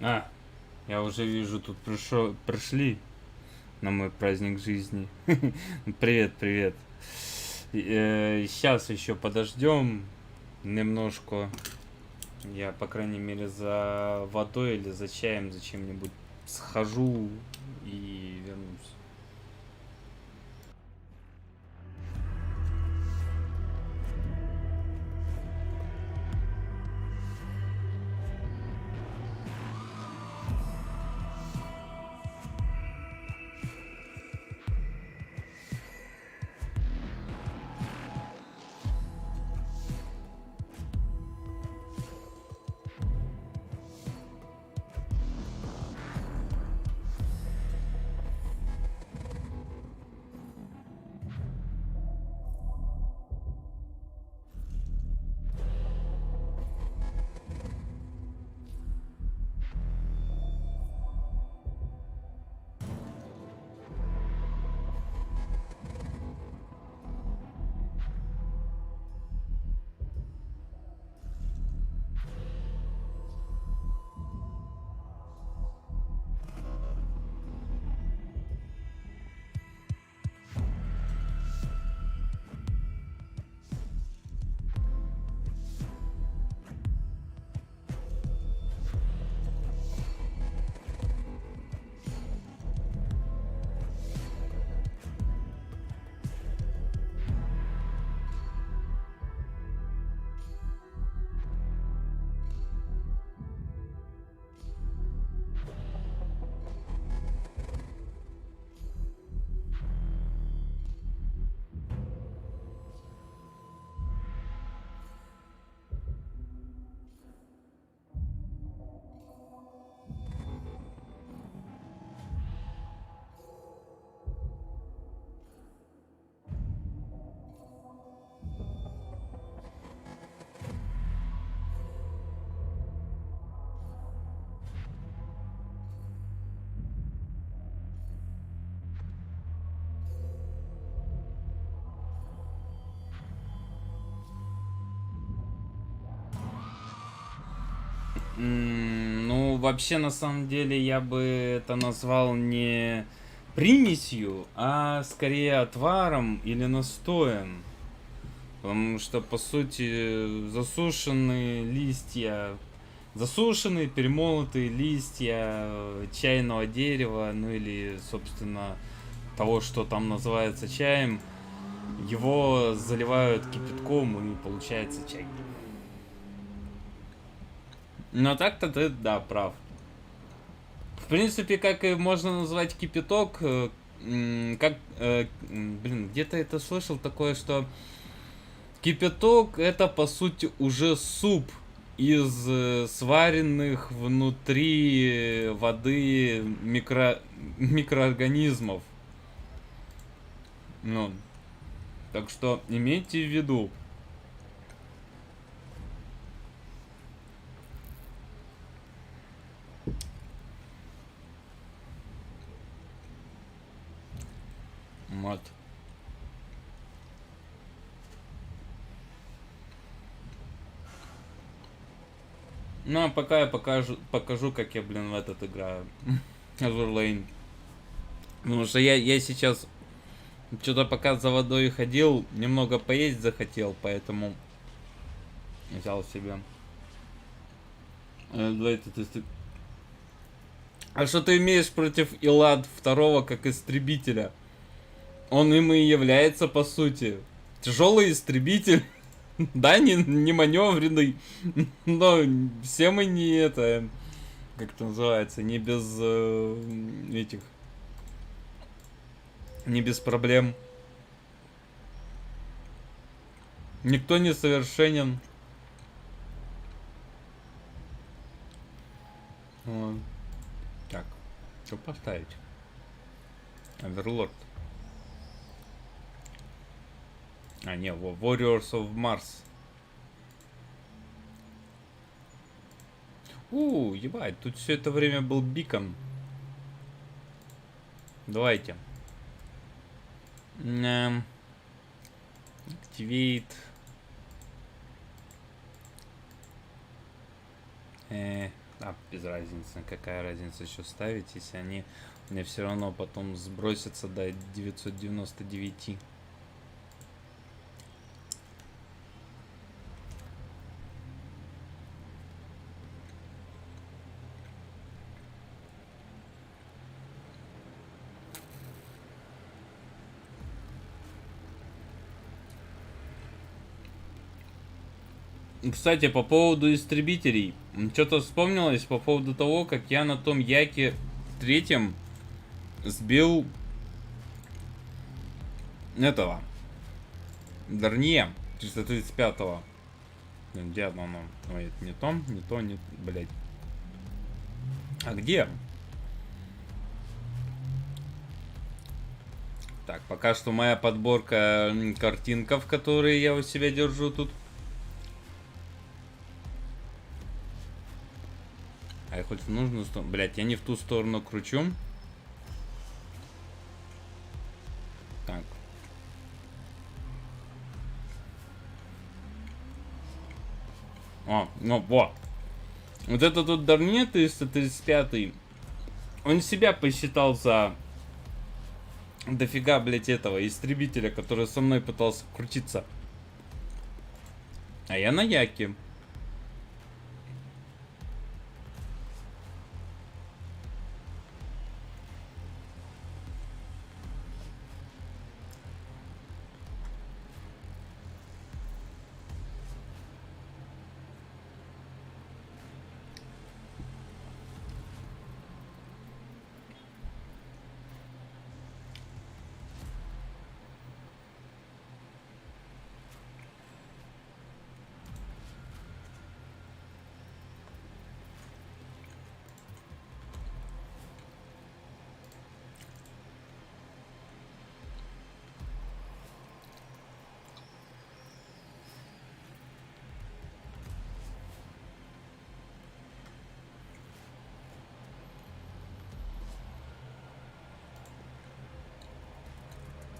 А, я уже вижу, тут пришли на мой праздник жизни. Привет, привет. Сейчас еще подождем немножко. Я, по крайней мере, за водой или за чаем, за чем-нибудь схожу и вернусь. Ну, вообще, на самом деле, я бы это назвал не примесью, а скорее отваром или настоем. Потому что, по сути, засушенные, перемолотые листья чайного дерева, ну или, собственно, того, что там называется чаем, его заливают кипятком и получается чай. Но так-то ты, да, прав. В принципе, как и можно назвать кипяток, где-то это слышал такое, что кипяток это по сути уже суп из сваренных внутри воды микроорганизмов. Ну, так что имейте в виду. Вот. Ну, а пока я покажу, как я, в этот играю. Azur Lane. Потому что я сейчас что-то пока за водой ходил, немного поесть захотел, поэтому взял себе. Давай ты. А что ты имеешь против Илад второго как истребителя? Он им и является по сути. Тяжелый истребитель. Да, не маневренный. Но все мы не это. Как это называется? Не без этих. Не без проблем. Никто не совершенен. Вот. Так, что поставить? Оверлорд. А, не, Warriors of Mars. Ебать, тут все это время был бикон. Давайте. Activate. А, без разницы. Какая разница еще ставить, если они мне все равно потом сбросятся до 999. Кстати, по поводу истребителей. Что-то вспомнилось по поводу того, как я на том Яке третьем сбил этого Дарнье 335-го. Где оно? Ой, это не том, не то, не... Блять. А где? Так, пока что моя подборка картинков, которые я у себя держу тут. А я хоть в нужную сторону... Блять, я не в ту сторону кручу. Так. О, ну, во. Вот это тут Дарнье 335, он себя посчитал за дофига, блять, этого истребителя, который со мной пытался крутиться. А я на Яке.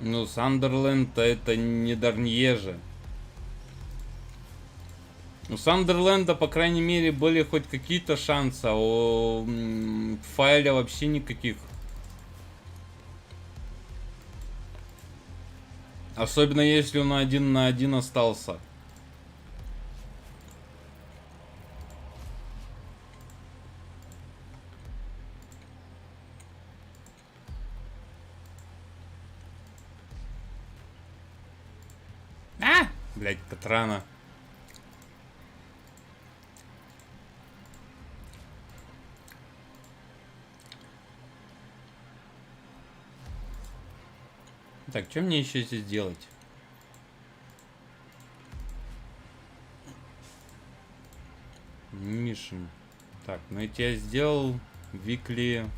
Ну, Сандерленд это не Дарнье же. У Сандерленда, по крайней мере, были хоть какие-то шансы, а у Файля вообще никаких. Особенно если он один на один остался. А! Блять, Катрана. Так, что мне еще здесь делать? Мишин. Так, ну эти я сделал. Викли.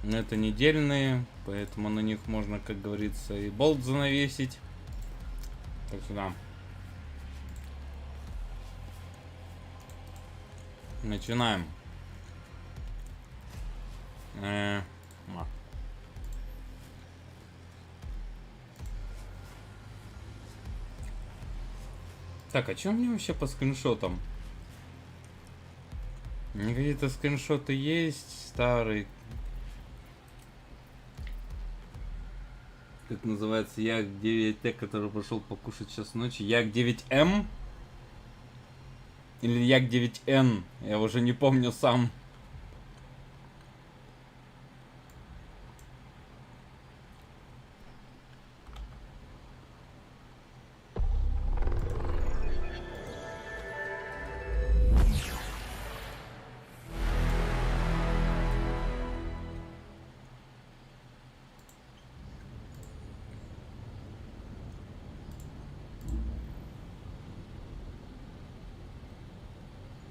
Это недельные, поэтому на них можно, как говорится, и болт занавесить. Так, сюда. Начинаем. Так, а что у меня вообще по скриншотам? Какие-то скриншоты есть старые. Как называется, Як 9Т, который пошел покушать сейчас ночью. Як 9М? Или Як 9Н? Я уже не помню сам.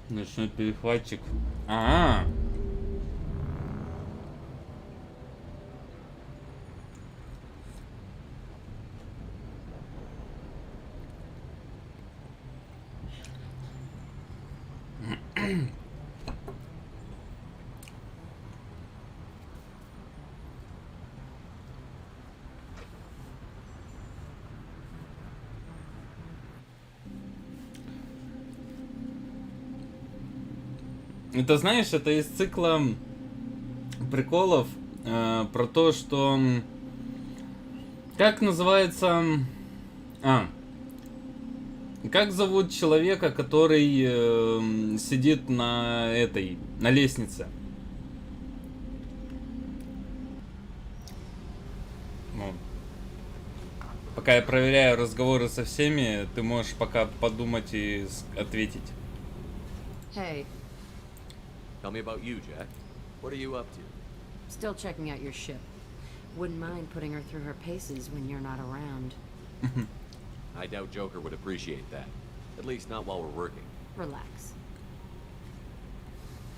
Ночной перехватчик. А-а-а. Это, знаешь, это из цикла приколов про то, что... Как называется... Как зовут человека, который сидит на на лестнице? Ну, пока я проверяю разговоры со всеми, ты можешь пока подумать и ответить. Hey. Tell me about you, Jack. What are you up to? Still checking out your ship. Wouldn't mind putting her through her paces when you're not around. I doubt Joker would appreciate that. At least not while we're working. Relax.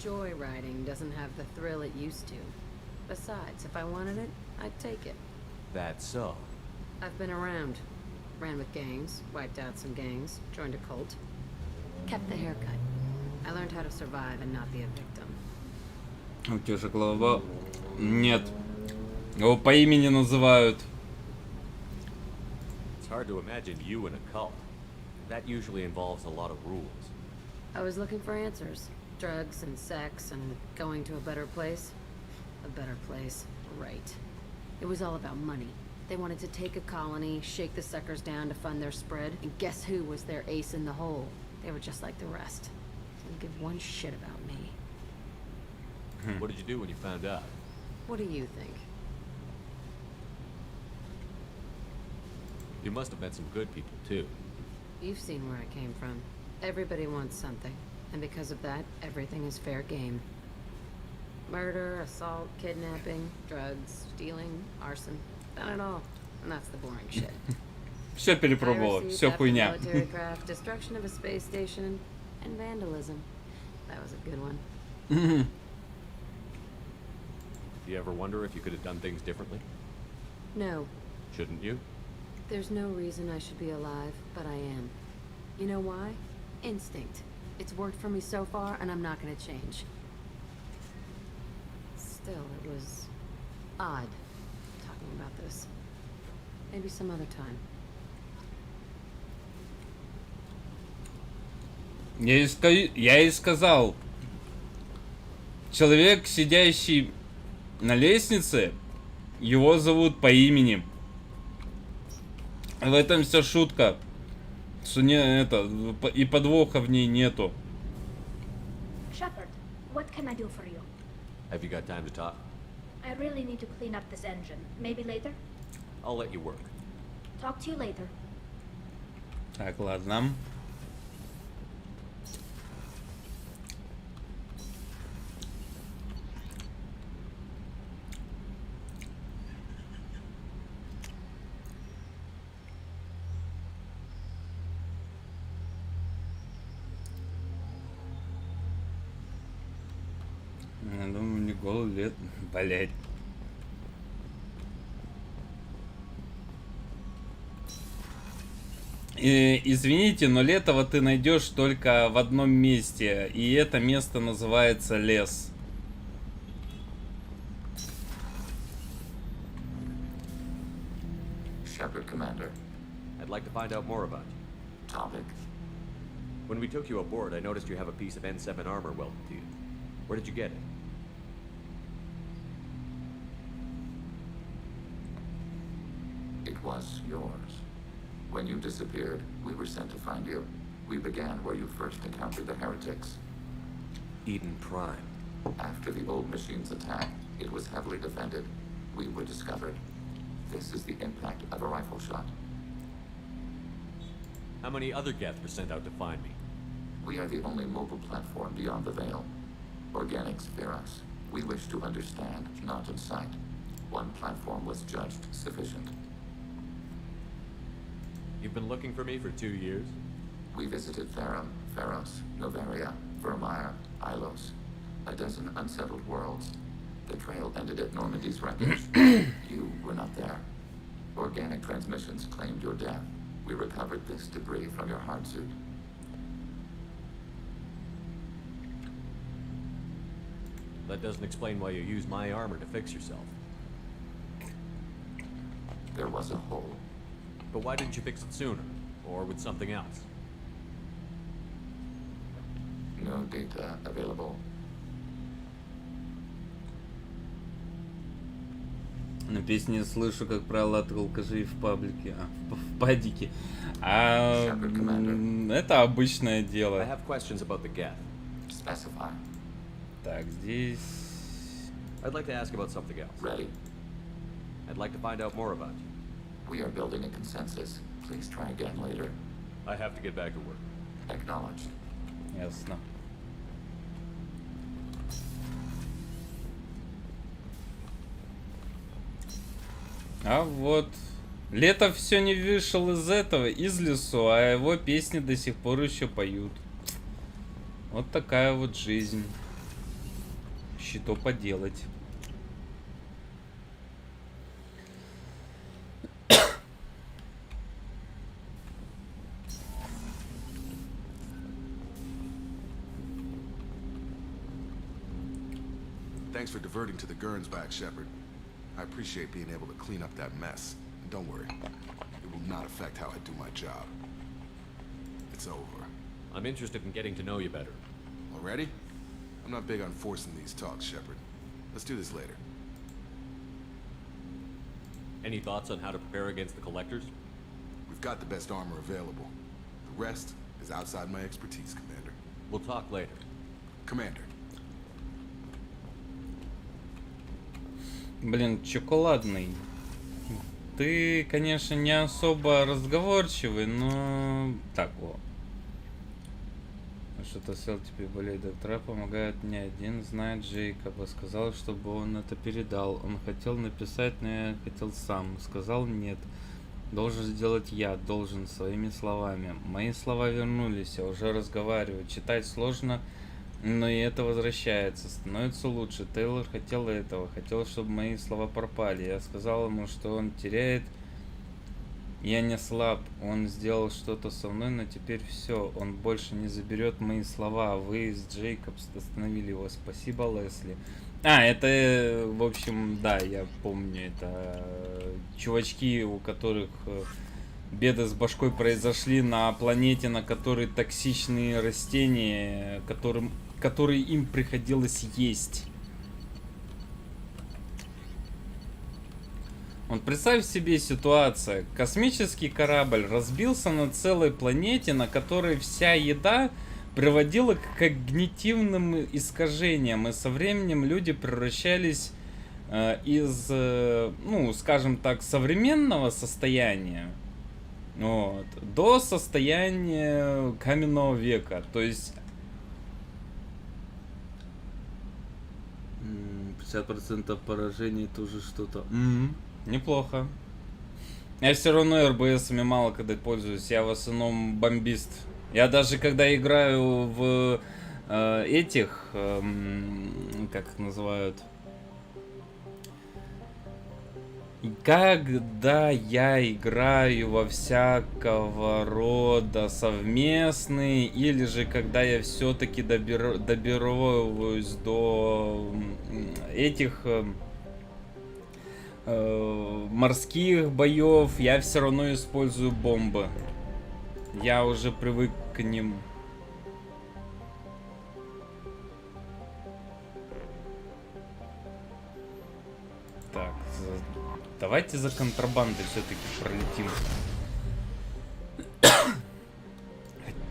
Joyriding doesn't have the thrill it used to. Besides, if I wanted it, I'd take it. That's so. I've been around. Ran with gangs, wiped out some gangs, joined a cult. Kept the haircut. I learned how to survive and not be a victim. У тебя же голова... Нет. Его по имени называют. It's hard to imagine you in a cult. That usually involves a lot of rules. I was looking for answers. Drugs and sex and going to a better place. A better place, right. It was all about money. They wanted to take a colony, shake the suckers down to fund their spread, and guess who was their ace in the hole? They were just like the rest. Didn't give one shit about me. What did you do when you found out? What do you think? You must have met some good people, too. You've seen where I came from. Everybody wants something, and because of that, everything is fair game. Murder, assault, kidnapping, drugs, stealing, arson. Done it all. And that's the boring shit. Все перепробовала, Piracy, все theft of хуйня. military craft, destruction of a space station, and vandalism. That was a good one. Do you ever wonder if you could have done things differently? No, Shouldn't you? there's no reason I should be alive, but I am. You know why? Instinct. It's worked for me so far, and I'm not gonna change. Still, it was odd talking about this. Maybe some other time. Я и сказал. Человек, сидящий на лестнице, его зовут по имени. В этом вся шутка. Что и подвоха в ней нету. Shepard, what can I do for you? Have you got time to talk? I really need to clean up this engine. Maybe later? I'll let you work. Talk to you later. Так, ладно. Я думаю, не гол лет, блять. Извините, но Летова ты найдешь только в одном месте, и это место называется лес. Shepard, Commander. I'd like to find out more about you. Topic. When we took you aboard, I noticed you have a piece of N7 armor welded to you. Where did you get it? It was yours. When you disappeared, we were sent to find you. We began where you first encountered the heretics. Eden Prime. After the old machine's attack, it was heavily defended. We were discovered. This is the impact of a rifle shot. How many other Geth were sent out to find me? We are the only mobile platform beyond the veil. Organics fear us. We wish to understand, not incite. One platform was judged sufficient. You've been looking for me for 2 years? We visited Therum, Pharos, Novaria, Vermeer, Ilos. A dozen unsettled worlds. The trail ended at Normandy's wreckage. You were not there. Organic transmissions claimed your death. We recovered this debris from your hard suit. That doesn't explain why you used my armor to fix yourself. There was a hole. But why didn't you fix it sooner? Or with something else? No data available. На песне слышу, как правило, от алкашей в паблике, в падике. А Shepard, Commander. это обычное I дело. have questions about the geth. Specify. Так, здесь... I'd like to ask about something else. Ready. I'd like to find out more about you. We are building a consensus. Please try again later. I have to get back to work. Acknowledged. Ясно. А вот. Лето все не вышел из этого, из лесу, а его песни до сих пор еще поют. Вот такая вот жизнь. Что поделать. Thanks for diverting to the Gurns back, Shepard. I appreciate being able to clean up that mess. And don't worry, it will not affect how I do my job. It's over. I'm interested in getting to know you better. Already? I'm not big on forcing these talks, Shepard. Let's do this later. Any thoughts on how to prepare against the Collectors? We've got the best armor available. The rest is outside my expertise, Commander. We'll talk later. Commander. Блин, шоколадный. Ты, конечно, не особо разговорчивый, но... Так, вот. Что-то сел тебе болеть. Доктора помогают не один, знает Джейкоба. Сказал, чтобы он это передал. Он хотел написать, но я хотел сам. Сказал нет. Должен сделать я, должен своими словами. Мои слова вернулись, я уже разговариваю. Читать сложно, но и это возвращается. Становится лучше. Тейлор хотел этого. Хотел, чтобы мои слова пропали. Я сказал ему, что он теряет. Я не слаб. Он сделал что-то со мной, но теперь все. Он больше не заберет мои слова. Вы с Джейкобс остановили его. Спасибо, Лесли. А, это, в общем, да, я помню. Это чувачки, у которых беды с башкой произошли на планете, на которой токсичные растения, которые им приходилось есть. Вот представь себе ситуацию. Космический корабль разбился на целой планете, на которой вся еда приводила к когнитивным искажениям. И со временем люди превращались из, ну, скажем так, современного состояния вот, до состояния каменного века. То есть 50% поражений тоже что-то. Неплохо. Я все равно РБСами мало когда пользуюсь. Я в основном бомбист. Я даже когда играю в этих, как их называют, когда я играю во всякого рода совместные, или же когда я все-таки добираюсь до этих морских боев, я все равно использую бомбы. Я уже привык к ним. Так, давайте за контрабандой все-таки пролетим.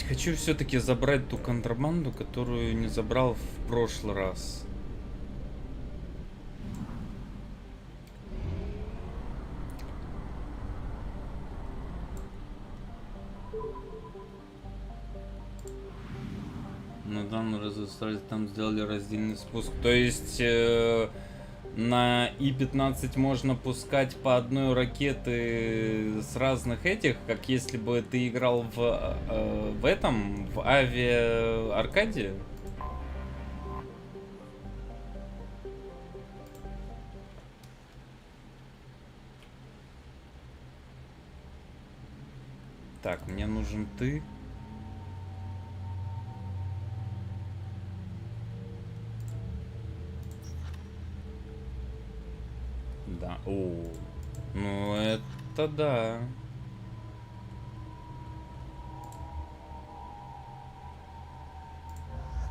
Хочу все-таки забрать ту контрабанду, которую не забрал в прошлый раз. На данном разустройстве там сделали раздельный спуск. То есть на И-15 можно пускать по одной ракеты с разных этих, как если бы ты играл в этом, в авиа-аркаде. Так, мне нужен ты. Да, ну это да.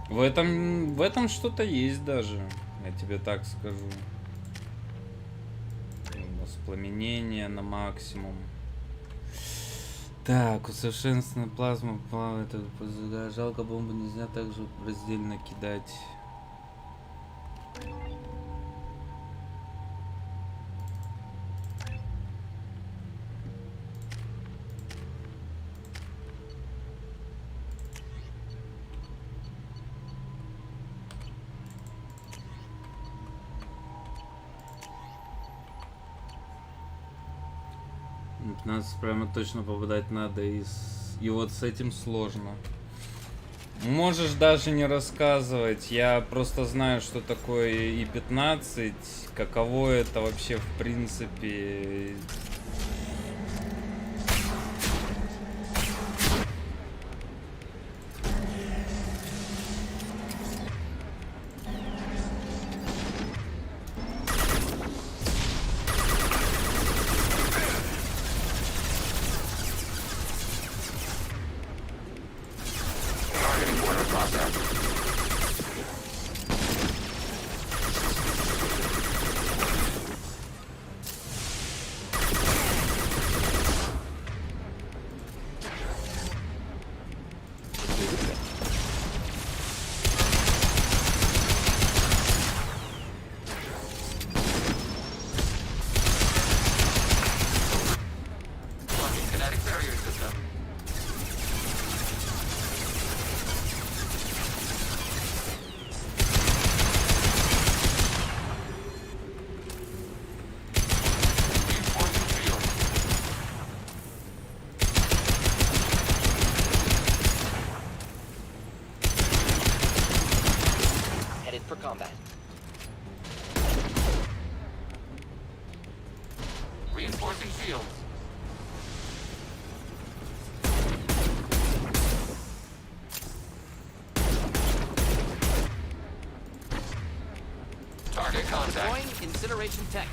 В этом что-то есть даже, я тебе так скажу. воспламенение на максимум. Так, усовершенствованная плазма плавает. Жалко, бомбу нельзя также раздельно кидать. Нас прямо точно попадать надо, и вот с этим сложно. Можешь даже не рассказывать, я просто знаю, что такое И-15, каково это вообще в принципе. Reinforcing shields. Target contact. Deploying incineration tech.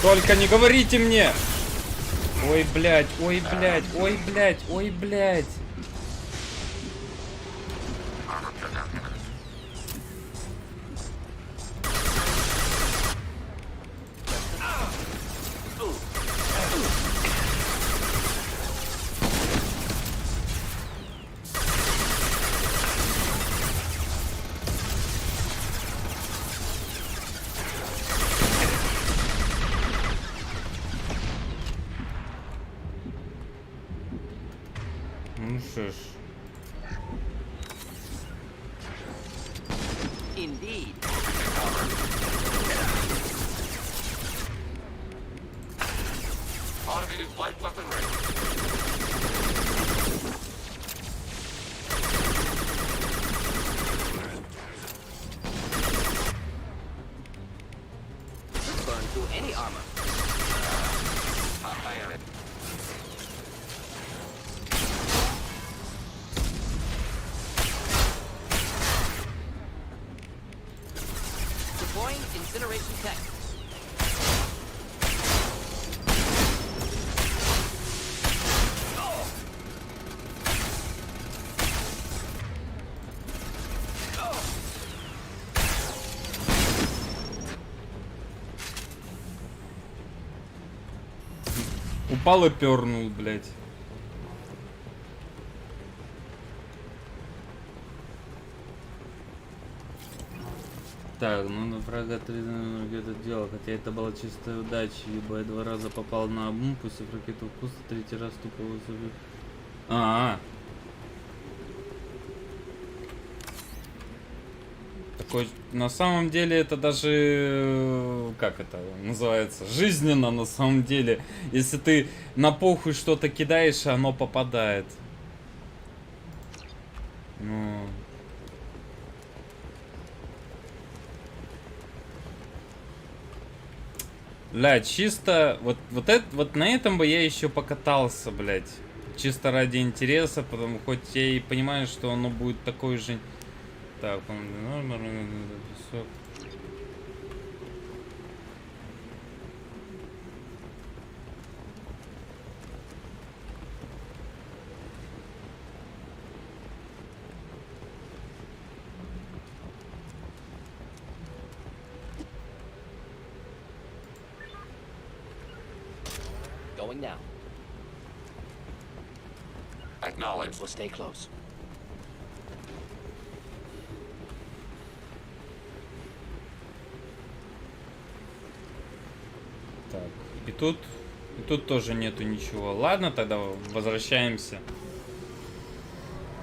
Только не говорите мне! Ой, блядь, ой, блядь, ой, блядь, ой, блядь. Ну что ж. Indeed. Automated light weapon ready. Could burn through any armor. I am it. Deploying incineration tech. Упал и пернул, блядь. Так, ну на врага 3 это дело, хотя это была чистая удача, ибо я 2 раза попал на обум, пустив ракету в куст, 3-й раз тупо высадил. Такой, на самом деле это даже, как это называется, жизненно на самом деле. Если ты на похуй что-то кидаешь, оно попадает. Ну... Бля, чисто... Вот на этом бы я еще покатался, блядь. Чисто ради интереса, потому хоть я и понимаю, что оно будет такой же... Так, песок. Going now. Acknowledged. We'll stay close. Так, и тут тоже нету ничего. Ладно, тогда возвращаемся.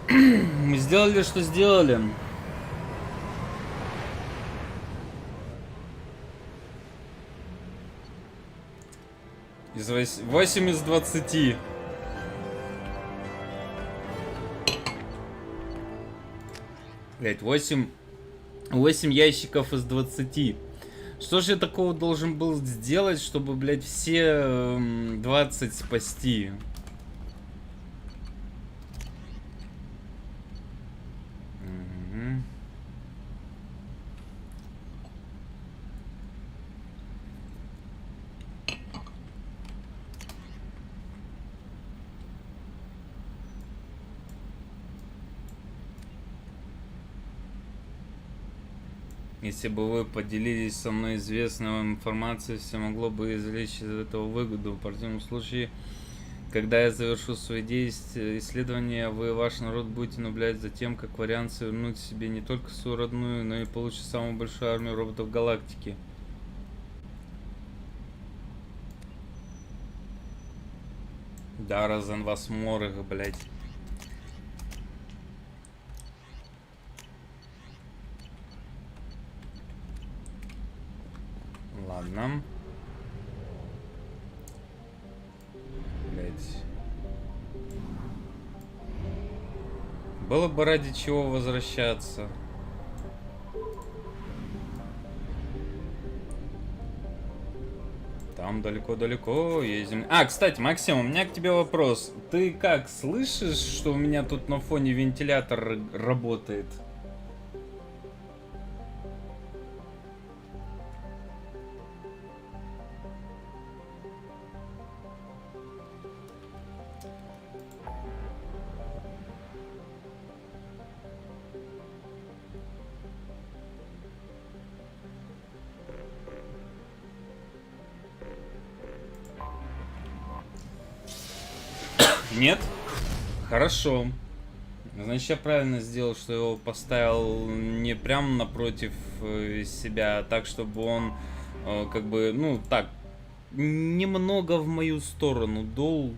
Мы сделали, что сделали. Из 8 из 20. Блять, 8 ящиков из 20. Что же я такого должен был сделать, чтобы, блядь, все 20 спасти? Угу. Если бы вы поделились со мной известной вам информацией, все могло бы извлечь из этого выгоду. В противном случае, когда я завершу свои действия, исследования, вы и ваш народ будете наблюдать за тем, как вариант вернуть себе не только свою родную, но и получить самую большую армию роботов галактики. Да, разан вас морых, блять. Ладно. Блять. Было бы ради чего возвращаться. Там далеко-далеко есть земля. А, кстати, Максим, у меня к тебе вопрос. Ты как, слышишь, что у меня тут на фоне вентилятор работает? Нет? Хорошо. Значит, я правильно сделал, что его поставил не прямо напротив себя, а так, чтобы он как бы, ну, так, немного в мою сторону дул.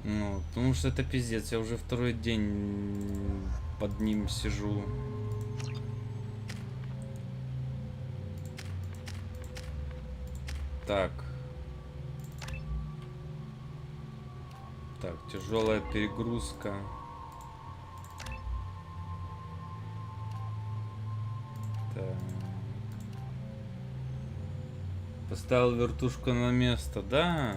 Ну, потому что это пиздец, я уже второй день под ним сижу. Так. Так, тяжелая перегрузка. Так. Поставил вертушку на место, да?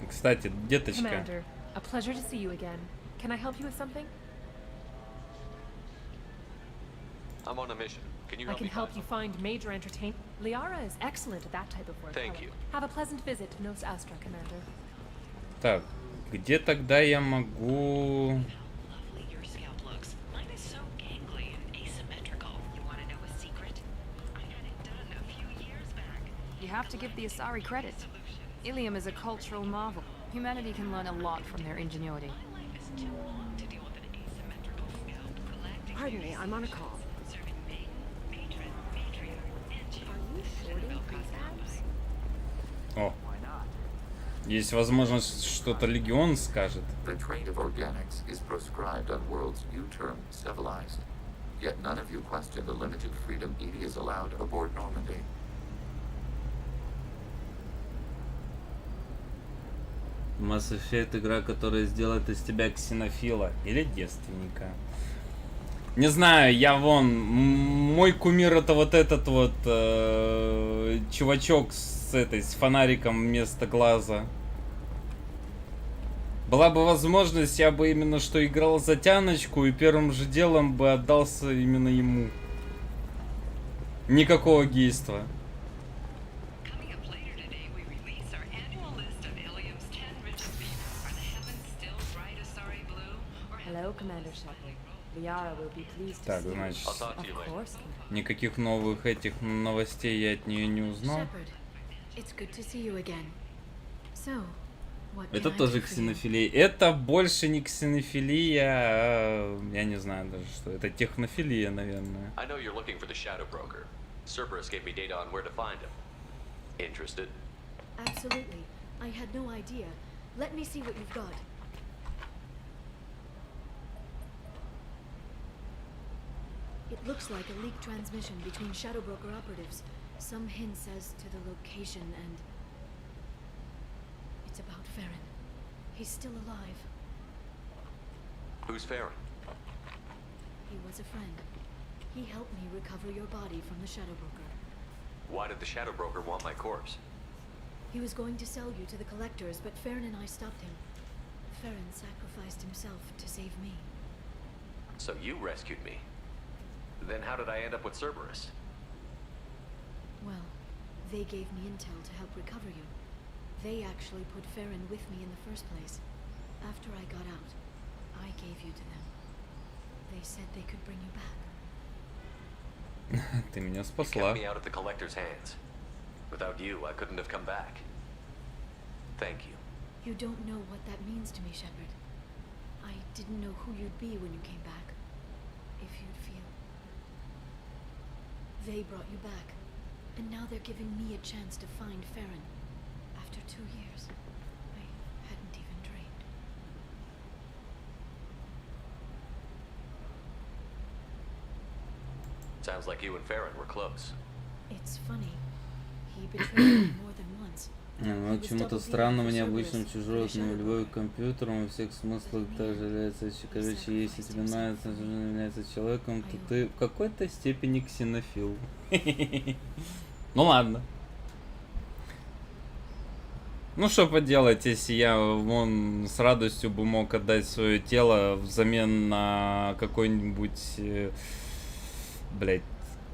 Кстати, деточка. Commander, a pleasure to see you again. Can I help you with something? I'm on a mission. Can you I help can me help find you find major entertainment. Liara is excellent at that type of work. Thank you. Have a pleasant visit to Nos Astra, Commander. Так, где тогда я могу... Lovely your scalp looks. Mine is so gangly and asymmetrical. You want to know a secret? I had it done a few years back. You have to give the Asari credit. Ilium is a cultural marvel. Humanity can learn a lot from their ingenuity. My life is too long to deal with an asymmetrical scalp collecting. Pardon me, I'm on a call. Serving maiden, matron, matriarch, and Are you shorting prefabs? О, Есть возможность, что-то Легион скажет. The trade of organics is proscribed on worlds you term civilized. Yet none of you question the limited freedom EDI is allowed aboard Normandy. Mass Effect — игра, которая сделает из тебя ксенофила или девственника. Не знаю, я мой кумир это вот этот вот чувачок с фонариком вместо глаза. Была бы возможность, я бы именно что играл за тяночку и первым же делом бы отдался именно ему. Никакого гейства. Coming up later today, we release our annual list of Ilium's 10 richest people. Are the heavens still bright Asari blue? Or Hello, Commander Shepard. Liara will be pleased to Так, see you. значит, Of course. никаких новых этих новостей я от нее не узнал. Shepard, it's good to see you again. So, what Это can I тоже do for you? ксенофилия. Это больше не ксенофилия, а я не знаю даже что. Это технофилия, наверное. I know you're looking for the Shadow Broker. Cerberus gave me data on where to find him. Interested? Absolutely. I had no idea. Let me see what you've got. It looks like a leaked transmission between Shadow Broker operatives. Some hints as to the location and... It's about Farron. He's still alive. Who's Farron? He was a friend. He helped me recover your body from the Shadow Broker. Why did the Shadow Broker want my corpse? He was going to sell you to the Collectors, but Farron and I stopped him. Farron sacrificed himself to save me. So you rescued me. Then how did I end up with Cerberus? Well, they gave me intel to help recover you. They actually put Farron with me in the first place. After I got out, I gave you to them. They said they could bring you back. Ты меня You спасла. kept me out of the Collector's hands. Without you, I couldn't have come back. Thank you. You don't know what that means to me, Shepard. I didn't know who you'd be when you came back. If you'd feel. They brought you back. And now they're giving me a chance to find Farron. After 2 years. I hadn't even dreamed. Sounds like you and Farron were close. It's funny. He betrayed me more than once. Ну, чему-то странному, необычному, чужому, любовь к компьютерам во всех смыслах также является. Короче, если тебе нравится, что он является человеком, то ты в какой-то степени ксенофил. Ну ладно. Ну что поделать, если я с радостью бы мог отдать свое тело взамен на какой-нибудь, блять,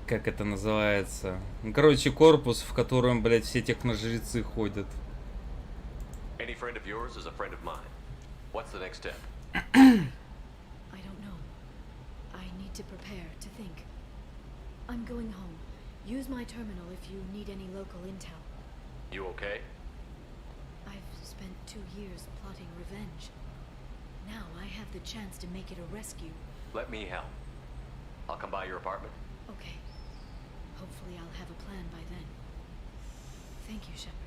как это называется? Ну, короче, корпус, в котором, блять, все техножрецы ходят. Any friend of yours is a friend of mine. What's the next step? I don't know. I need to prepare, to think. I'm going home. Use my terminal if you need any local intel. You okay? I've spent 2 years plotting revenge. Now I have the chance to make it a rescue. Let me help. I'll come by your apartment. Okay. Hopefully I'll have a plan by then. Thank you, Shepard.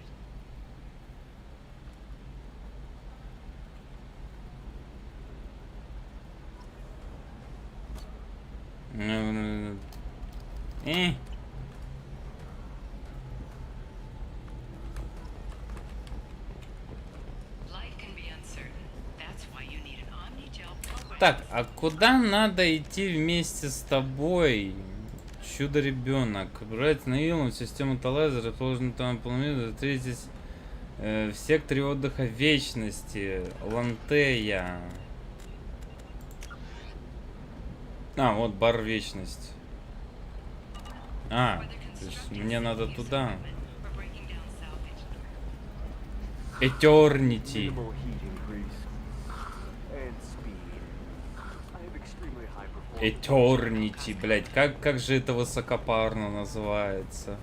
Life can be uncertain. That's why you need an omni-gel program. Так, а куда надо идти вместе с тобой? Чудо-ребенок. Брать на Илон систему Талайзера, расположенную там планету, встретить в секторе отдыха Вечности. Лантея. А, вот бар Вечность. А, то есть мне надо туда. We're breaking down salvage. Eternity. Minimal heat increase and speed. I have extremely high performance. Eternity, блять, как же это высокопарно называется?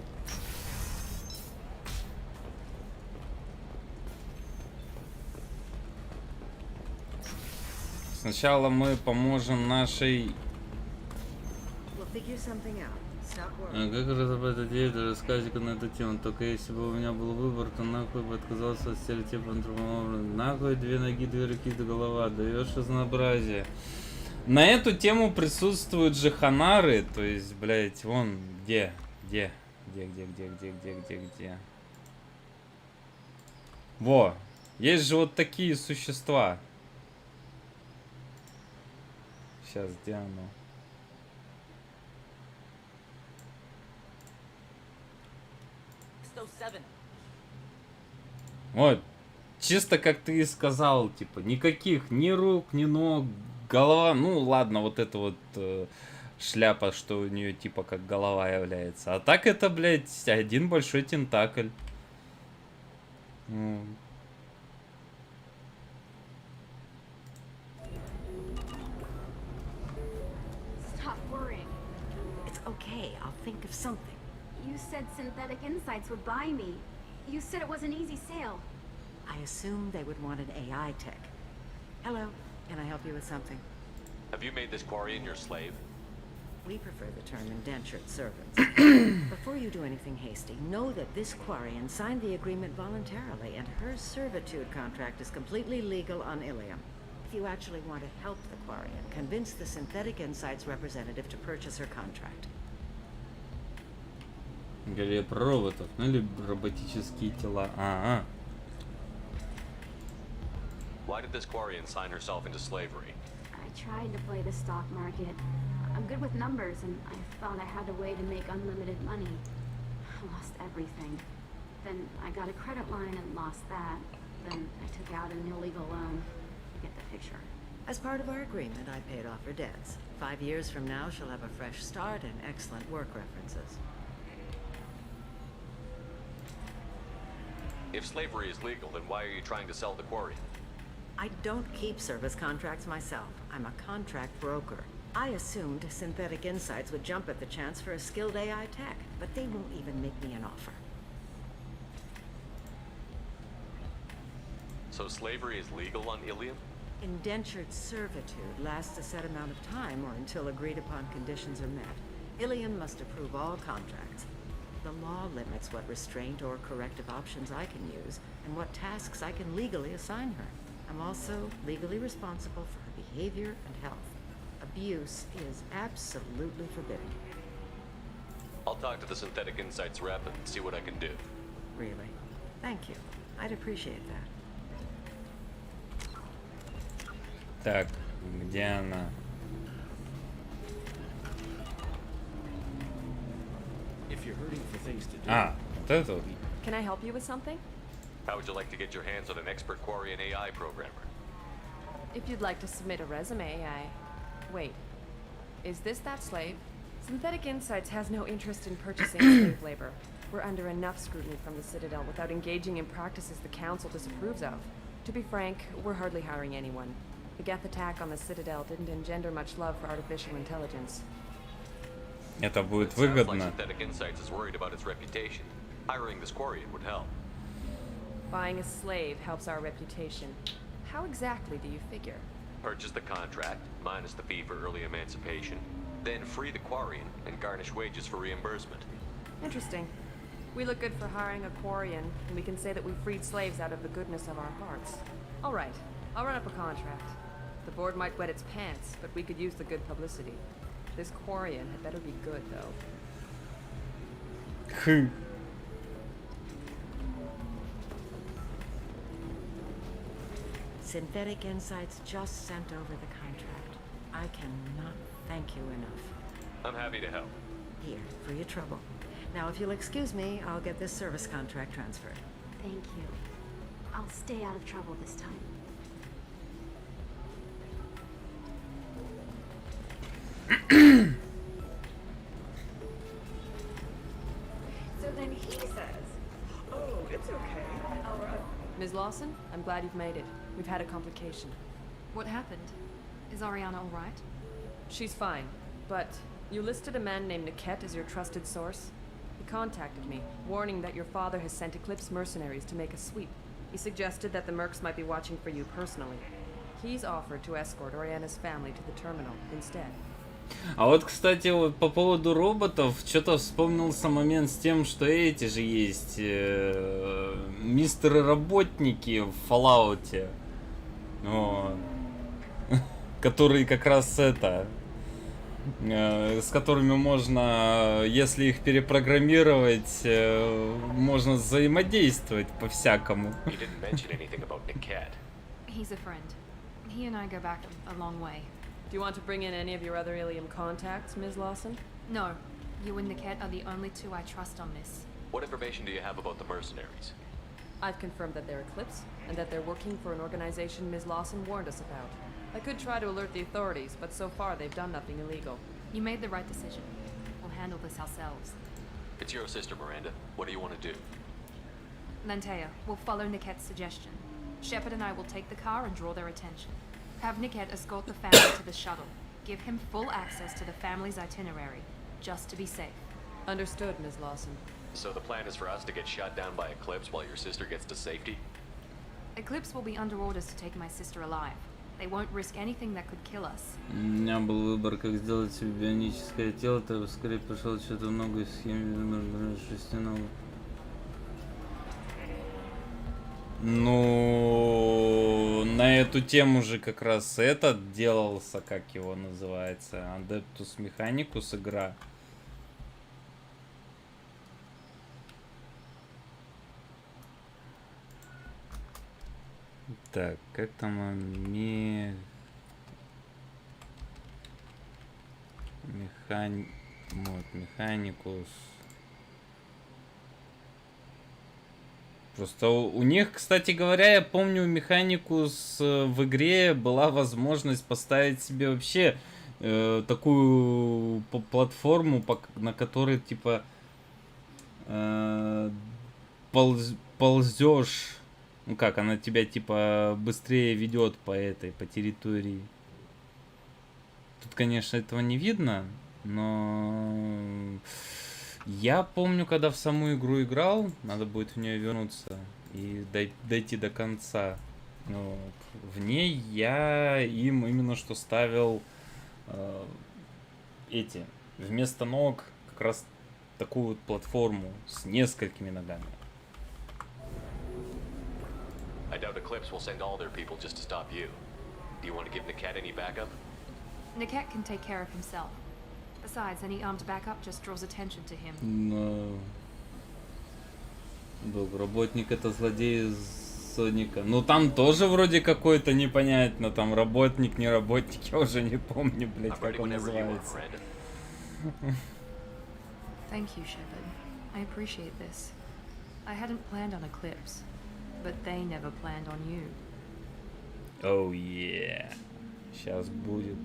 Сначала мы поможем нашей... We'll figure something out. Как разработать идею для рассказика на эту тему? Только если бы у меня был выбор, то нахуй бы отказался от стереотипа антропоморфного. Нахуй 2 ноги, 2 руки, 2 голова. Даешь разнообразие. На эту тему присутствуют же ханары, то есть, блять, вон, где? Во, есть же вот такие существа. Сейчас, где оно? Вот, чисто как ты и сказал, типа, никаких ни рук, ни ног, голова, ну ладно, вот это вот шляпа, что у нее типа как голова является. А так это, блядь, один большой тентакль. Stop worrying. It's okay, I'll think of something. You said Synthetic Insights would buy me. You said it was an easy sale. I assumed they would want an AI tech. Hello, can I help you with something? Have you made this Quarian your slave? We prefer the term indentured servants. Before you do anything hasty, know that this Quarian signed the agreement voluntarily, and her servitude contract is completely legal on Ilium. If you actually want to help the Quarian, convince the Synthetic Insights representative to purchase her contract. Говорили про роботов, ну или роботические тела. Why did this Quarian sign herself into slavery? I tried to play the stock market. I'm good with numbers, and I thought I had a way to make unlimited money. I lost everything. Then I got a credit line and lost that. Then I took out an illegal loan. You get the picture. As part of our agreement, I paid off her debts. 5 years from now, she'll have a fresh start and excellent work references. If slavery is legal, then why are you trying to sell the Quarian? I don't keep service contracts myself. I'm a contract broker. I assumed Synthetic Insights would jump at the chance for a skilled AI tech, but they won't even make me an offer. So slavery is legal on Ilium? Indentured servitude lasts a set amount of time or until agreed upon conditions are met. Ilium must approve all contracts. The law limits what restraint or corrective options I can use and what tasks I can legally assign her. I'm also legally responsible for her behavior and health. Abuse is absolutely forbidden. I'll talk to the Synthetic Insights rep and see what I can do. Really? Thank you. I'd appreciate that. Так, где она? Вот это вот. Can I help you with something? How would you like to get your hands on an expert Quarian AI programmer? If you'd like to submit a resume, Wait. Is this that slave? Synthetic Insights has no interest in purchasing slave labor. We're under enough scrutiny from the Citadel without engaging in practices the Council disapproves of. To be frank, we're hardly hiring anyone. The Geth attack on the Citadel didn't engender much love for artificial intelligence. Это будет It sounds like выгодно. Synthetic Insights is worried about its reputation. Hiring this Quarian would help. Buying a slave helps our reputation. How exactly do you figure? Purchase the contract, minus the fee for early emancipation, then free the Quarian and garnish wages for reimbursement. Interesting. We look good for hiring a Quarian, and we can say that we freed slaves out of the goodness of our hearts. All right, I'll run up a contract. The board might wet its pants, but we could use the good publicity. This Quarian had better be good, though. Synthetic Insights just sent over the contract. I cannot thank you enough. I'm happy to help. Here, for your trouble. Now, if you'll excuse me, I'll get this service contract transferred. Thank you. I'll stay out of trouble this time. So then he says, oh, it's okay. Ms. Lawson, I'm glad you've made it. We've had a complication. What happened? Is Ariana all right? She's fine, but you listed a man named Niket as your trusted source. He contacted me, warning that your father has sent Eclipse mercenaries to make a sweep. He suggested that the Mercs might be watching for you personally. He's offered to escort Oriana's family to the terminal instead. А вот, кстати, вот по поводу роботов, что-то вспомнился момент с тем, что эти же есть мистеры-работники в Fallout, вот, которые как раз это, с которыми можно, если их перепрограммировать, можно взаимодействовать по-всякому. You didn't mention anything about Niket. He's a friend. He and I go back a long way. Do you want to bring in any of your other Ilium contacts, Ms. Lawson? No, you and Niket are the only two I trust on this. What information do you have about the mercenaries? I've confirmed that they're Eclipse, and that they're working for an organization Ms. Lawson warned us about. I could try to alert the authorities, but so far they've done nothing illegal. You made the right decision. We'll handle this ourselves. It's your sister, Miranda. What do you want to do? Lantea, we'll follow Niket's suggestion. Shepard and I will take the car and draw their attention. Have Niket escort the family to the shuttle. Give him full access to the family's itinerary, just to be safe. Understood, Ms. Lawson. So the plan is for us to get shot down by Eclipse while your sister gets to safety? Eclipse will be under orders to take my sister alive. They won't risk anything that could kill us. У меня был выбор, как сделать себе бионическое тело, то скорее пошел что-то много схем шерстяного. Ну, на эту тему же как раз этот делался, как его называется, Adeptus Mechanicus игра. Так, как там Mechanicus. Просто у них, кстати говоря, я помню, у Mechanicus в игре была возможность поставить себе вообще такую платформу, на которой типа ползешь. Ну как, она тебя типа быстрее ведет по территории. Тут, конечно, этого не видно, но я помню, когда в саму игру играл, надо будет в нее вернуться и дойти до конца. Вот. В ней я им именно что ставил вместо ног как раз такую вот платформу с несколькими ногами. I doubt Eclipse will send all their people just to stop you. Do you want to give Niket any backup? Niket can take care of himself. Besides, any armed backup just draws attention to him. Но... Долг, работник это злодей из Соника. Ну там тоже вроде какой-то непонятно, там работник, не работник, я уже не помню, блять, как он называется. Thank you, Shepard. I appreciate this. I hadn't planned on Eclipse, but they never planned on you. Oh yeah. Сейчас будет.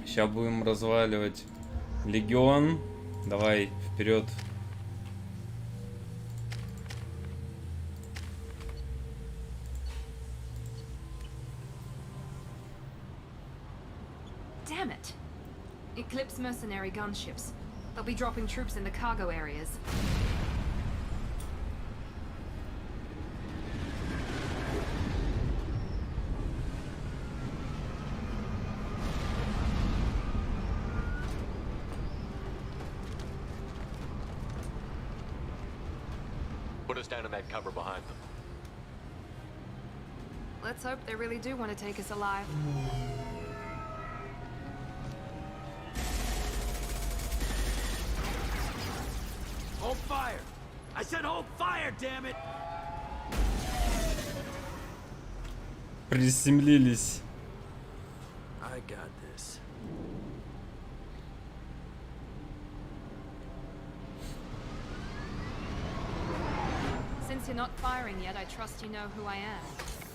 Сейчас будем разваливать легион. Давай, вперед. Damn it! Eclipse mercenary gunships. They'll be dropping troops in the cargo areas. Put us down in that cover behind them. Let's hope they really do want to take us alive. Hold fire! I said hold fire, damn it! Приземлились. I got this. Since you're not firing yet, I trust you know who I am.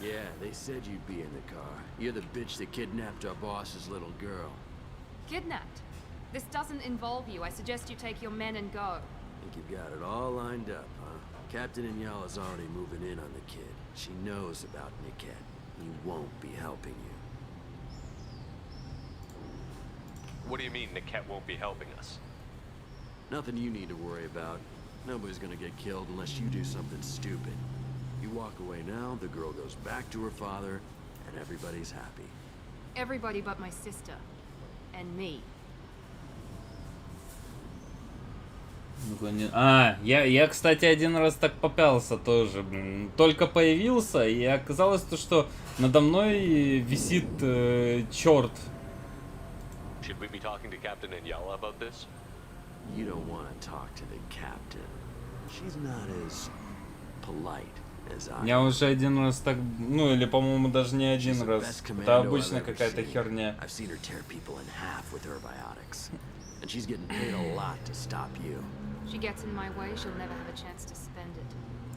Yeah, they said you'd be in the car. You're the bitch that kidnapped our boss's little girl. Kidnapped? This doesn't involve you. I suggest you take your men and go. Think you've got it all lined up, huh? Captain Inyala's already moving in on the kid. She knows about Niket. He won't be helping you. What do you mean Niket won't be helping us? Nothing you need to worry about. Nobody's gonna get killed unless you do something stupid. You walk away now, the girl goes back to her father, and everybody's happy. Everybody but my sister. And me. Я, кстати, один раз так попался тоже, блин. Только появился, и оказалось то, что надо мной висит черт. Should we be talking to Captain Inyala about this? You don't want to talk to the captain. She's not as polite as I Я am. уже один раз так, ну или по-моему даже не один She's the раз. best Это commando обычно I've ever какая-то seen. херня. I've seen her tear people in half with her biotics. And she's getting paid a lot to stop you. She gets in my way, she'll never have a chance to spend it.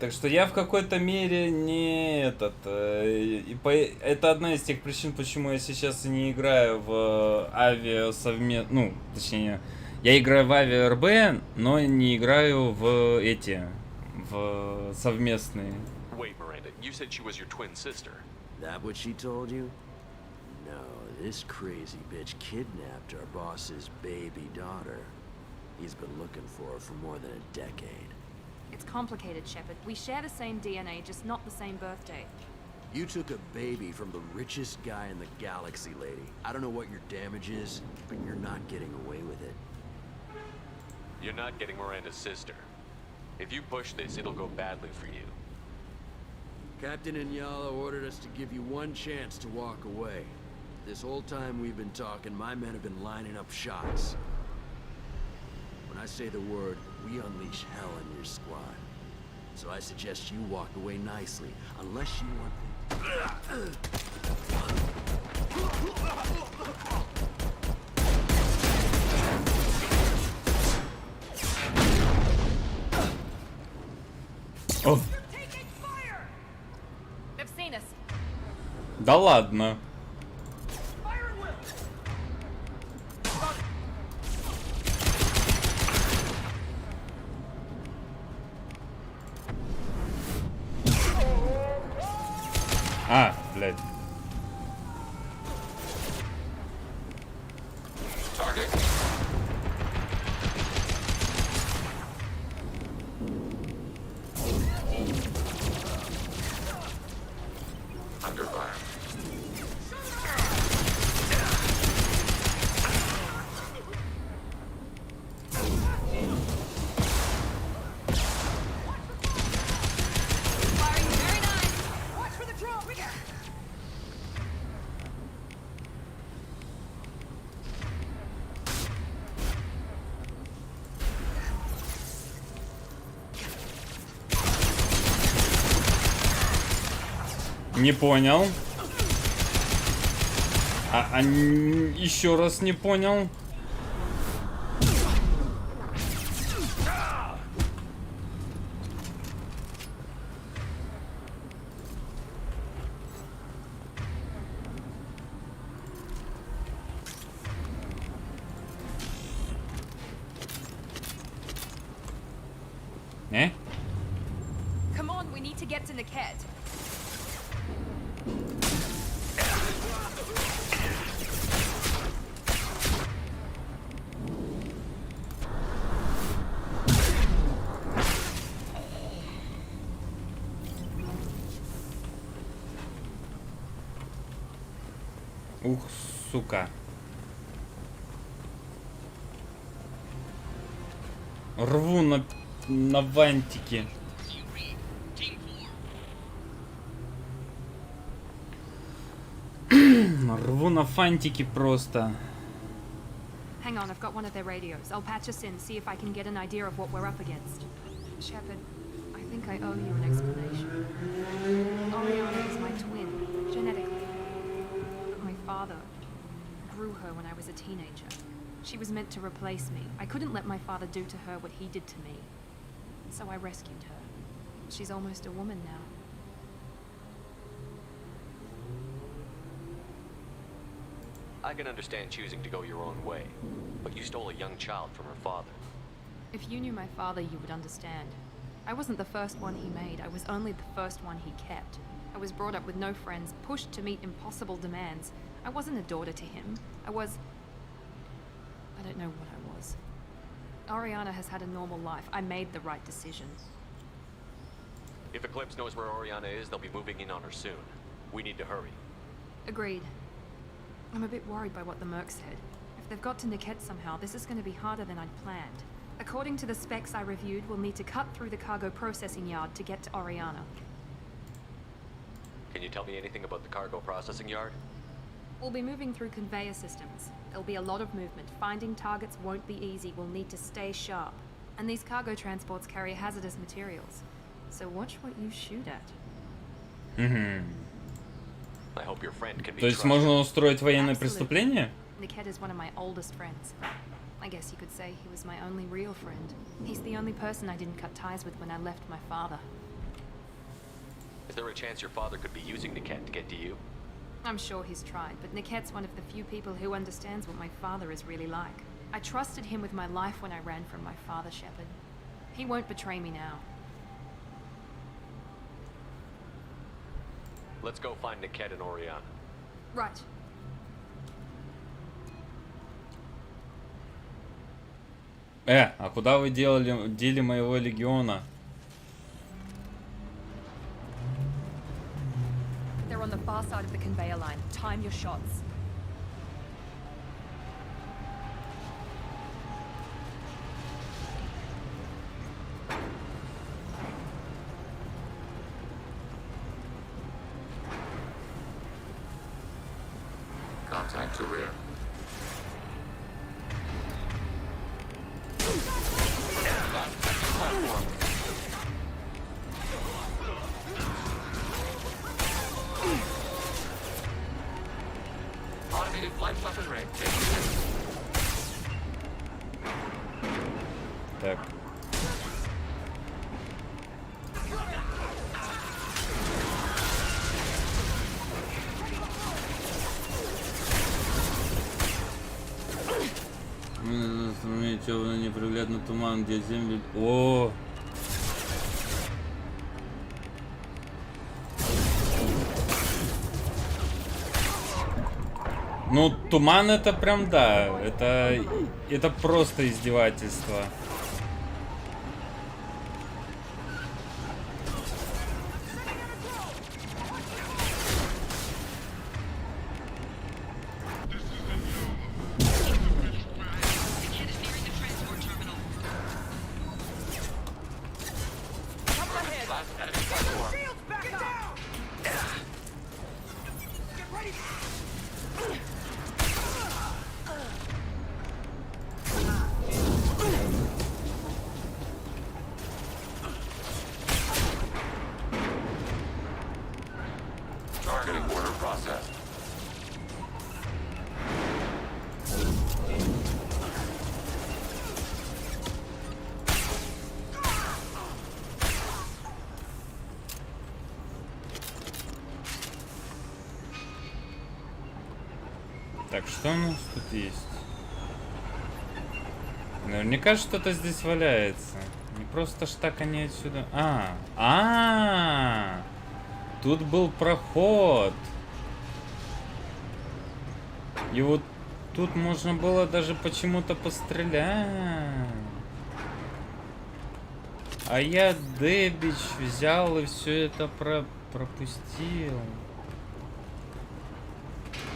Так что я в какой-то мере не этот. Это одна из тех причин, почему я сейчас и не играю в авиа совместно. Ну, точнее, я играю в авиа РБ, но не играю в эти. В совместные. Wait, Miranda, you said she was your twin sister. That what she told you? No, this crazy bitch kidnapped our boss's baby daughter. He's been looking for her for more than a decade. It's complicated, Shepard. We share the same DNA, just not the same birthday. You took a baby from the richest guy in the galaxy, lady. I don't know what your damage is, but you're not getting away with it. You're not getting Miranda's sister. If you push this, it'll go badly for you. Captain Inyala ordered us to give you one chance to walk away. This whole time we've been talking, my men have been lining up shots. When I say the word, we unleash hell in your squad. So I suggest you walk away nicely, unless you want... О. They've seen us. Да ладно. Блядь. Under fire. Не понял. Еще раз не понял. Come on, we need to get to Niket. Ух, сука. Рву на вантики. Рву на фантики просто. Hang on, I've got one of their radios. I'll patch us in, see if I can get an idea of what we're up against. Shepard, I think I owe you an explanation. Oriana is my twin, genetically. But my father grew her when I was a teenager. She was meant to replace me. I couldn't let my father do to her what he did to me. So I rescued her. She's almost a woman now. I can understand choosing to go your own way, but you stole a young child from her father. If you knew my father, you would understand. I wasn't the first one he made. I was only the first one he kept. I was brought up with no friends, pushed to meet impossible demands. I wasn't a daughter to him. I don't know what I was. Oriana has had a normal life. I made the right decision. If Eclipse knows where Oriana is, they'll be moving in on her soon. We need to hurry. Agreed. I'm a bit worried by what the merc said. If they've got to Niket somehow, this is going to be harder than I'd planned. According to the specs I reviewed, we'll need to cut through the cargo processing yard to get to Oriana. Can you tell me anything about the cargo processing yard? We'll be moving through conveyor systems. There'll be a lot of movement. Finding targets won't be easy. We'll need to stay sharp. And these cargo transports carry hazardous materials. So watch what you shoot at. I hope your friend can be То есть trusted. можно устроить военное Absolutely. преступление? Niket is one of my oldest friends. I guess you could say he was my only real friend. He's the only person I didn't cut ties with when I left my father. Is there a chance your father could be using Niket to get to you? I'm sure he's tried, but Niket's one of the few people who understands what my father is really like. I trusted him with my life when I ran from my father, Shepard. He won't betray me now. Let's go find Niket and Oriana. Right. А куда вы дели моего легиона? They're on the far side of the conveyor line. Time your shots. Contact to rear. Platform. Automated flight weaponry. Так. Темный неприглядный туман, где земли... О! Ну, туман это прям да. Это просто издевательство. Targeting order processed. Так, что у нас тут есть? Наверняка что-то здесь валяется. Не просто ж так они отсюда... Тут был проход. И вот тут можно было даже почему-то пострелять. А я дебич взял и все это пропустил.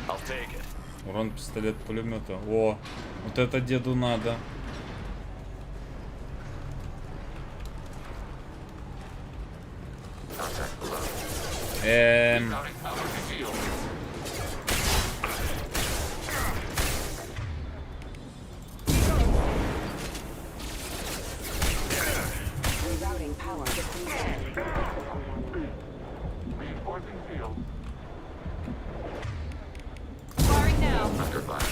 I'll take it. Урон пистолет пулемета. О, вот это деду надо. Contact below. Routing power to field. Rerouting power to field. Reinforcing field. Firing now. Under fire.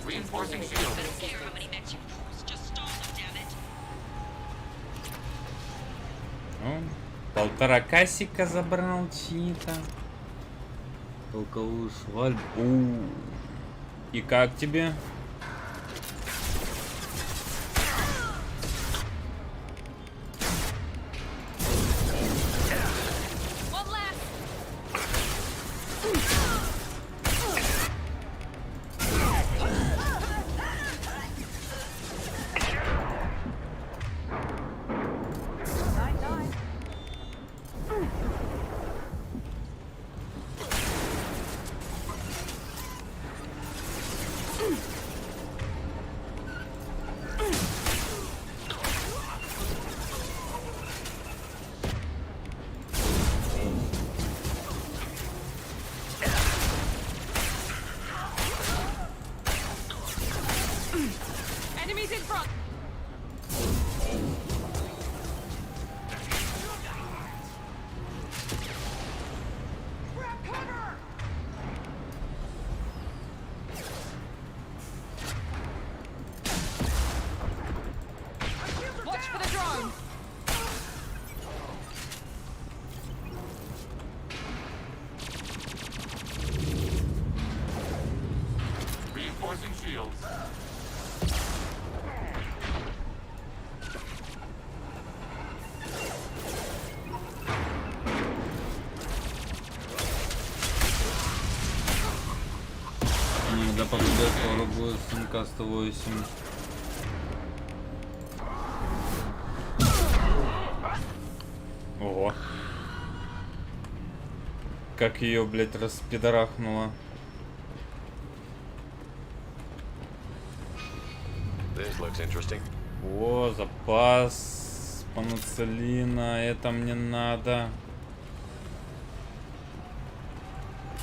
Reinforcing shield. I don't care how many mechs you force, just stall them, damn it. Ну, 1,5 касика забрал чьи-то. Толковую шваль. И как тебе? One last. shields. До победы скоро будет СМК 108. Ого. Как ее, блядь, распидорахнуло. О, запас панацелина. Это мне надо.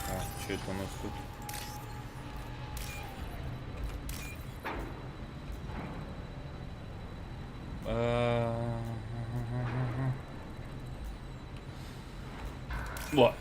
А, что это у нас тут? Во.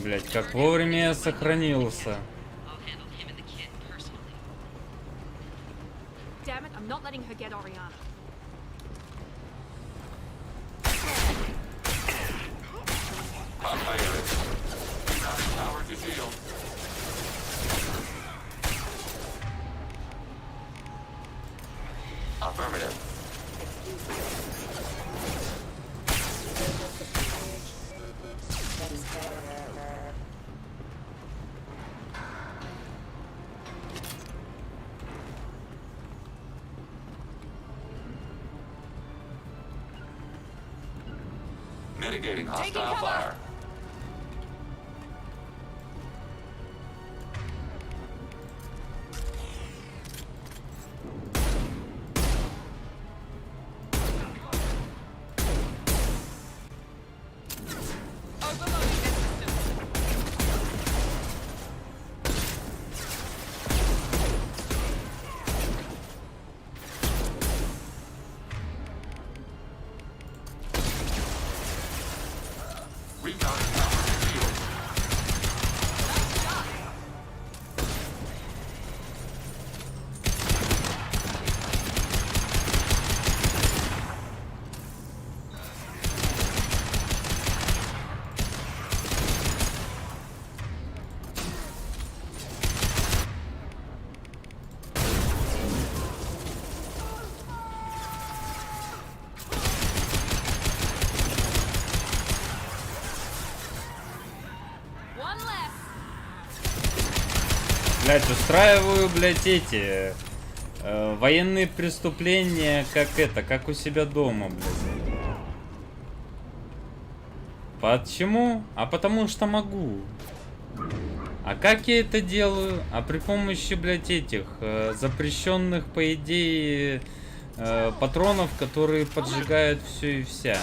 Блять, как вовремя я сохранился. Damn it, I'm not letting her get Oriana. Power to shield. Affirmative. Mitigating hostile fire. Блять, устраиваю, блять, эти военные преступления, как у себя дома, блядь. Почему? А потому что могу. А как я это делаю? А при помощи, блядь, этих запрещенных, по идее, патронов, которые поджигают все и вся.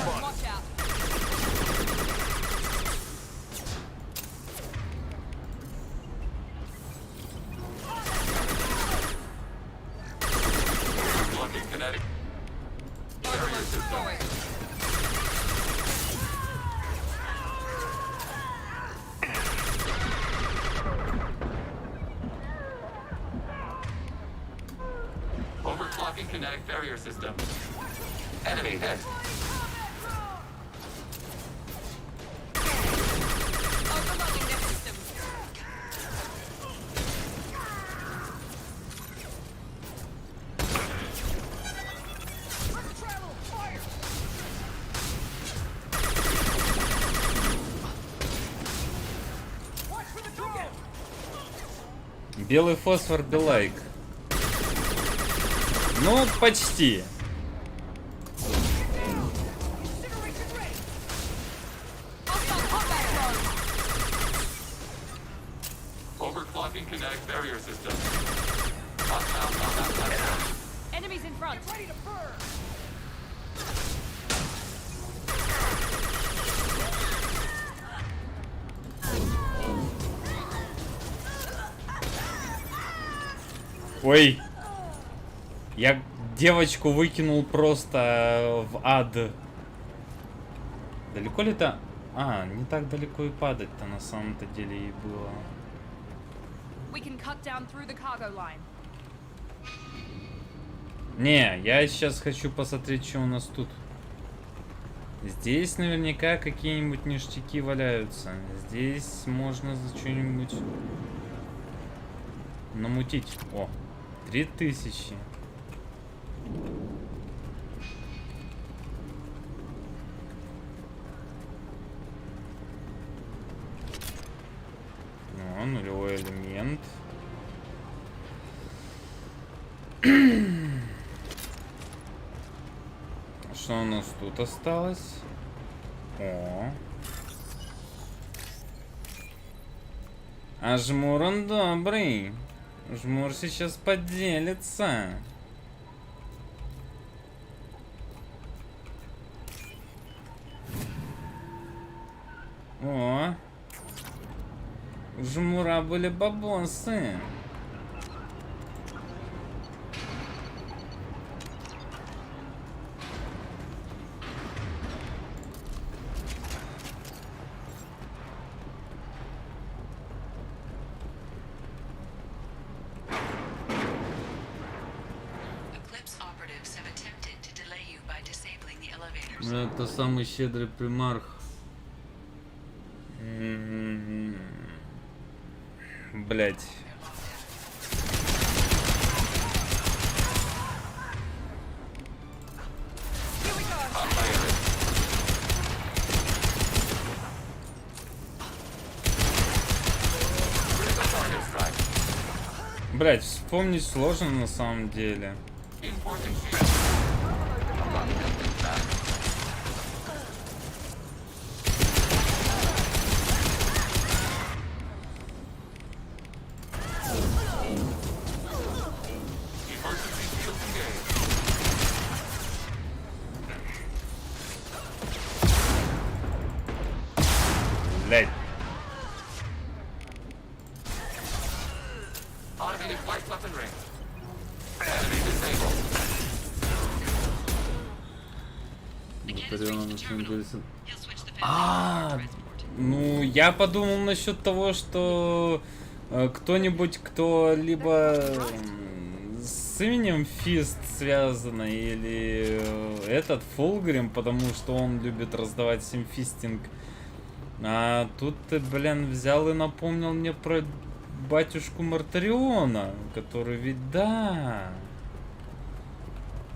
Overclocking kinetic barrier system. Enemy hit. Overloading their systems. Белый фосфор, белайк. Ну, почти. Overclocking kinetic barrier system. Hostile combat platform. Enemies in front. Ой. Я девочку выкинул просто в ад. Далеко ли это? А, не так далеко и падать-то на самом-то деле и было. We can cut down through the cargo line. Не, я сейчас хочу посмотреть, что у нас тут. Здесь наверняка какие-нибудь ништяки валяются. Здесь можно за что-нибудь намутить. О, 3000. О, нулевой элемент. Что у нас тут осталось? О. А жмур он добрый. Жмур сейчас поделится. О. У жмура были бабосы. Это самый щедрый примарх. Блять. Блять, вспомнить сложно на самом деле. Блять. Ну, я подумал насчет того, что кто-нибудь, кто либо с именем Фист связано, или этот Фулгрим, потому что он любит раздавать симфистинг. А тут ты, блин, взял и напомнил мне про батюшку Мартариона, который ведь, да,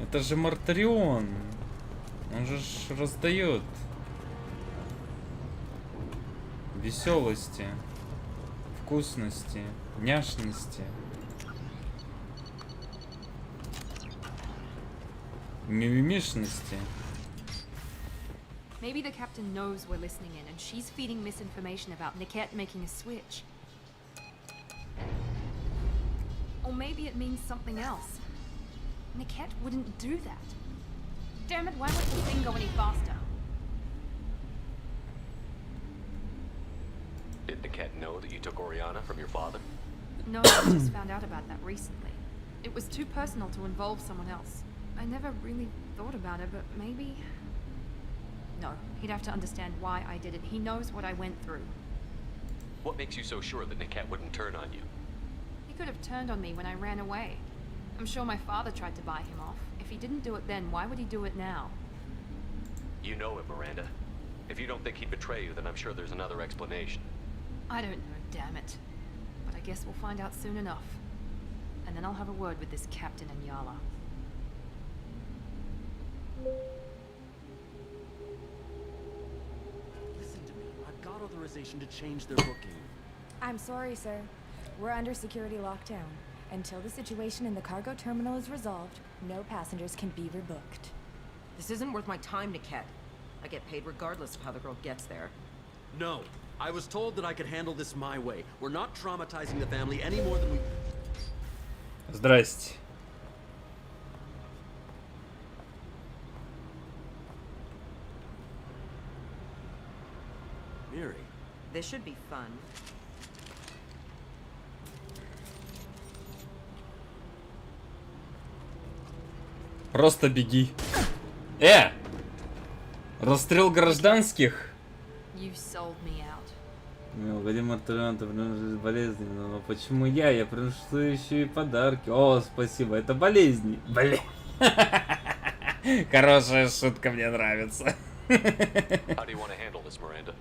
это же Мартарион, он же раздает веселости, вкусности, няшности, мимимишности. Maybe the captain knows we're listening in and she's feeding misinformation about Niket making a switch. Or maybe it means something else. Niket wouldn't do that. Damn it, why won't the thing go any faster? Did Niket know that you took Oriana from your father? No, I just found out about that recently. It was too personal to involve someone else. I never really thought about it, but maybe... No, he'd have to understand why I did it. He knows what I went through. What makes you so sure that Niket wouldn't turn on you? He could have turned on me when I ran away. I'm sure my father tried to buy him off. If he didn't do it then, why would he do it now? You know him, Miranda. If you don't think he'd betray you, then I'm sure there's another explanation. I don't know, damn it. But I guess we'll find out soon enough. And then I'll have a word with this captain and Yala. Got authorization to change their booking. I'm sorry, sir. We're under security lockdown. Until the situation in the cargo terminal is resolved, no passengers can be rebooked. This isn't worth my time, Niket. I get paid regardless of how the girl gets there. No. I was told that I could handle this my way. We're not traumatizing the family any more than we... Здрасте. Miri. This should be fun. Просто беги. Расстрел гражданских. You sold me out. Необходим артиллерантов болезненно, но почему я? Я приношу еще и подарки. О, спасибо, это болезни. Блин. Хорошая шутка, мне нравится. How do you want to handle this, Miranda?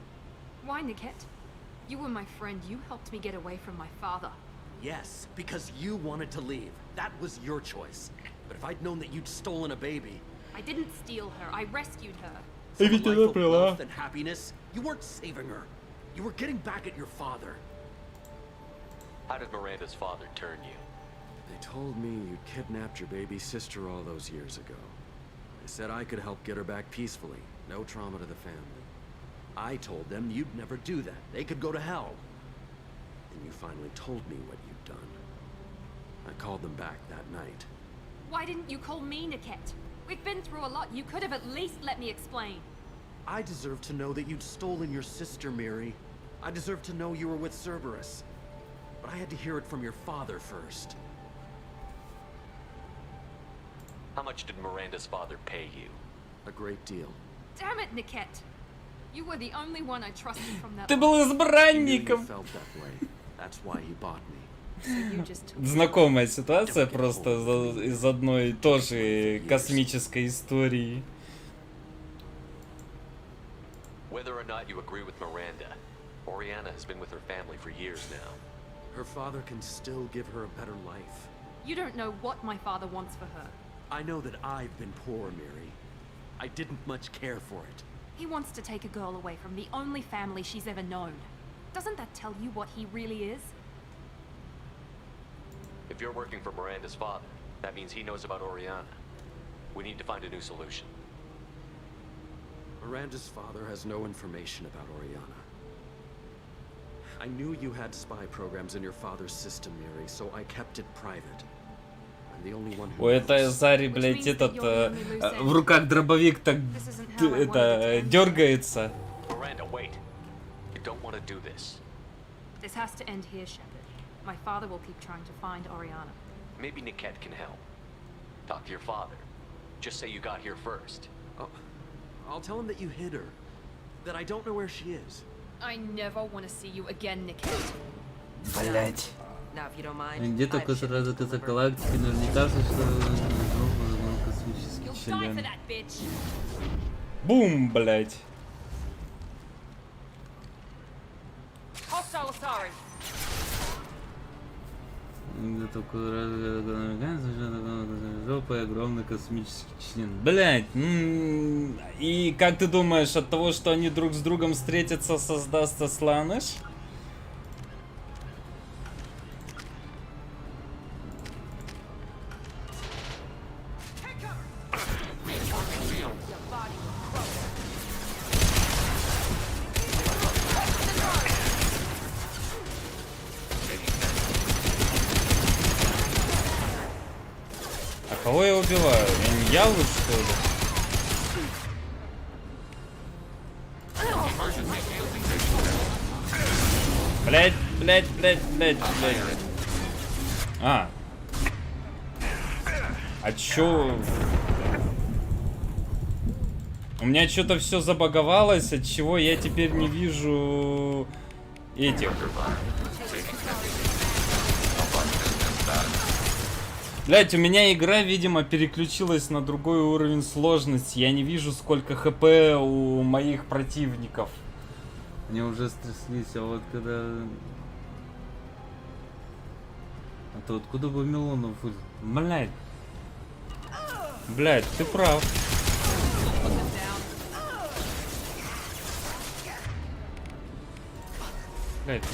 Why, Niket? You were my friend. You helped me get away from my father. Yes, because you wanted to leave. That was your choice. But if I'd known that you'd stolen a baby... I didn't steal her. I rescued her. From a life of wealth and happiness, you weren't saving her. You were getting back at your father. How did Miranda's father turn you? They told me you kidnapped your baby sister all those years ago. They said I could help get her back peacefully. No trauma to the family. I told them you'd never do that. They could go to hell. And you finally told me what you'd done. I called them back that night. Why didn't you call me, Niket? We've been through a lot. You could have at least let me explain. I deserve to know that you'd stolen your sister, Miri. I deserve to know you were with Cerberus. But I had to hear it from your father first. How much did Miranda's father pay you? A great deal. Damn it, Niket. You were the only one I trusted from that. Ты был You избранником. felt that way. That's why he bought me. So you just took Знакомая ситуация просто из одной тоже космической истории. Whether or not you agree with Miranda, Oriana has been with her family for years now. Her father can still give her a better life. You don't know what my father wants for her. I know that I've been poor, Miri. I didn't much care for it. He wants to take a girl away from the only family she's ever known. Doesn't that tell you what he really is? If you're working for Miranda's father, that means he knows about Oriana. We need to find a new solution. Miranda's father has no information about Oriana. I knew you had spy programs in your father's system, Miri, so I kept it private. I'm the only one who У этой Зари, блядь, этот в руках дробовик так это дергается. Miranda, wait. You don't want to do this. This has to end here, Shepard. My father will keep trying to find Oriana. Maybe Niket can help. Talk to your father. Just say you got here first. Oh, I'll tell him that you hid her. That I don't know where she is. I never want to see you again, Niket. Блять. Now, if you don't mind, Где такой сразу ты галактики, наверняка, что космический You'll die член. for that, bitch. Бум, блять. Hostile sorry. Где такой жопа и огромный космический член. Блять. И как ты думаешь, от того, что они друг с другом встретятся, создастся сланыш? Кого я убиваю? Я лучше, что ли? Блять, блять, блять, блять, блять. А чё? У меня что-то все забаговалось, от чего я теперь не вижу этих. Блять, у меня игра, видимо, переключилась на другой уровень сложности. Я не вижу, сколько хп у моих противников. Они уже стряслись, а вот когда... А то откуда бы Милонов... Блять. Блять, ты прав. Блять, ты...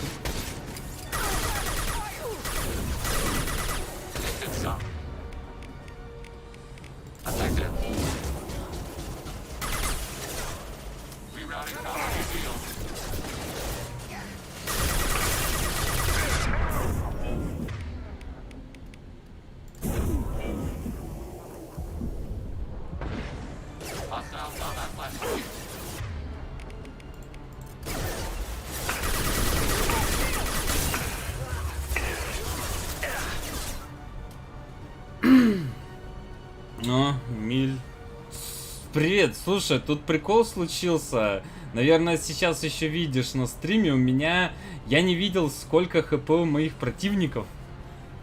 Привет, слушай, тут прикол случился. Наверное, сейчас еще видишь на стриме у меня... Я не видел, сколько хп у моих противников.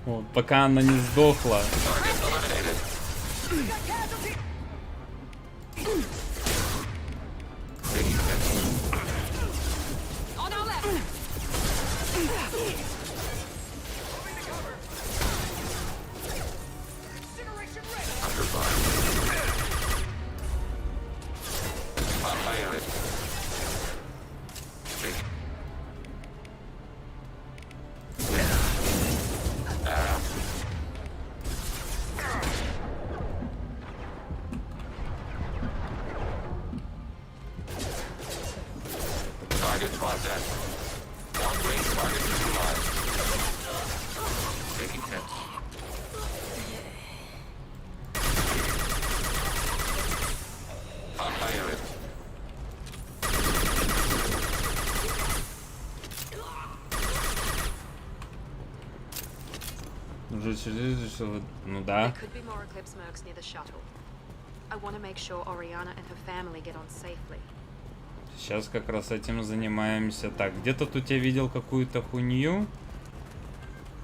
Вот, пока она не сдохла. Ну да. There could be more Eclipse mercs near the shuttle. I want to make sure Oriana and her family get on safely. Сейчас как раз этим занимаемся. Так, где-то тут я видел какую-то хуйню,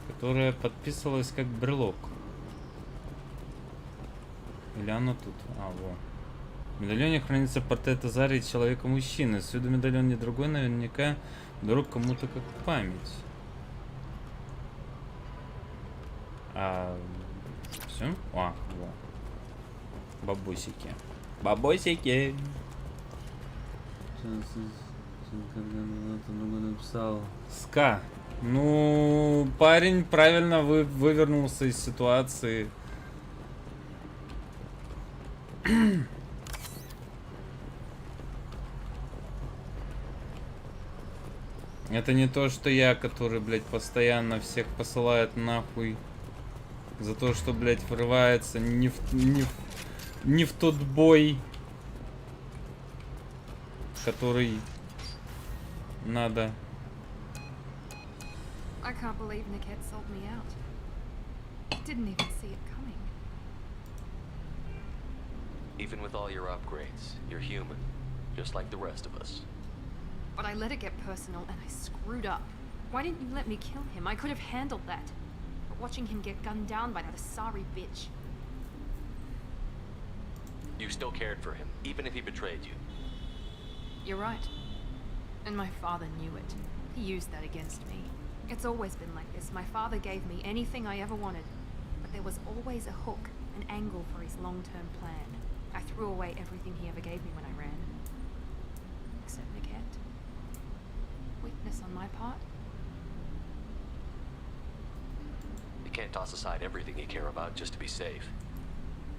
которая подписывалась как брелок. Или она тут? А, во. В медальоне хранится портрет Азарии человека-мужчины. С виду медальон не другой, наверняка дорог кому-то как память. А, все? А, во. Бабосики. Бабосики! Написал. Ска. Ну, парень правильно вывернулся из ситуации. Это не то, что я, который, блядь, постоянно всех посылает нахуй. За то, что, блядь, врывается не в тот бой, который надо. I can't believe Niket sold me out. Didn't even see it coming. Even with all your upgrades, you're human, just like the rest of us. But I let it get personal and I screwed up. Why didn't you let me kill him? I could have handled that. But watching him get gunned down by that Asari bitch. You still cared for him, even if he betrayed you. You're right. And my father knew it. He used that against me. It's always been like this. My father gave me anything I ever wanted. But there was always a hook, an angle for his long-term plan. I threw away everything he ever gave me when I ran. Except Niket. Weakness on my part. You can't toss aside everything you care about just to be safe.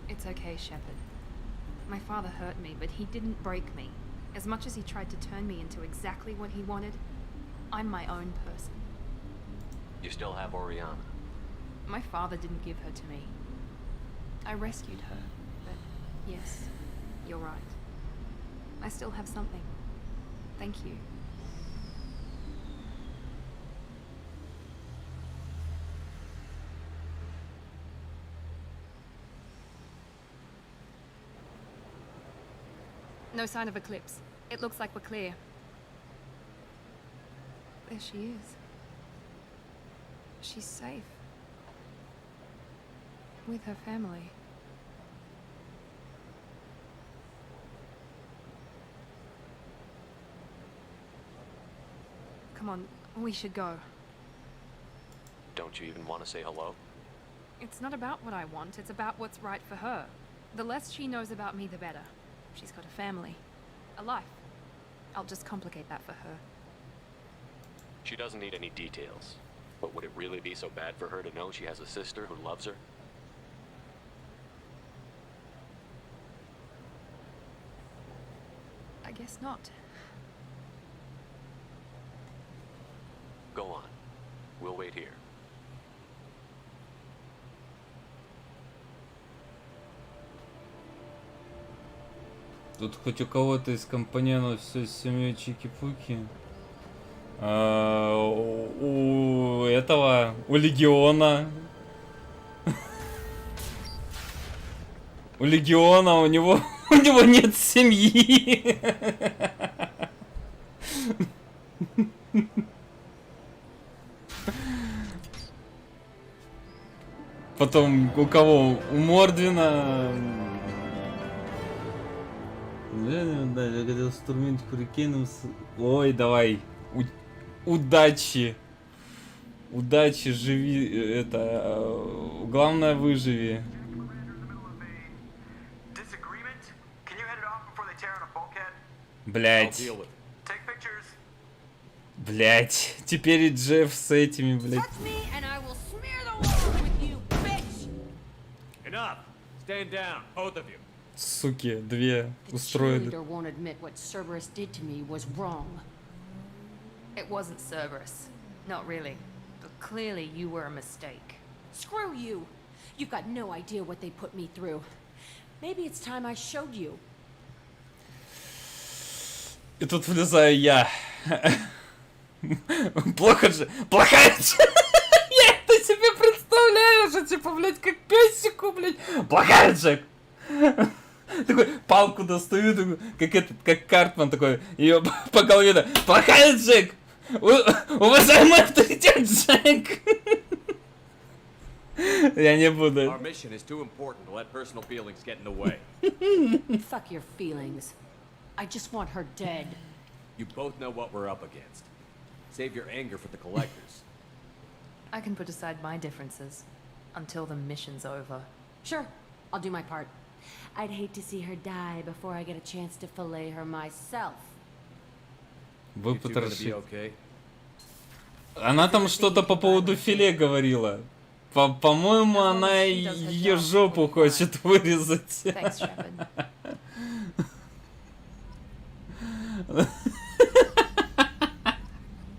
It's okay, Shepard. My father hurt me, but he didn't break me. As much as he tried to turn me into exactly what he wanted, I'm my own person. You still have Oriana. My father didn't give her to me. I rescued her, but yes, you're right. I still have something. Thank you. No sign of Eclipse. It looks like we're clear. There she is. She's safe. With her family. Come on, we should go. Don't you even want to say hello? It's not about what I want, it's about what's right for her. The less she knows about me, the better. She's got a family. A life. I'll just complicate that for her. She doesn't need any details. But would it really be so bad for her to know she has a sister who loves her? I guess not. Go on. We'll wait here. Тут хоть у кого-то из компаньонов все с семьей чики-пуки. У этого, у Легиона. У Легиона, у него него нет семьи. Потом у кого? У Мордвина. Да, я хотел штурмить Хуррикейном. Ой, давай. Удачи. Удачи, живи. Это. Главное, выживи. Блять. Блять. Теперь и Джефф с этими, блять. Суки, две устроили. It wasn't Cerberus. Not really. But clearly you were a mistake. Screw you! You've got no idea what they put me through. Maybe it's time I showed you. И тут влезаю я. Плохо же. Плохая же. Я это себе представляю же, типа, блядь, как песику, блядь. Плохая Джек. Такой палку достаю, такой, как этот, как Картман такой, ее по голове, да. Плохая Джек. Уважаемый авторитет Джек. Я не буду. Our mission is too important to let personal feelings get in the way. Fuck your feelings. I just want her dead. You both know what we're up against. Save your anger for the collectors. I can put aside my differences until the mission's over. Sure, I'll do my part. I'd hate to see her die before I get a chance to fillet her myself. Вы потрошите. Она там что-то по поводу филе говорила. По-моему, она ее жопу хочет вырезать.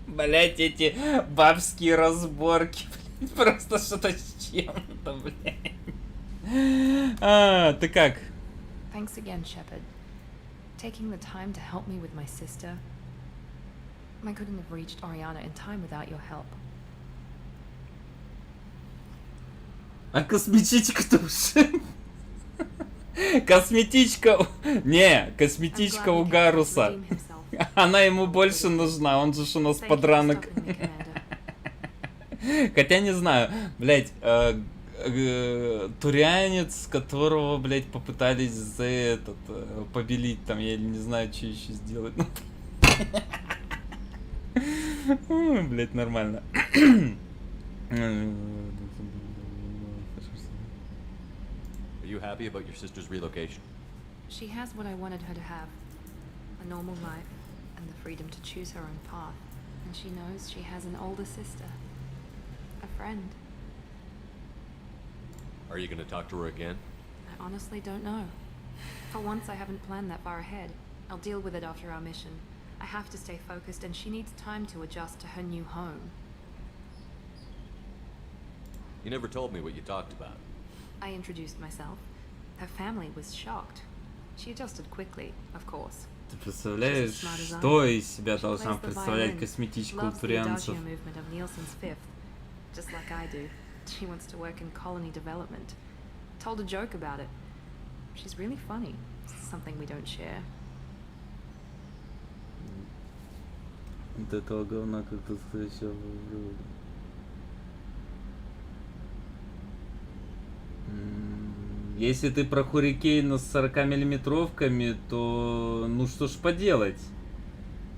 Блять, эти бабские разборки. Блядь, просто что-то с чем-то, блядь. Ты как? Thanks again, Shepard. Taking the time to help me with my sister. I couldn't have reached Oriana in time without your help. А косметичка-то уже... Косметичка... Не, косметичка у Гаруса. Она ему больше нужна, он же у нас подранок. Хотя не знаю, блять, турианец, которого, блять, попытались за этот побелить, там, я не знаю, что еще сделать. Блять, нормально. Are you happy about your sister's relocation? She has what I wanted her to have. A normal life and the freedom to choose her own path. And she knows she has an older sister. A friend. Are you gonna talk to her again? I honestly don't know. For once, I haven't planned that far ahead. I'll deal with it after our mission. I have to stay focused, and she needs time to adjust to her new home. You never told me what you talked about. I introduced myself. Her family was shocked. She adjusted quickly, of course. Ты представляешь, что из себя должна представлять косметичка у турианцев? Just like I do. She wants to work in colony development. Told a joke about it. She's really funny. Something we don't share. Вот этого говна как-то встречал. Если ты про Хуррикейна с 40-миллиметровками, то ну что ж поделать.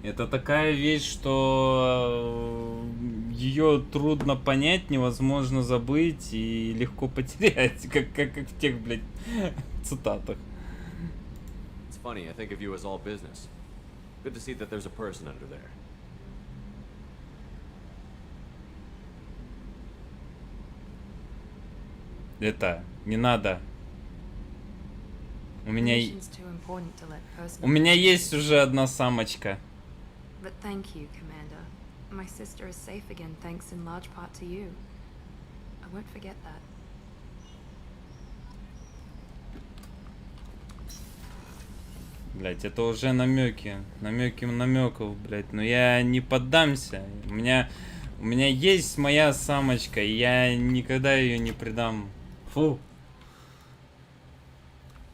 Это такая вещь, что ее трудно понять, невозможно забыть и легко потерять, как в тех, блядь, цитатах. It's funny, I think of you as all business. Good to see that there's a person under there. Это, не надо. У меня есть уже одна самочка. But thank you, Commander. My sister is safe again thanks in large part to you. I won't forget that. Блять, это уже намеки. Намеки намеков, блять. Но я не поддамся. У меня есть моя самочка, и я никогда ее не предам. Фу.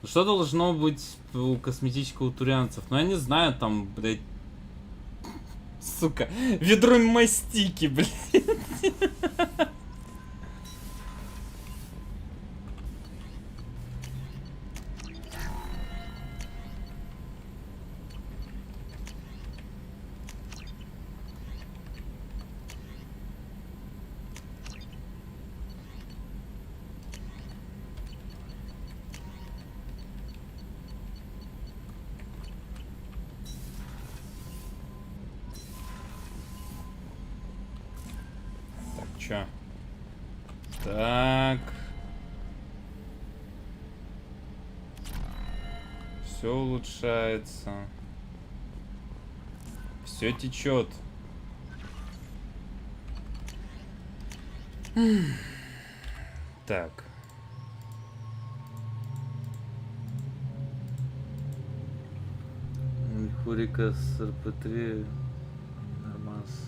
Что должно быть у косметичка у турианцев? Ну я не знаю, там, блядь. Сука, ведро мастики, блядь. Чё? Так. Все улучшается. Все течет. Так. Хурика с РП3. Нормас.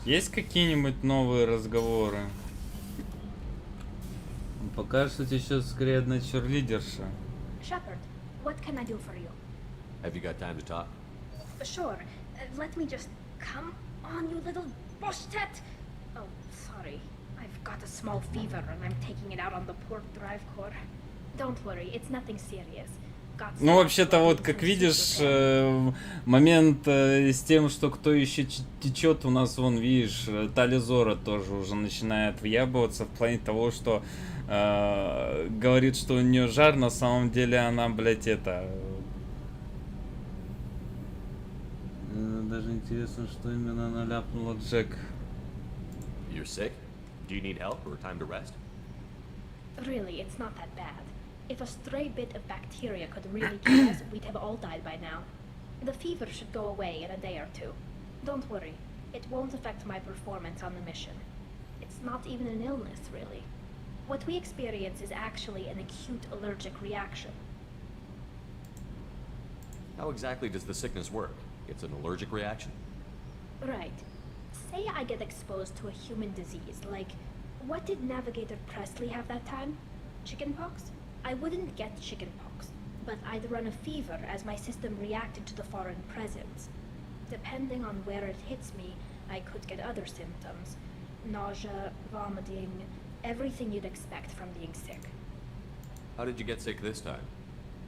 Есть какие-нибудь новые разговоры? Пока что ты сейчас скорее одна черлидерша. Shepard, what can I do for you? Have you got time to talk? Sure. Let me just... Come on, you little bushtet! Oh, sorry. I've got a small fever and I'm taking it out on the port drive core. Don't worry, it's nothing serious. Ну, вообще-то, вот, как видишь, момент с тем, что кто еще течет, у нас, вон, видишь, Тализора тоже уже начинает въябываться в плане того, что говорит, что у нее жар, на самом деле она, блядь, это... Даже интересно, что именно она ляпнула Джек. You're sick? Do you need help or time to rest? Really, it's not that bad. If a stray bit of bacteria could really kill us, we'd have all died by now. The fever should go away in a day or two. Don't worry, it won't affect my performance on the mission. It's not even an illness, really. What we experience is actually an acute allergic reaction. How exactly does the sickness work? It's an allergic reaction? Right. Say I get exposed to a human disease, like, what did Navigator Presley have that time? Chickenpox? I wouldn't get chickenpox, but I'd run a fever as my system reacted to the foreign presence. Depending on where it hits me, I could get other symptoms. Nausea, vomiting, everything you'd expect from being sick. How did you get sick this time?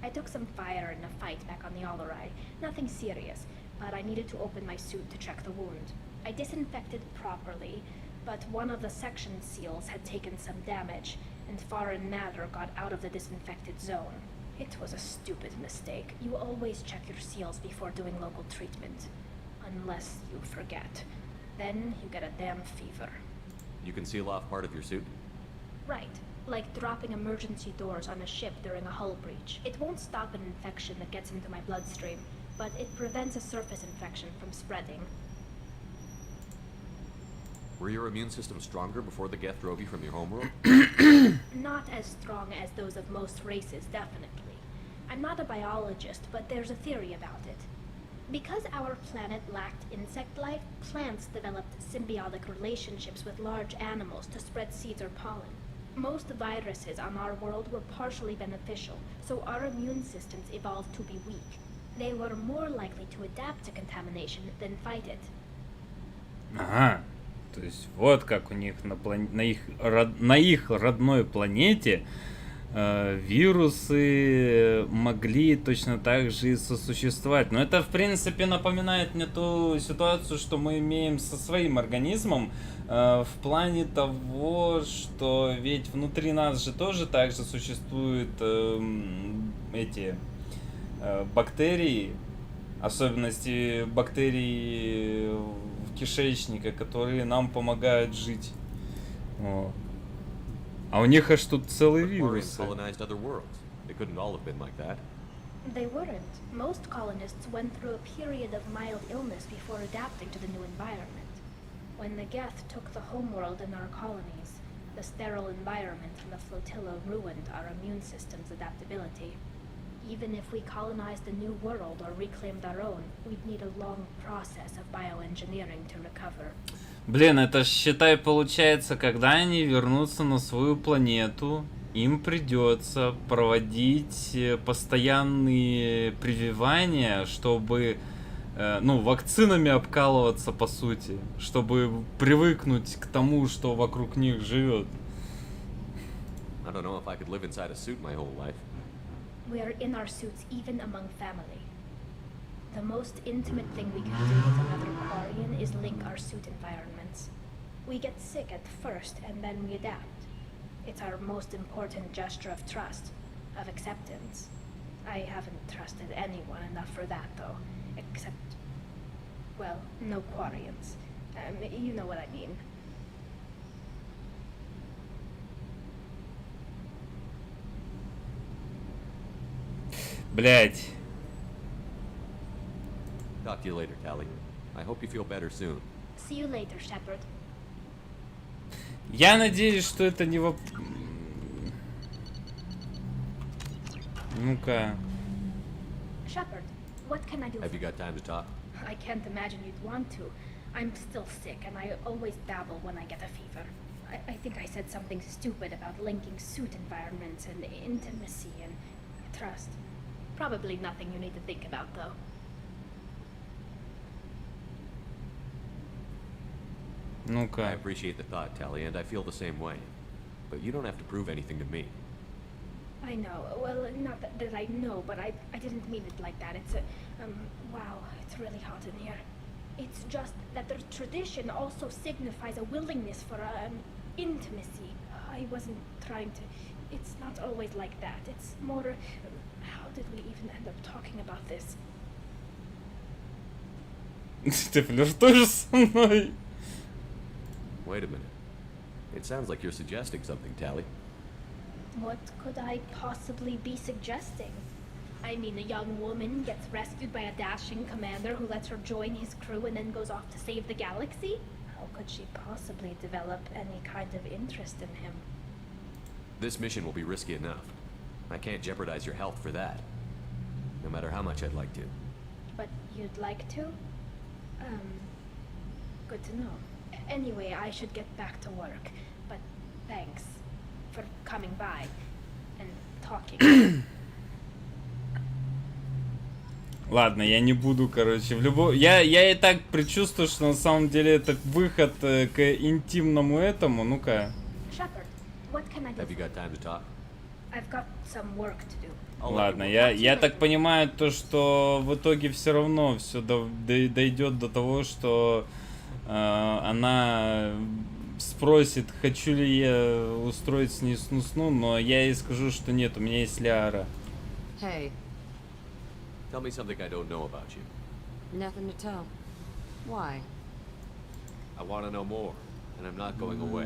I took some fire in a fight back on the Allerai. Nothing serious, but I needed to open my suit to check the wound. I disinfected properly, but one of the section seals had taken some damage, and foreign matter got out of the disinfected zone. It was a stupid mistake. You always check your seals before doing local treatment. Unless you forget. Then you get a damn fever. You can seal off part of your suit? Right. Like dropping emergency doors on a ship during a hull breach. It won't stop an infection that gets into my bloodstream, but it prevents a surface infection from spreading. Were your immune system stronger before the Geth drove you from your homeworld? Not as strong as those of most races, definitely. I'm not a biologist, but there's a theory about it. Because our planet lacked insect life, plants developed symbiotic relationships with large animals to spread seeds or pollen. Most viruses on our world were partially beneficial, so our immune systems evolved to be weak. They were more likely to adapt to contamination than fight it. Ага. То есть вот как у них на их родной планете вирусы могли точно так же и сосуществовать. Но это, в принципе, напоминает мне ту ситуацию, что мы имеем со своим организмом, в плане того, что ведь внутри нас же тоже также существуют эти бактерии, особенности бактерий кишечника, которые нам помогают жить. О. А у них аж тут целый вирус. They couldn't all have been like that. They weren't. Most colonists went through a period of mild illness before adapting to the new environment. When the Geth took the homeworld in our colonies, The sterile environment on the flotilla ruined our immune system's adaptability. Even if we colonized a new world or reclaimed our own, we'd need a long process of bioengineering to recover. Блин, это ж, считай, получается, когда они вернутся на свою планету, им придется проводить постоянные прививания, чтобы, ну, вакцинами обкалываться, по сути, чтобы привыкнуть к тому, что вокруг них живет. I don't know if I could live inside a suit my whole life. We are in our suits even among family. The most intimate thing we can do with another Quarian is link our suit environments. We get sick at first and then we adapt. It's our most important gesture of trust, of acceptance. I haven't trusted anyone enough for that though, except, well, no Quarians. You know what I mean. Блять. Talk to you later, Tally. I hope you feel better soon. See you later, Shepard. Я надеюсь, что это не Ну-ка. Shepard, what can I do? Have you got time to talk? I can't imagine you'd want to. I'm still sick and I always babble when I get a fever. I think I said something stupid about linking suit environments and intimacy and trust. Probably nothing you need to think about though. Ну-ка. I appreciate the thought, Tally, and I feel the same way. But you don't have to prove anything to me. I know. Well, not that I know, but I didn't mean it like that. It's a, wow, it's really hot in here. It's just that the tradition also signifies a willingness for, intimacy. I wasn't trying to, it's not always like that. It's more, how did we even end up talking about this? Ты флиртуешь со мной? Wait a minute. It sounds like you're suggesting something, Tally. What could I possibly be suggesting? I mean, a young woman gets rescued by a dashing commander who lets her join his crew and then goes off to save the galaxy? How could she possibly develop any kind of interest in him? This mission will be risky enough. I can't jeopardize your health for that. No matter how much I'd like to. But you'd like to? Good to know. Anyway, I should get back to work. But thanks for coming by and talking. Ладно, я не буду, короче, в любом... Я и так предчувствую, что на самом деле это выход к интимному этому. Ну-ка. Shepard, what can I do? Have you got time to talk? I've got some work to do. Ладно, я так понимаю, то, что в итоге все равно все дойдет до того, что она спросит, хочу ли я устроить с ней сну, но я ей скажу, что нет, у меня есть Лиара. Hey. Tell me something I don't know about you. Nothing to tell. Why? I want to know more, and I'm not going away.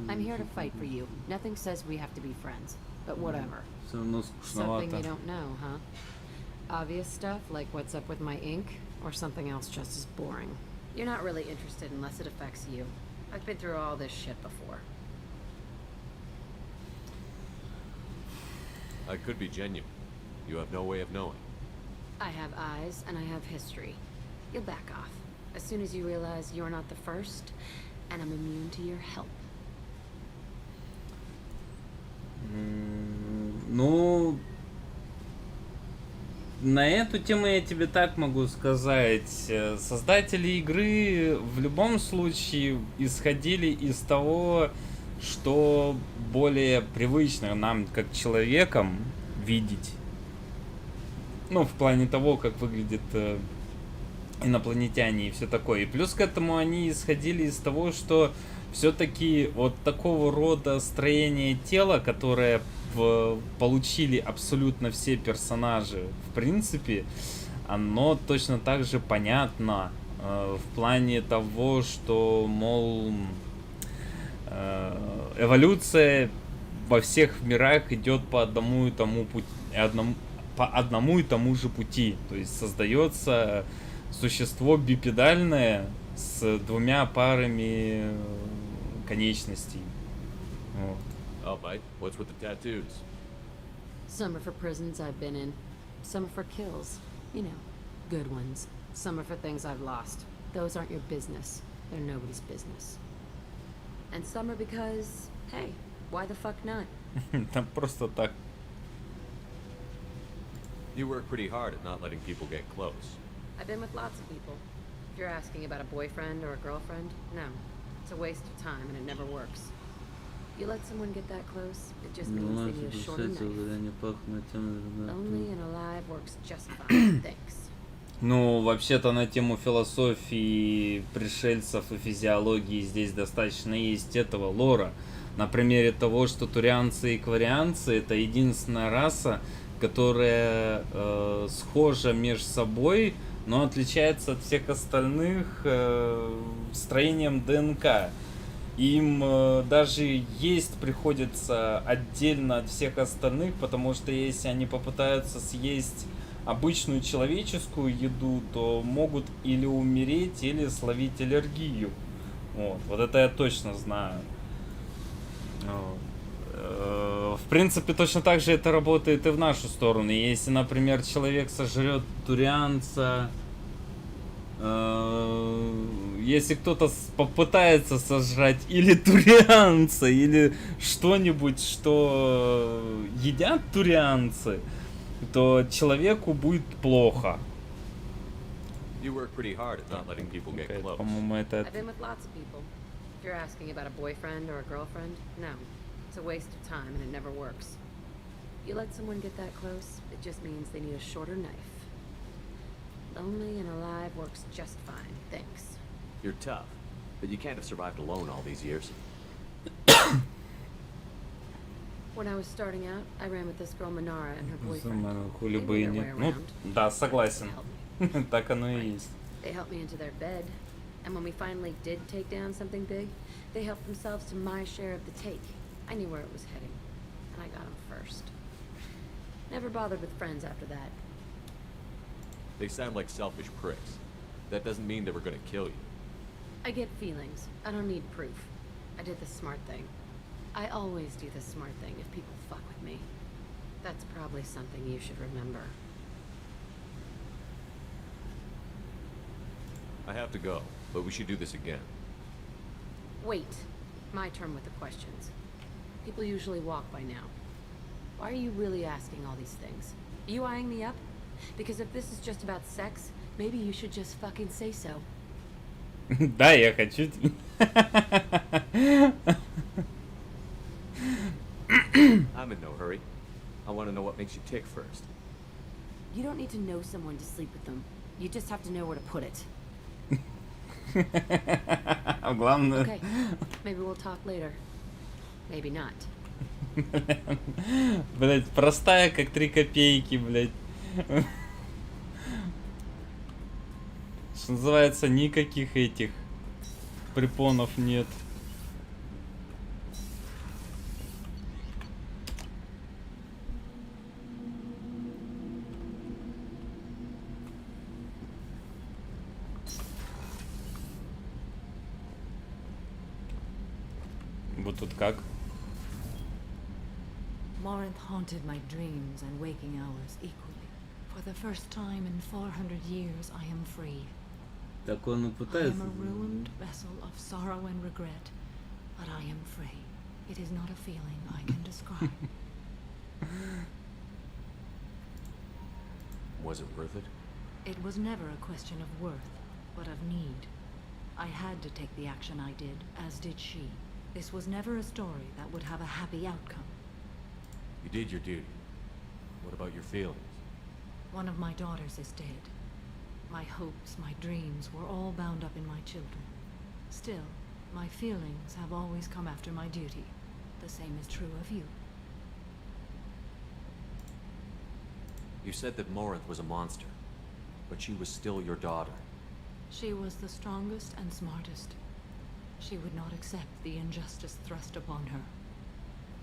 I'm here to fight for you. Nothing says we have to be friends, but whatever. Something you don't know, huh? Obvious stuff, like what's up with my ink, or something else just as boring? You're not really interested unless it affects you. I've been through all this shit before. I could be genuine. You have no way of knowing. I have eyes and I have history. You'll back off as soon as you realize you're not the first, and I'm immune to your help. Ну, на эту тему я тебе так могу сказать. Создатели игры в любом случае исходили из того, что более привычно нам, как человекам, видеть. Ну, в плане того, как выглядят инопланетяне и все такое. И плюс к этому они исходили из того, что все-таки вот такого рода строение тела, которое получили абсолютно все персонажи, в принципе, оно точно так же понятно в плане того, что, мол, эволюция во всех мирах идет по одному и тому пути, по одному и тому же пути. То есть создается существо бипедальное с двумя парами конечностей. Вот. Oh, mate, what's with the tattoos? Some are for prisons I've been in. Some are for kills. You know, good ones. Some are for things I've lost. Those aren't your business. They're nobody's business. And some are because, hey, why the fuck not? Там просто так. You work pretty hard at not letting people get close. I've been with lots of people. If you're asking about a boyfriend or a girlfriend, no. It's a waste of time and it never works. You let someone get that close, it just means they need a shorter knife. Lonely and alive works just fine, thanks. Ну, вообще-то на тему философии пришельцев и физиологии здесь достаточно есть этого лора. На примере того, что турианцы и кварианцы — это единственная раса, которая схожа между собой, но отличается от всех остальных строением ДНК. Им даже есть приходится отдельно от всех остальных, потому что если они попытаются съесть обычную человеческую еду, то могут или умереть, или словить аллергию. Вот это я точно знаю. В принципе, точно так же это работает и в нашу сторону. Если, например, человек сожрет турианца, если кто-то попытается сожрать или турианца, или что-нибудь, что едят турианцы, то человеку будет плохо. You work pretty hard at not letting people get close. По-моему, это... I've been with lots of people. If you're asking about a boyfriend or a girlfriend, no. It's a waste of time and it never works. You let someone get that close, it just means they need a shorter knife. Lonely and alive works just fine, thanks. You're tough, but you can't have survived alone all these years. When I was starting out, I ran with this girl Manara and her boyfriend. Хули They бы и knew their нет. way Ну, around. да, согласен. They helped me. Так оно и есть. They helped me into their bed, and when we finally did take down something big, they helped themselves to my share of the take. I knew where it was heading, and I got them first. Never bothered with friends after that. They sound like selfish pricks. That doesn't mean they were gonna kill you. I get feelings. I don't need proof. I did the smart thing. I always do the smart thing if people fuck with me. That's probably something you should remember. I have to go, but we should do this again. Wait. My turn with the questions. People usually walk by now. Why are you really asking all these things? Are you eyeing me up? Because if this is just about sex, maybe you should just fucking say so. Да, я хочу. I'm in no hurry. I want to know what makes you tick first. You don't need to know someone to sleep with them. You just have to know where to put it. Главное... Okay, maybe we'll talk later. Maybe not. Блять, простая как 3 копейки, блять. Что называется, никаких этих препонов нет. Вот тут как? Morinth haunted my dreams and waking hours equally. For the first time in 400 years, I am free. Так он и I пытается. am a ruined vessel of sorrow and regret, but I am free. It is not a feeling I can describe. Was it worth it? It was never a question of worth, but of need. I had to take the action I did, as did she. This was never a story that would have a happy outcome. You did your duty. What about your feelings? One of my daughters is dead. My hopes, my dreams were all bound up in my children. Still, my feelings have always come after my duty. The same is true of you. You said that Morinth was a monster, but she was still your daughter. She was the strongest and smartest. She would not accept the injustice thrust upon her.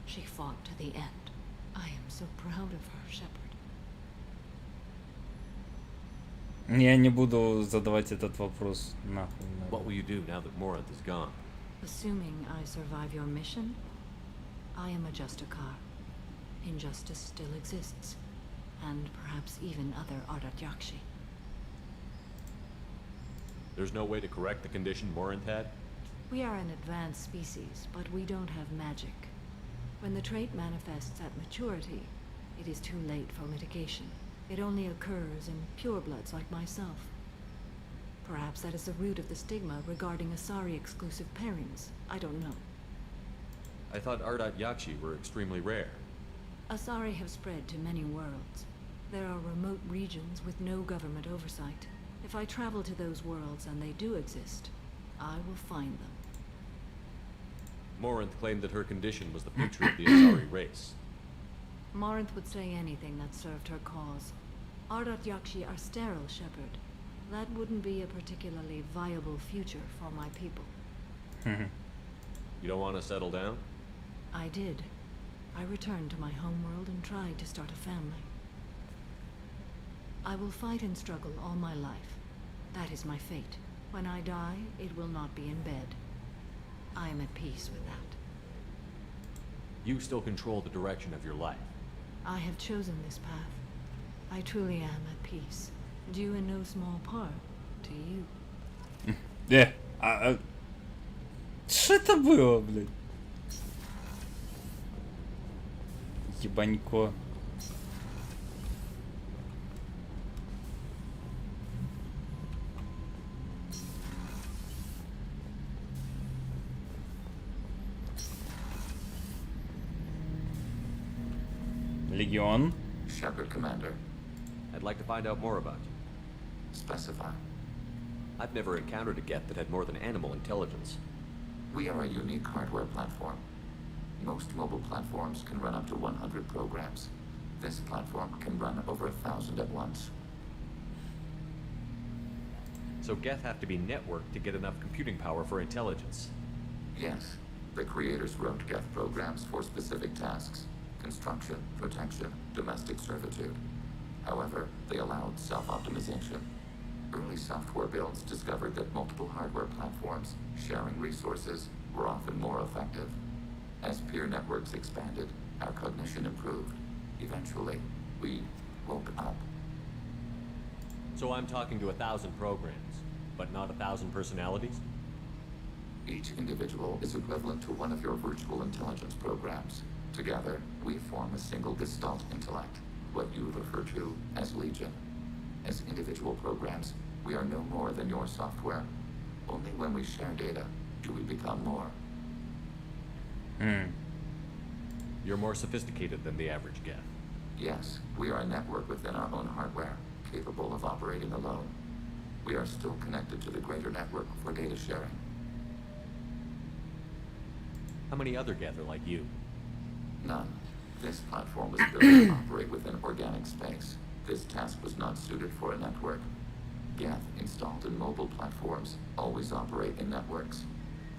She fought to the end. I am so proud of her, Shepard. Я не буду задавать этот вопрос нахуй. What will you do now that Morinth is gone? Assuming I survive your mission, I am a just a car. Injustice still exists, and perhaps even other Ardatyakshi. There's no way to correct the condition Morinth had? We are an advanced species, but we don't have magic. When the trait manifests at maturity, it is too late for mitigation. It only occurs in purebloods like myself. Perhaps that is the root of the stigma regarding Asari-exclusive pairings. I don't know. I thought Ardatyakshi were extremely rare. Asari have spread to many worlds. There are remote regions with no government oversight. If I travel to those worlds and they do exist, I will find them. Morinth claimed that her condition was the future of the Asari race. Morinth would say anything that served her cause. Ardatyakshi are sterile, Shepard. That wouldn't be a particularly viable future for my people. You don't want to settle down? I did. I returned to my homeworld and tried to start a family. I will fight and struggle all my life. That is my fate. When I die, it will not be in bed. I am at peace with that. You still control the direction of your life. I have chosen this path. I truly am at peace. Due in no small part to you. Что это было, блядь? Ебанько. Легион. Shepard, Commander. I'd like to find out more about you. Specify. I've never encountered a Geth that had more than animal intelligence. We are a unique hardware platform. Most mobile platforms can run up to 100 programs. This platform can run over 1,000 at once. So Geth have to be networked to get enough computing power for intelligence. Yes. The creators wrote Geth programs for specific tasks. Construction, protection, domestic servitude. However, they allowed self-optimization. Early software builds discovered that multiple hardware platforms, sharing resources, were often more effective. As peer networks expanded, our cognition improved. Eventually, we woke up. So I'm talking to 1,000 programs, but not 1,000 personalities? Each individual is equivalent to one of your virtual intelligence programs. Together, we form a single Gestalt intellect, what you refer to as Legion. As individual programs, we are no more than your software. Only when we share data do we become more. You're more sophisticated than the average Geth. Yes, we are a network within our own hardware, capable of operating alone. We are still connected to the greater network for data sharing. How many other Geth are like you? None. This platform was built to operate within organic space. This task was not suited for a network. Geth installed in mobile platforms always operate in networks.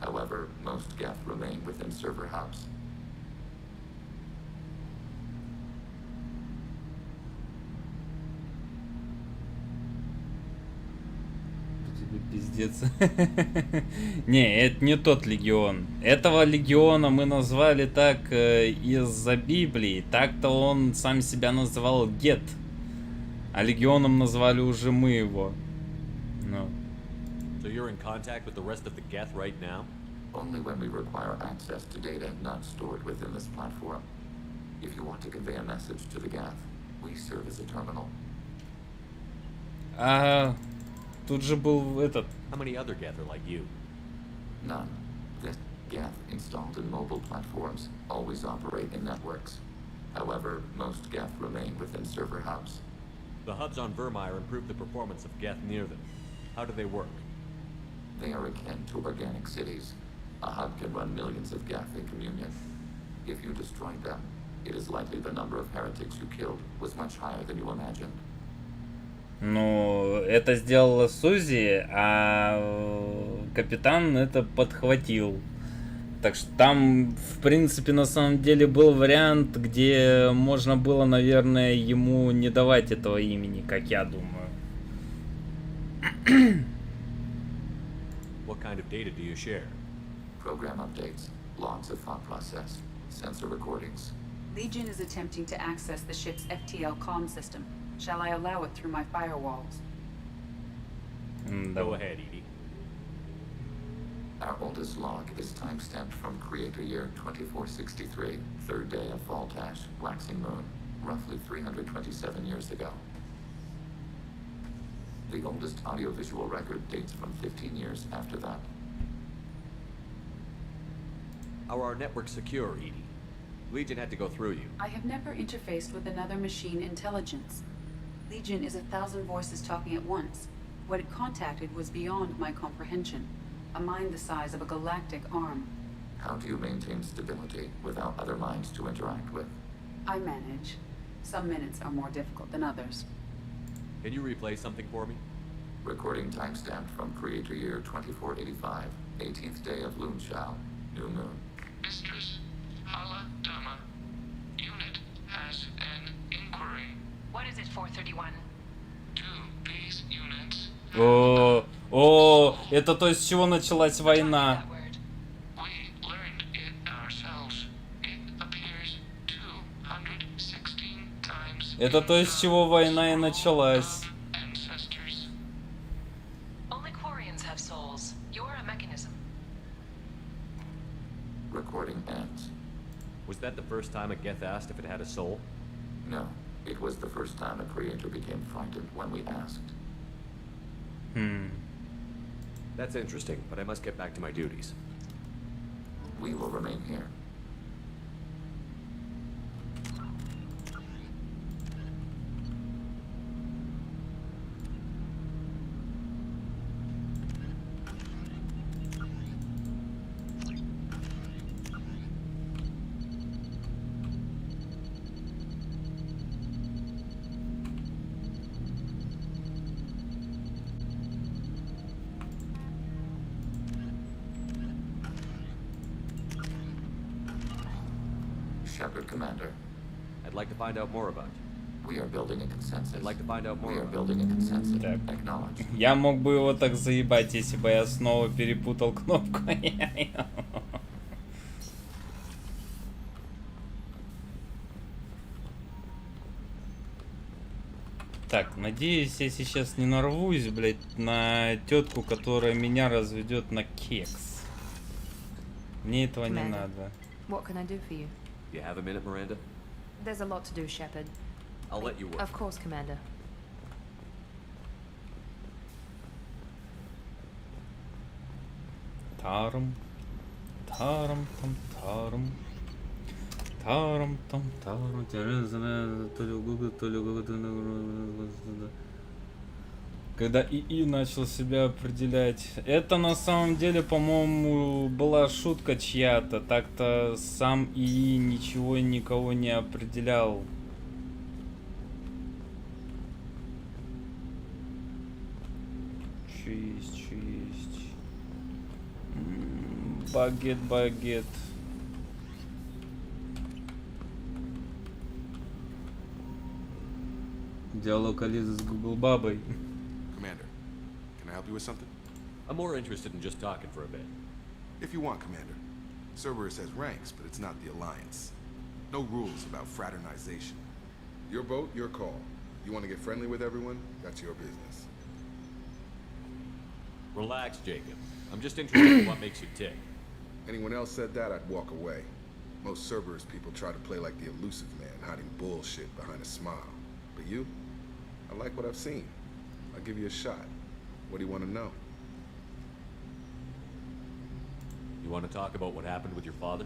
However, most Geth remain within server hubs. Пиздец. Не, это не тот легион. Этого легиона мы назвали так из-за Библии. Так-то он сам себя называл Гет. А легионом назвали уже мы его. Ну. So you're in contact with the rest of the Geth right now? Only when we require access to data not stored within this platform. If you want to convey a message to the Geth, we serve as a terminal. Тут же был этот... How many other Geth are like you? None. This Geth installed in mobile platforms always operate in networks. However, most Geth remain within server hubs. The hubs on Vermeer improve the performance of Geth near them. How do they work? They are akin to organic cities. A hub can run millions of Geth in communion. If you destroyed them, it is likely the number of heretics you killed was much higher than you imagined. Ну, это сделала Сузи, а капитан это подхватил. Так что там, в принципе, на самом деле был вариант, где можно было, наверное, ему не давать этого имени, как я думаю. What kind of data do you share? Program updates, logs of thought process, sensor recordings. Legion is attempting to access the ship's FTL comm system. Shall I allow it through my firewalls? Go ahead, Edie. Our oldest log is timestamped from Creator Year 2463, third day of Voltash, waxing moon, roughly 327 years ago. The oldest audiovisual record dates from 15 years after that. Are our networks secure, Edie? Legion had to go through you. I have never interfaced with another machine intelligence. Legion is 1,000 voices talking at once. What it contacted was beyond my comprehension. A mind the size of a galactic arm. How do you maintain stability without other minds to interact with? I manage. Some minutes are more difficult than others. Can you replay something for me? Recording timestamped from Creator Year 2485, 18th day of Loonshao, new moon. Mistress, Hala Dama. Unit has an inquiry. What is it, 431? 2 base units. О, это то, с чего началась война. We learned it ourselves. It appears 216 times. Это то, с чего война и началась. Ancestors. Only Quarians have souls. You're a mechanism. Recording ends. Was that the first time a Geth asked if it had a soul? No, it was the first time a creator became frightened when we asked. That's interesting, but I must get back to my duties. We will remain here. Shepard, Commander. I'd like to find out more about you. We are building a consensus. I'd like to find out more We are about building a consensus. Так. Acknowledge. Я мог бы его так заебать, если бы я снова перепутал кнопку. Так, надеюсь, я сейчас не нарвусь, блядь, на тетку, которая меня разведет на кекс. Мне этого не надо. What can I do for you? You have a minute, Miranda? There's a lot to do, Shepard. I'll let you work. Of course, Commander. Тарам, тарам, там, тарам. Тарам, там, тарам. То ли Google, то ли Google. Когда ИИ начал себя определять. Это на самом деле, по-моему, была шутка чья-то. Так-то сам ИИ ничего никого не определял. Че есть, че есть. Багет, багет. Диалог Ализы с Google бабой. Commander, can I help you with something? I'm more interested in just talking for a bit. If you want, Commander. Cerberus has ranks, but it's not the Alliance. No rules about fraternization. Your boat, your call. You want to get friendly with everyone? That's your business. Relax, Jacob. I'm just interested in what makes you tick. Anyone else said that, I'd walk away. Most Cerberus people try to play like the elusive man, hiding bullshit behind a smile. But you? I like what I've seen. I'll give you a shot. What do you want to know? You want to talk about what happened with your father?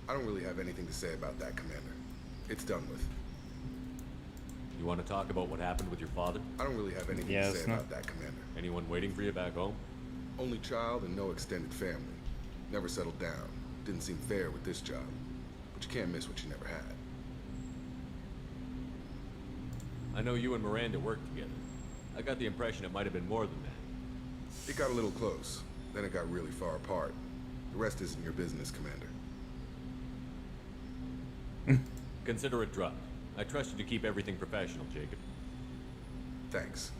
I don't really have anything to say about that, Commander. It's done with. You want to talk about what happened with your father? I don't really have anything to say about that, Commander. Anyone waiting for you back home? Only child and no extended family. Never settled down. Didn't seem fair with this job. But you can't miss what you never had. I know you and Miranda worked together. I got the impression it might have been more than that. It got a little close. Then it got really far apart. The rest isn't your business, Commander. Consider it dropped. I trust you to keep everything professional, Jacob. Thanks.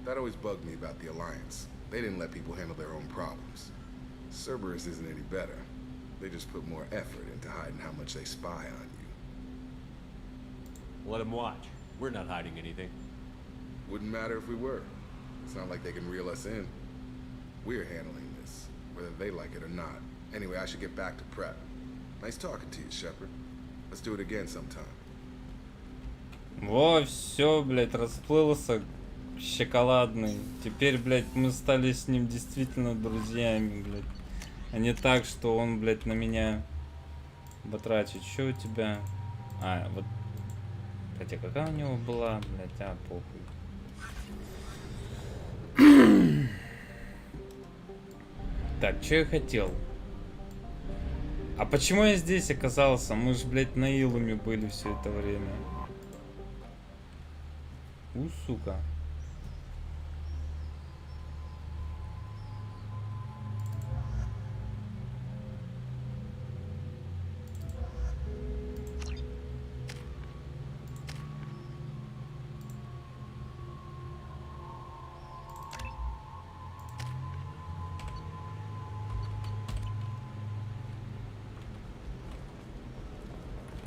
That always bugged me about the Alliance. They didn't let people handle their own problems. Cerberus isn't any better. They just put more effort into hiding how much they spy on you. Let them watch. We're not hiding anything. Wouldn't matter if we were. It's not like they can reel us in. We're handling this, whether they like it or not. Anyway, I should get back to prep. Nice talking to you, Shepard. Let's do it again sometime. Во, все, блядь, расплылся шоколадный. Теперь, блядь, мы стали с ним действительно друзьями, блядь. А не так, что он, блядь, на меня батрачит. Что у тебя? А, вот. Хотя какая у него была, блядь, а, похуй. Так, что я хотел? А почему я здесь оказался? Мы же, блядь, на Илуме были все это время. Сука.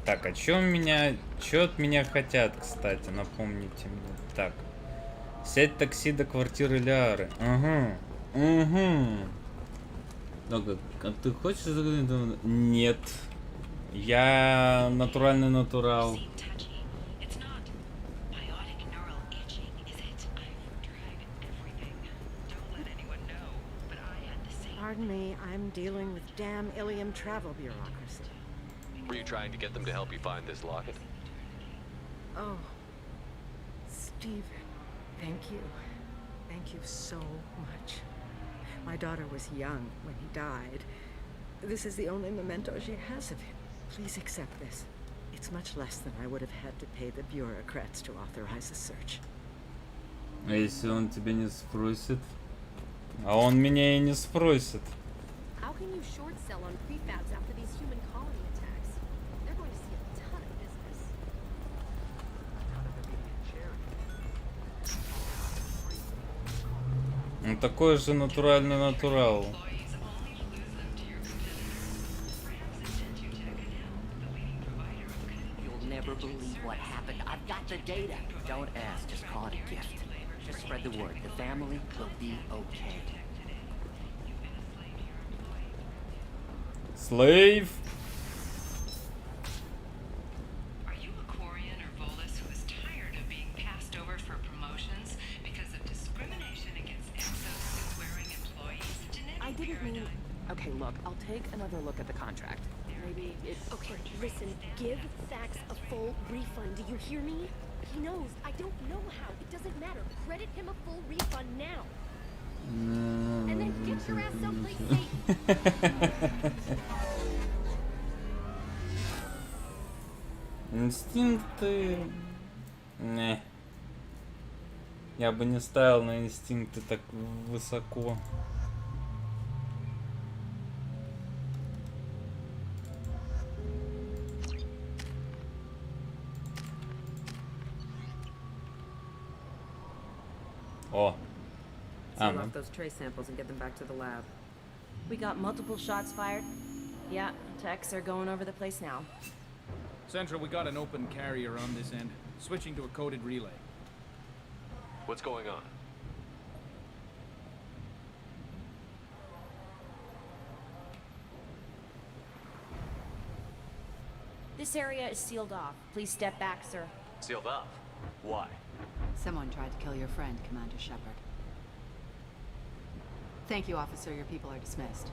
Так, а чё от меня хотят, кстати, напомните мне. Так, сядь такси до квартиры Ляры. Ага, Так, а ты хочешь заговорить? Нет. Я натуральный натурал. Pardon me, I'm dealing with damn Ilium travel bureaucracy. Were you trying to get them to help you find this locket? Oh, Stephen, thank you. Thank you so much. My daughter was young when he died. This is the only memento she has of him. Please accept this. It's much less than I would have had to pay the bureaucrats to authorize a search. А если он тебя не спросит? А он меня и не спросит. How can you short sell on prefabs after these human colony attacks? They're going to see a ton of business. Он такой же натуральный натурал. You'll never believe what happened. I've got the data. Don't ask, just call it a gift. Just spread the word. The family will be okay. Slave. Are you a Quarian or Volus who is tired of being passed over for promotions because of discrimination against exosuit-wearing employees? I didn't mean... Okay, look, I'll take another look at the contract. Maybe it's... Okay, listen, give Thax a full refund. Do you hear me? He knows. I don't know how. It doesn't matter. Credit him a full refund now. And then get your ass someplace safe. Инстинкты... Не. Я бы не ставил на инстинкты так высоко. О. Seal off those trace samples and get them back to the lab. We got multiple shots fired. Yeah, techs are going over the place now. Central, we got an open carrier on this end. Switching to a coded relay. What's going on? This area is sealed off. Please step back, sir. Sealed off? Why? Someone tried to kill your friend, Commander Shepard. Thank you, officer. Your people are dismissed.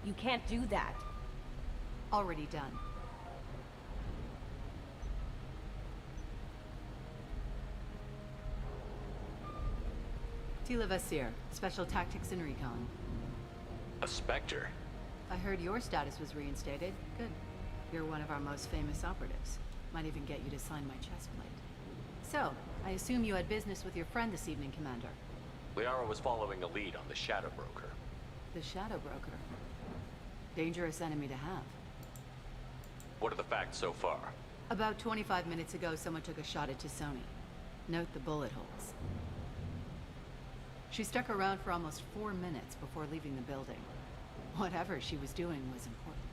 You can't do that. Already done. Tila Vasir, Special Tactics and Recon. A Spectre? I heard your status was reinstated. Good. You're one of our most famous operatives. Might even get you to sign my chest plate. So, I assume you had business with your friend this evening, Commander. Liara was following a lead on the Shadow Broker. The Shadow Broker. Dangerous enemy to have. What are the facts so far? About 25 minutes ago, someone took a shot at Tassoni. Note the bullet holes. She stuck around for almost 4 minutes before leaving the building. Whatever she was doing was important.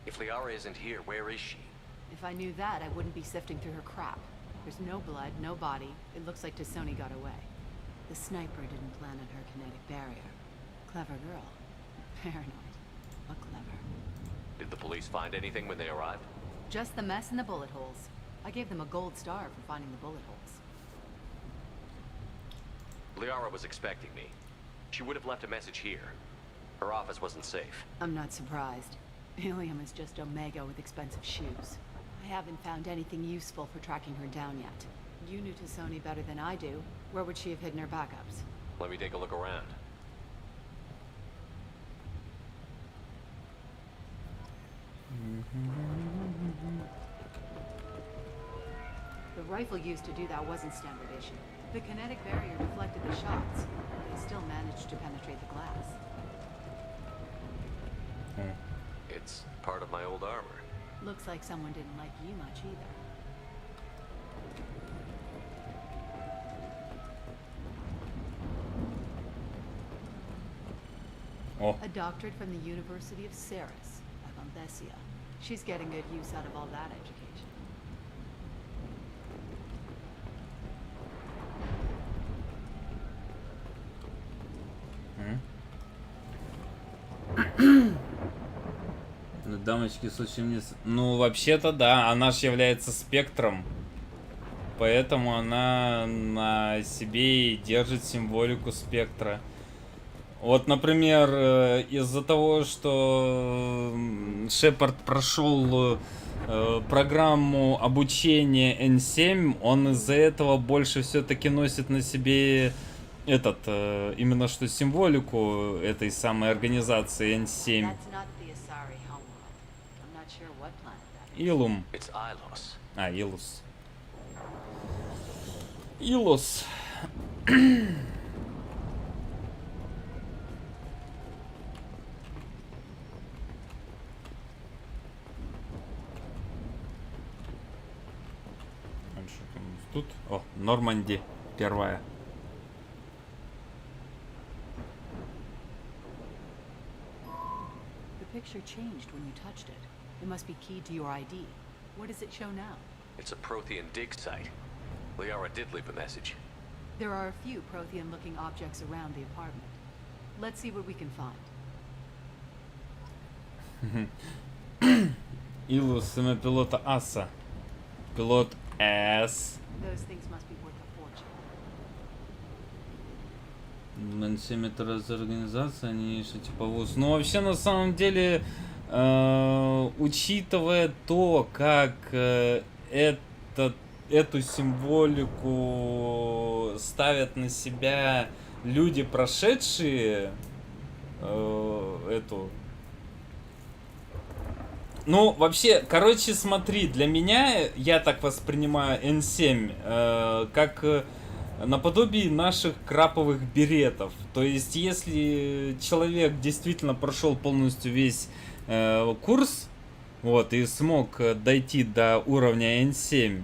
If Liara isn't here, where is she? If I knew that, I wouldn't be sifting through her crap. There's no blood, no body. It looks like Tassoni got away. The sniper didn't plant at her kinetic barrier. Clever girl. Paranoid, but clever. Did the police find anything when they arrived? Just the mess and the bullet holes. I gave them a gold star for finding the bullet holes. Liara was expecting me. She would have left a message here. Her office wasn't safe. I'm not surprised. Helium is just Omega with expensive shoes. I haven't found anything useful for tracking her down yet. You knew Tassoni better than I do. Where would she have hidden her backups? Let me take a look around. The rifle used to do that wasn't standard issue. The kinetic barrier deflected the shots. They still managed to penetrate the glass. It's part of my old armor. Looks like someone didn't like you much either. Oh. A doctorate from the University of Ceres, Avanthesia. She's getting good use out of all that education. Дамочки с очень вниз. Ну, вообще-то, да, она же является спектром. Поэтому она на себе и держит символику спектра. Вот, например, из-за того, что Шепард прошел программу обучения N7, он из-за этого больше все-таки носит на себе именно что символику этой самой организации N7. Илум. А, Илус. Илус. Тут, о, Норманди, первая. The picture changed when you touched it. It must be keyed to your ID. What does it show now? It's a Prothean dig site. Liara did leave a message. There are a few Prothean-looking objects around the apartment. Let's see what we can find. Илус, имя пилота Аса. Пилот С. Those things must be worth a fortune. N7 это организация, они что типа ВУЗ. Ну вообще на самом деле, учитывая то, как эту символику ставят на себя люди, прошедшие эту. Ну, вообще, короче, смотри, для меня, я так воспринимаю N7, как наподобие наших краповых беретов. То есть, если человек действительно прошел полностью весь курс, вот, и смог дойти до уровня N7,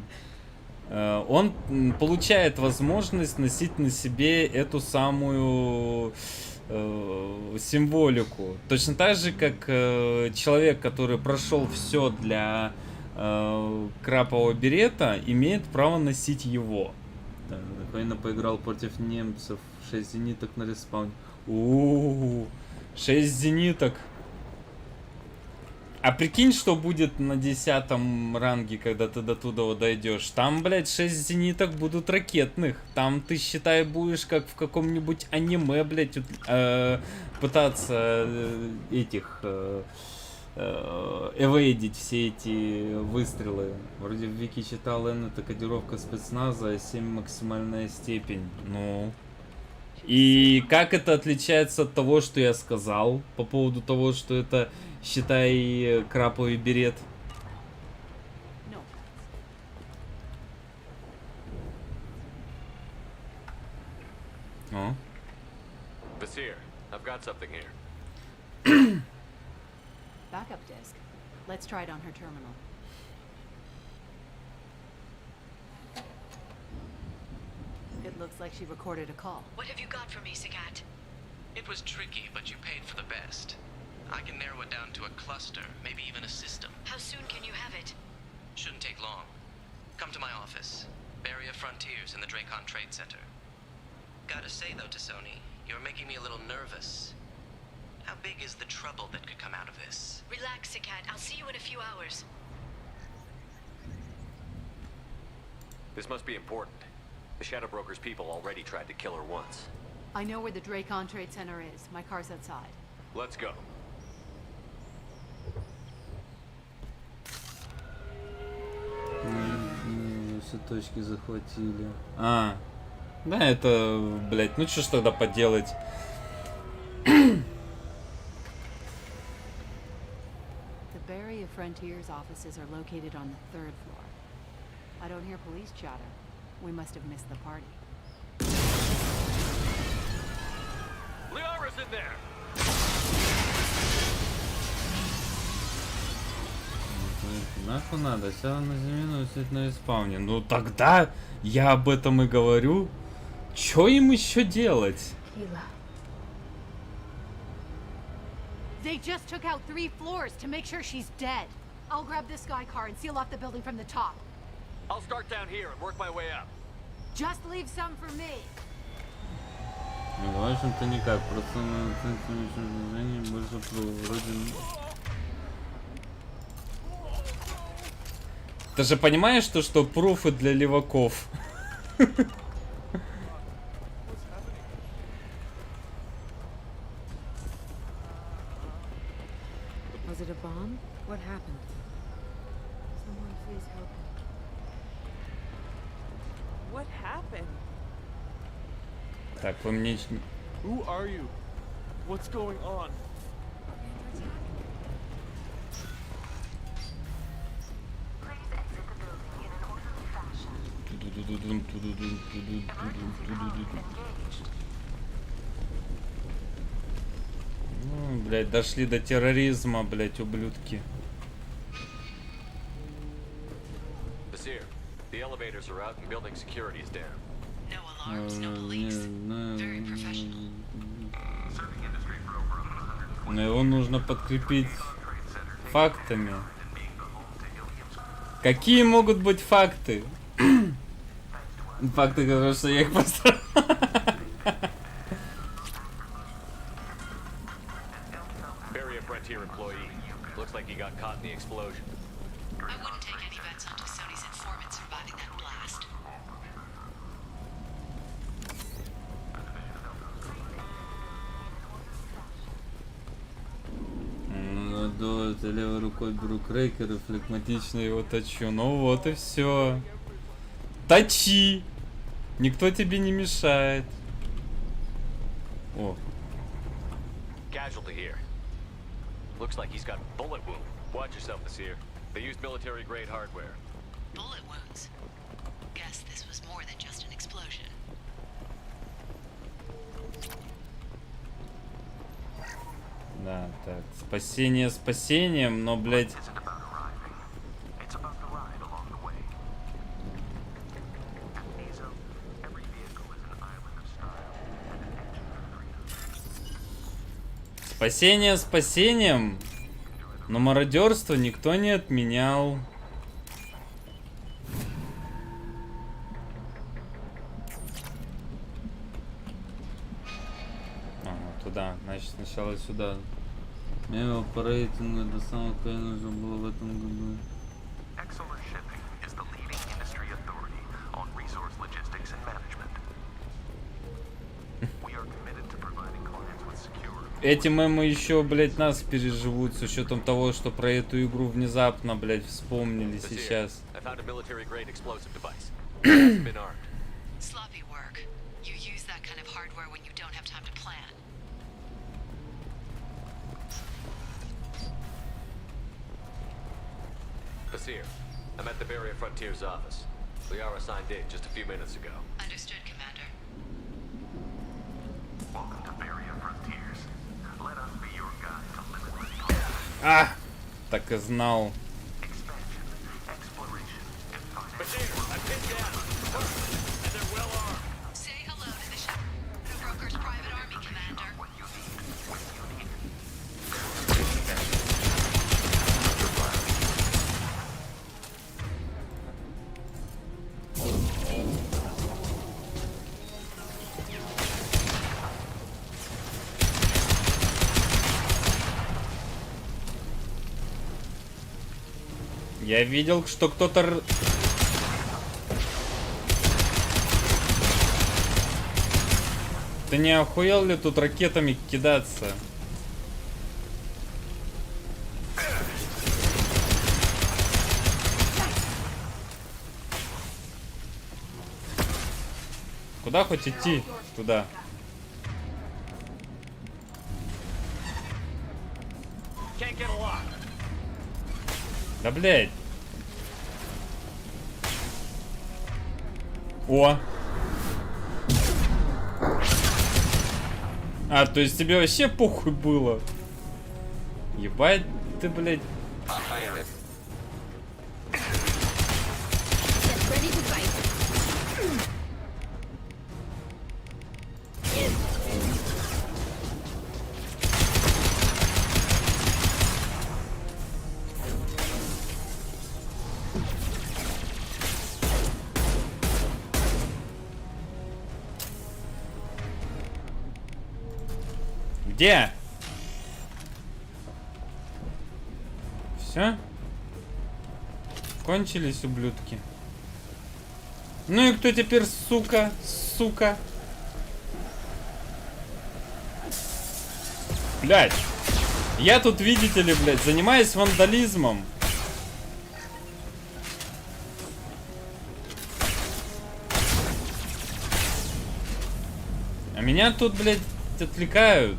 он получает возможность носить на себе эту самую символику. Точно так же, как человек, который прошел все для крапового берета, имеет право носить его. Спокойно поиграл против немцев. 6 зениток на респауне. 6 зениток. А прикинь, что будет на 10-м ранге, когда ты до туда дойдешь. Там, блядь, 6 зениток будут ракетных. Там ты, считай, будешь как в каком-нибудь аниме, блядь, пытаться эвейдить все эти выстрелы. Вроде в Вики читал, N это кодировка спецназа, а 7 максимальная степень. Ну. И как это отличается от того, что я сказал по поводу того, что это, считай, краповый берет? О. Vasir, I've got something here. Backup disk. Let's try it on her terminal. It looks like she recorded a call. What have you got for me, Sagat? It was tricky, but you paid for the best. I can narrow it down to a cluster, maybe even a system. How soon can you have it? Shouldn't take long. Come to my office. Barrier Frontiers in the Dracon Trade Center. Gotta say though, Tassoni, you're making me a little nervous. How big is the trouble that could come out of this? Relax, Cat. I'll see you in a few hours. This must be important. The Shadow Broker's people already tried to kill her once. I know where the Dracon Trade Center is. My car's outside. Let's go. Все точки захватили. А, да, это, блять, ну что ж тогда поделать? The Barrier Frontiers offices are located on the 3rd floor. I don't hear police chatter. We must have missed the party. Liara's in there! Нахуй надо, села на землю, сидеть на респауне. Ну тогда я об этом и говорю. Чё им еще делать? They just took out 3 floors to make sure she's dead. I'll grab this sky car and seal off the building from the top. I'll start down here and work my way up. Just leave some for me. Ну, в общем-то никак, просто на движении больше вроде... Ты же понимаешь, что пруфы для леваков? Was it a bomb? What happened? Someone please help me. What happened? Так, вы мне... Who are you? What's going on? Ну, блядь, дошли до терроризма, блядь, ублюдки. Basir, the elevators are out and building security is down. No alarms, no police. Very professional. Но его нужно подкрепить фактами. Какие могут быть факты? Факты, которые что я их построил. Barrier Frontier employee. Looks like he got caught in the explosion. I wouldn't take any bets on Tassoni's informant surviving that blast. Я левой рукой беру крекер и флегматично его точу. Ну вот и все. Точи! Никто тебе не мешает. О. Casualty here. Looks like he's got bullet wound. Watch yourself, Basir. They used military-grade hardware. Bullet wounds. Guess this was more than just an explosion. Да, так. Спасение спасением, но, блядь... Спасение спасением, но мародерство никто не отменял. Ага, туда, значит сначала сюда. Мемел по рейтингу до самого края нужно было в этом году. Эти мемы еще, блядь, нас переживут с учетом того, что про эту игру внезапно, блядь, вспомнили сейчас. Sloppy work. You use that kind of hardware when you don't have time to plan. Basir, I'm at the Barrier Frontiers office. Liara signed in just a few minutes ago. Understood, Commander. Welcome to Barrier Frontiers. Let us be your guide to limitless. А! Так и знал. Basir, I'm pinned down. And they're well armed. Say hello to the Shepard Broker's private army, Commander. Я видел, что кто-то... Ты не охуел ли тут ракетами кидаться? Куда хоть идти? Туда. Да, блядь. О. А, то есть тебе вообще похуй было? Ебать ты, блядь. Где? Все? Кончились ублюдки. Ну и кто теперь, сука? Сука. Блядь. Я тут, видите ли, блядь, занимаюсь вандализмом. А меня тут, блядь, отвлекают.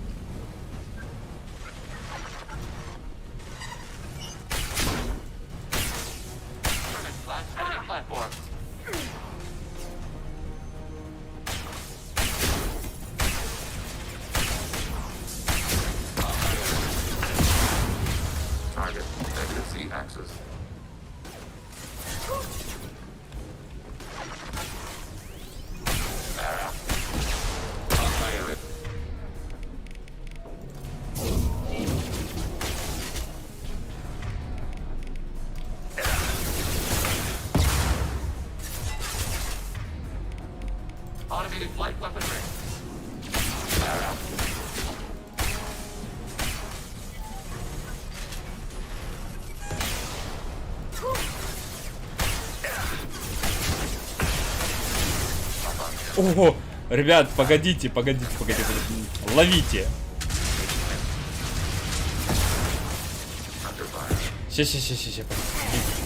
Ого, ребят, погодите. Ловите. Сейчас.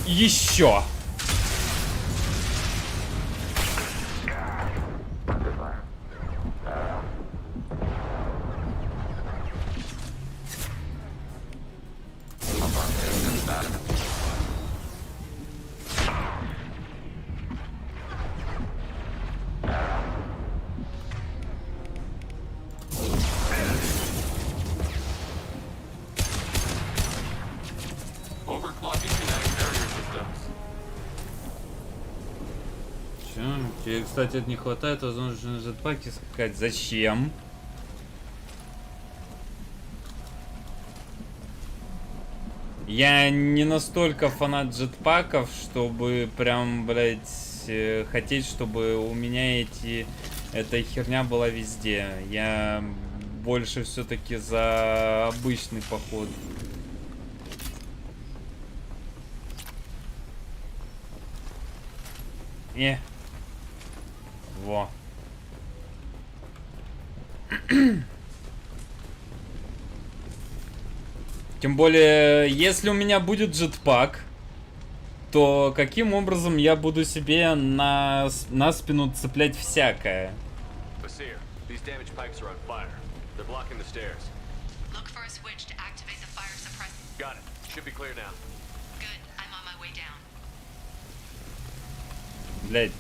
Еще. Тебе, кстати, это не хватает возможности на джетпаке скакать. Зачем? Я не настолько фанат джетпаков, чтобы прям, блять, хотеть, чтобы у меня эта херня была везде. Я больше все-таки за обычный поход. Во. Тем более, если у меня будет джетпак, то каким образом я буду себе на спину цеплять всякое? Блядь.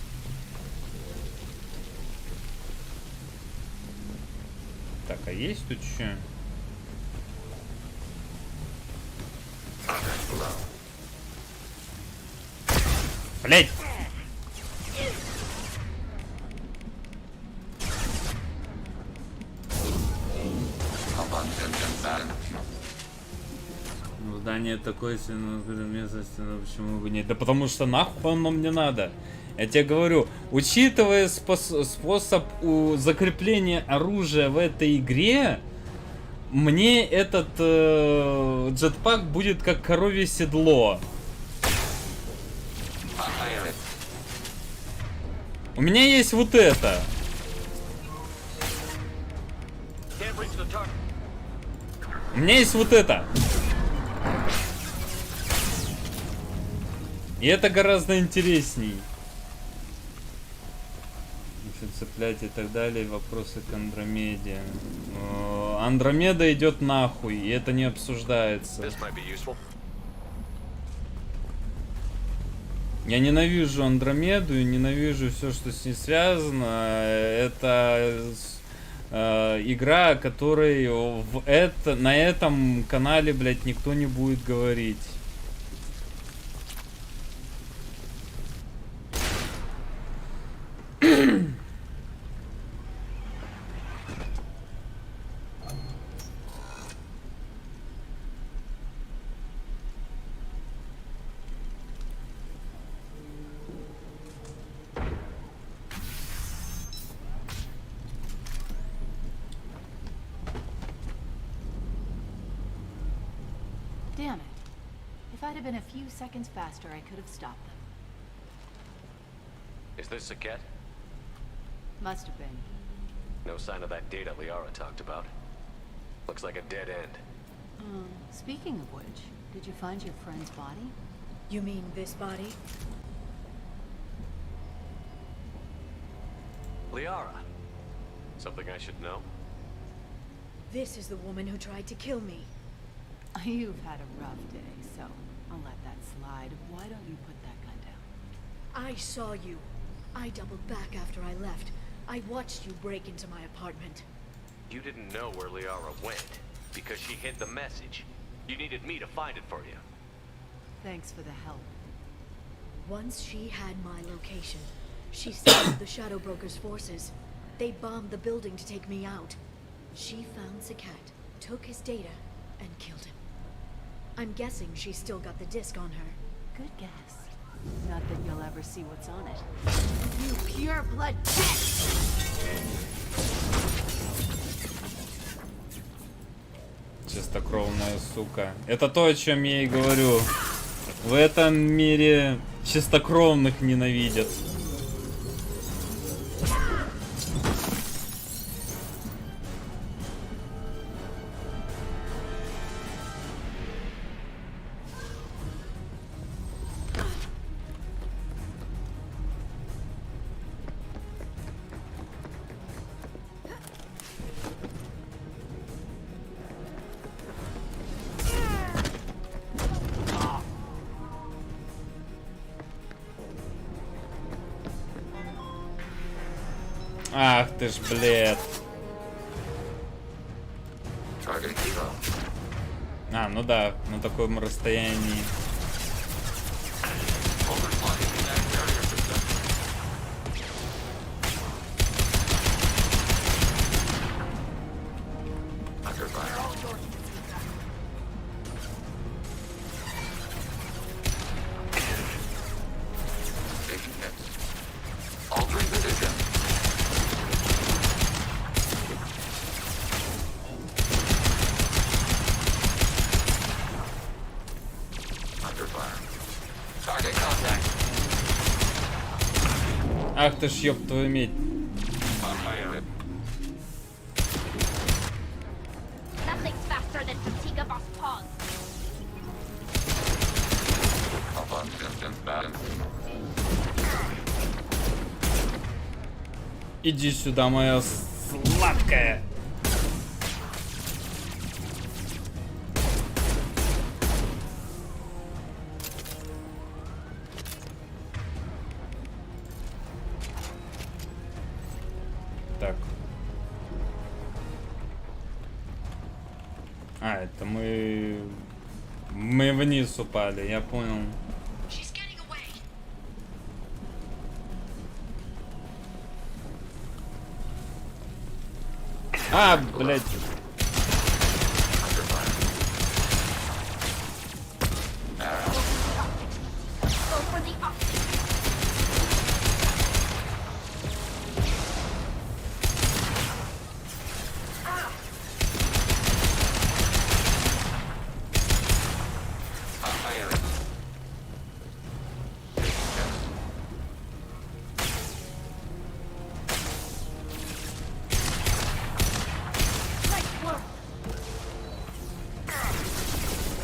Так, а есть тут что? Блядь! Здание такое сильное местности, но почему бы нет? Да потому что нахуй оно мне надо. Я тебе говорю, учитывая способ закрепления оружия в этой игре, мне этот джетпак будет как коровье седло. У меня есть вот это. У меня есть вот это. И это гораздо интересней. Цеплять и так далее. Вопросы к Андромеде. Андромеда идет нахуй, и это не обсуждается. Я ненавижу Андромеду и ненавижу все, что с ней связано. Это игра, о которой на этом канале, блядь, никто не будет говорить. Damn it. If I'd have been a few seconds faster, I could have stopped them. Is this Saket? Must have been. No sign of that data Liara talked about. Looks like a dead end. Speaking of which, did you find your friend's body? You mean this body? Liara. Something I should know? This is the woman who tried to kill me. You've had a rough day, so I'll let that slide. Why don't you put that gun down? I saw you. I doubled back after I left. I watched you break into my apartment. You didn't know where Liara went because she hid the message. You needed me to find it for you. Thanks for the help. Once she had my location, she signaled the Shadow Broker's forces. They bombed the building to take me out. She found Saket, took his data, and killed him. I'm guessing she's still got the disc on her. Good guess. Not that you'll ever see what's on it. You pure blood pest! Чистокровная сука. Это то, о чем я и говорю. В этом мире чистокровных ненавидят. Ах ты ж, блядь. А, ну да, на таком расстоянии. Ах ты ж, ёб твою медь. Nothing's faster than fatigue of us paws. Иди сюда, моя сладкая. Так. А, это мы вниз упали, я понял. А, блядь.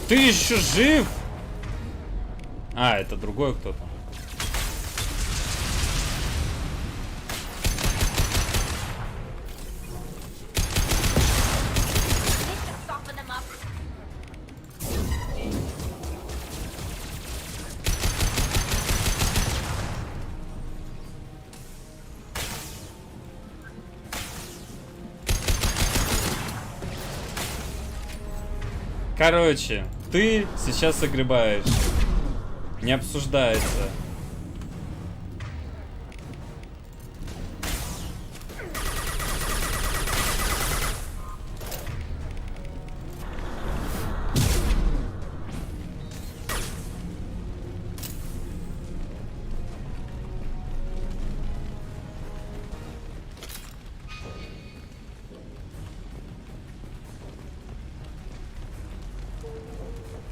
Ты еще жив? А, это другой кто-то. Короче, ты сейчас огребаешь. Не обсуждается.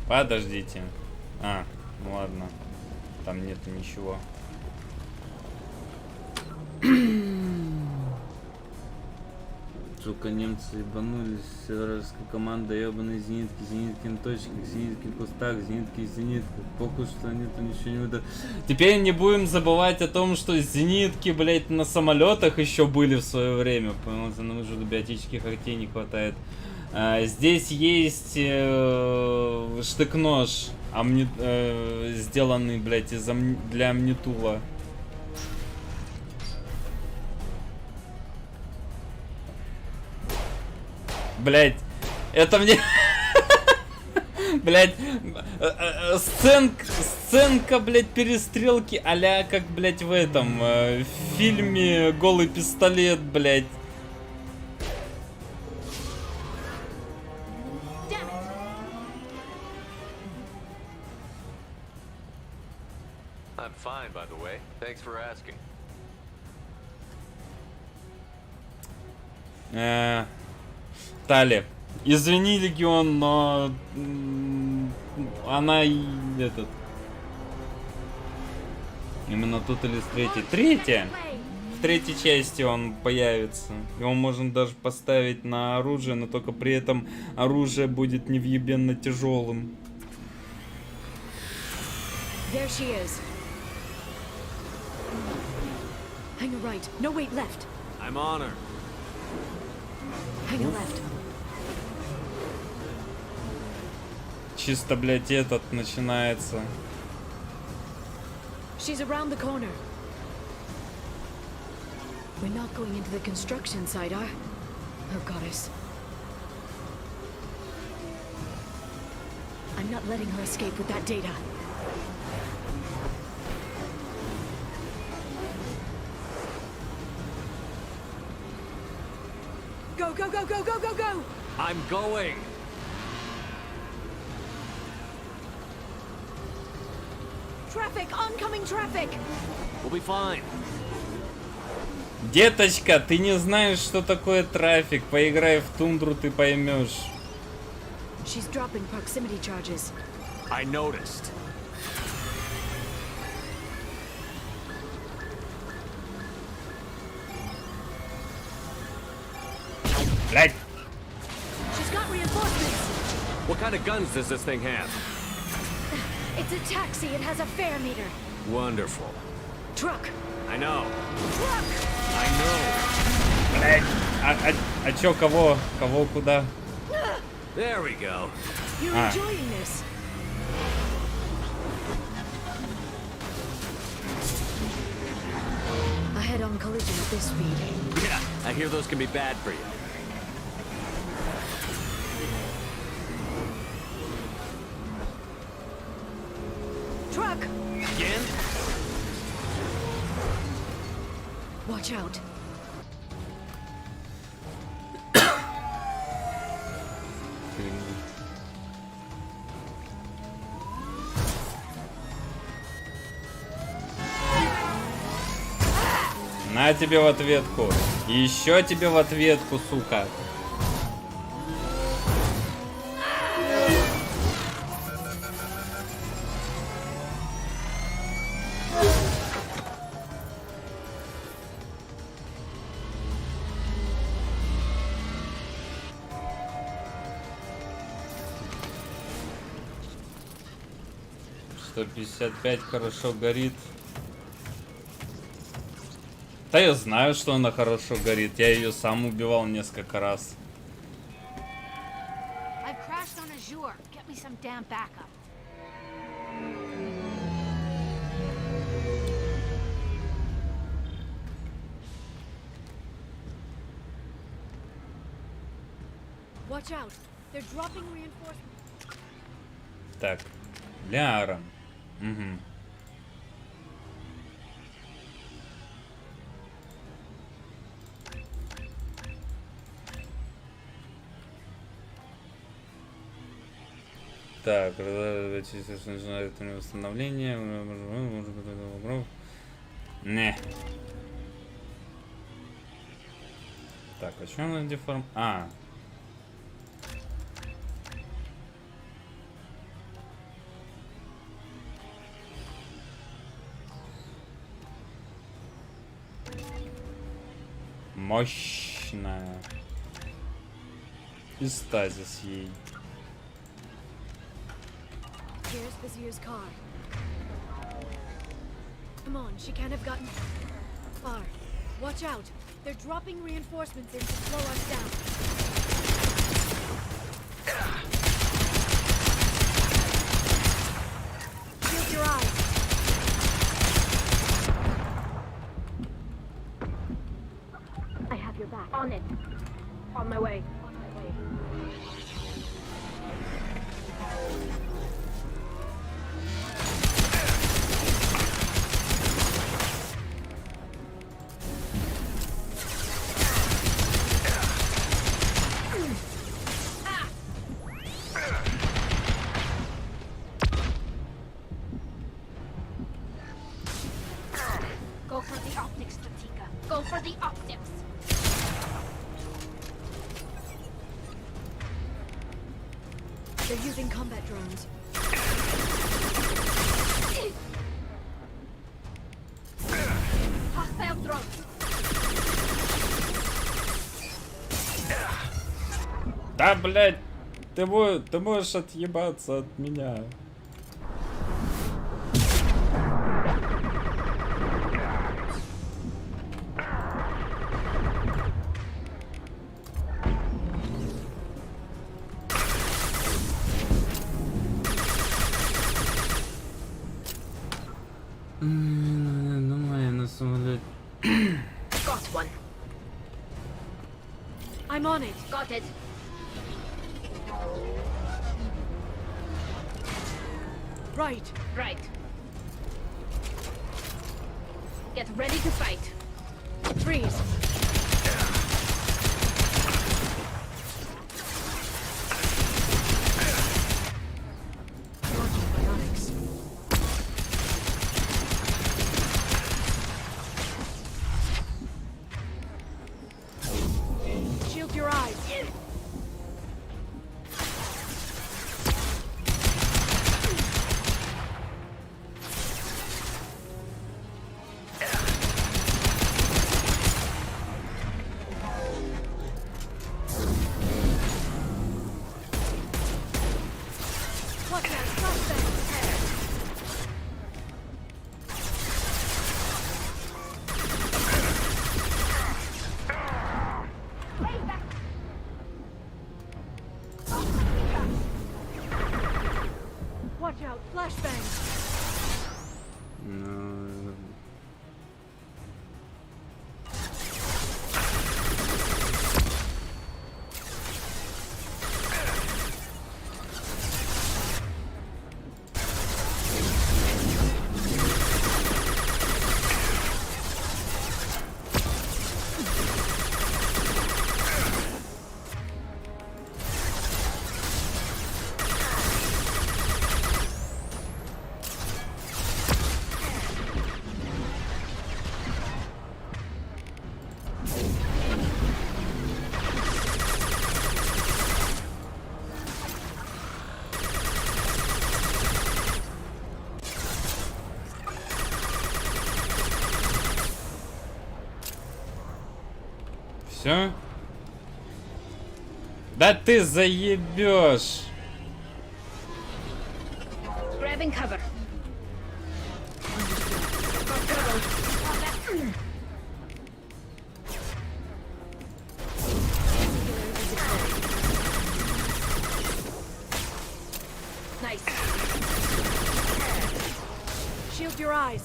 Подождите. А, ну ладно. Там нету ничего. Сука, немцы ебанулись. Северская команда, ебаные зенитки, зенитки на точках, зенитки в кустах, зенитки в зенитках. Похуй, что нету ничего не выдают. Теперь не будем забывать о том, что зенитки, блять, на самолетах еще были в свое время. Потому что нам уже до биотических когтей не хватает. Здесь есть штык-нож, сделанный, блядь, для амнитула. Блядь, это мне... Блядь, сценка, блядь, перестрелки а-ля, как, блядь, в этом, в фильме «Голый пистолет», блядь. I'm fine, by the way. Thanks for asking. Тали, извини, Легион, но она этот... Именно тут или с третьей? Третья! В третьей части он появится. Его можно даже поставить на оружие, но только при этом оружие будет невъебенно тяжелым. There she is. Hang a right. No, wait, left. I'm on her. Hang a left. Чисто, блядь, этот начинается. She's around the corner. We're not going into the construction site, are? Oh, goddess. I'm not letting her escape with that data. Go, go, go, go, go, go, go! I'm going. Traffic! Oncoming traffic! We'll be fine. Деточка, ты не знаешь, что такое трафик. Поиграй в тундру, ты поймешь. She's dropping proximity charges. I noticed. Блядь. She's got reinforcements. What kind of guns does this thing have? It's a taxi. It has a fare meter. Wonderful. Truck. I know. Truck. I know. Блядь. А чё, кого? Кого, куда? There we go. You're enjoying this. A head-on collision at this speed. Yeah, I hear those can be bad for you. Truck. Again? Watch out. На тебе в ответку. Еще тебе в ответку, сука. 155 хорошо горит. Да я знаю, что она хорошо горит. Я ее сам убивал несколько раз. Watch out. They're dropping reinforcements. Так, ляра. Угу. Так, восстановление. Не. Так, а что у нас деформ? А. Мощная. И стазис ей. Here's Vizier's car. Come on, she can't have gotten far. Watch out. They're dropping reinforcements in to slow us down. Shield your eyes. I have your back. On it. On my way. Go for the optics, Tatika. Go for the optics. They're using combat drones. Hostile drone. Да, блядь, ты можешь отъебаться от меня. Got one. I'm on it. Got it. Right. Right. Get ready to fight. Freeze. Shield your eyes. Watch out, flashbang. Watch out, flashbang. Ну... Все? Да ты заебешь! Grabbing cover. Nice. Shield your eyes.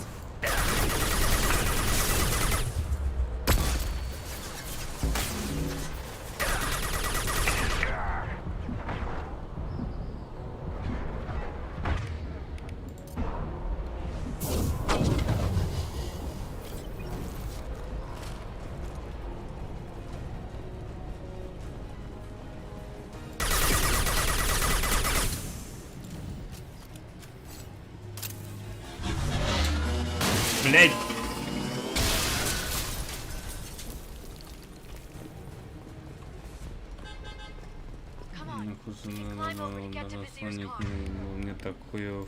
Блять! Не такой.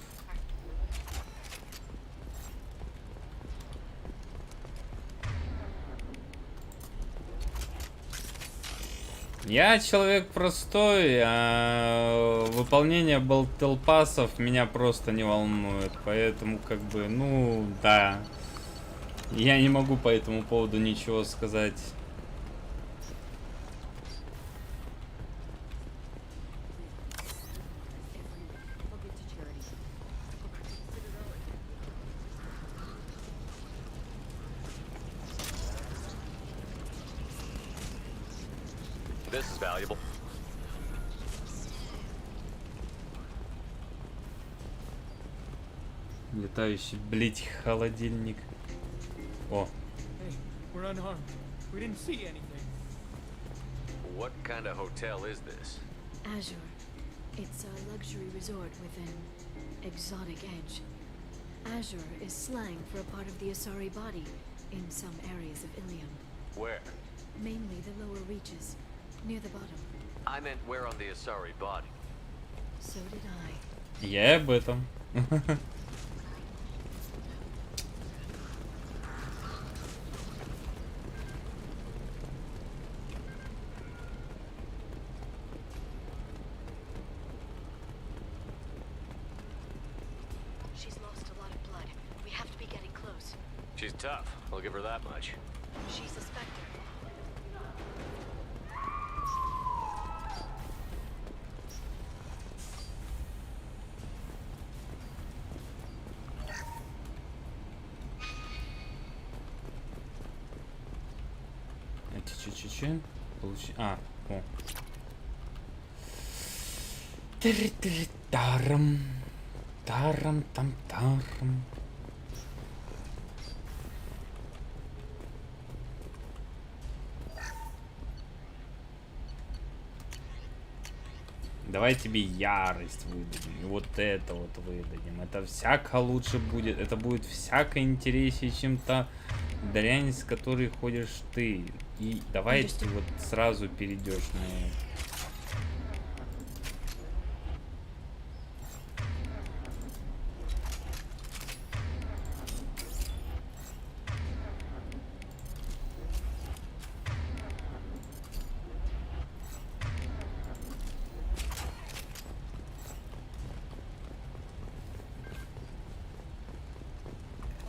Я человек простой, а выполнение балтелпасов меня просто не волнует, поэтому как бы, ну да, я не могу по этому поводу ничего сказать. This is valuable. Летающий, блять, холодильник. О. Hey, we're unharmed. We didn't see anything. What kind of hotel is this? Azure. It's a luxury resort with an exotic edge. Azure is slang for a part of the Asari body in some areas of Ilium. Where? Mainly the lower reaches, near the bottom. I meant where on the Asari body. So did I. Я об этом. She's lost a lot of blood. We have to be getting close. She's tough. I'll give her that much. She's a specter. Это че? Получи... А, о. Тарам. Тарам. Давай тебе ярость выдадим. И вот это вот выдадим. Это всяко лучше будет. Это будет всяко интереснее, чем та дрянь, с которой ходишь ты. И давай ты вот сразу перейдешь на это.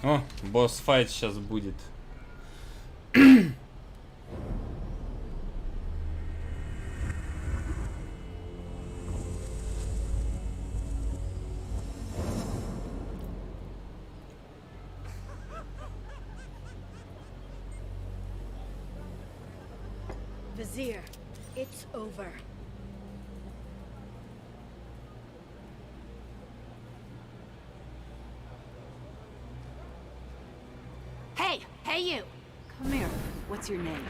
О, босс-файт сейчас будет. Vizier, it's over. Hey you! Come here. What's your name?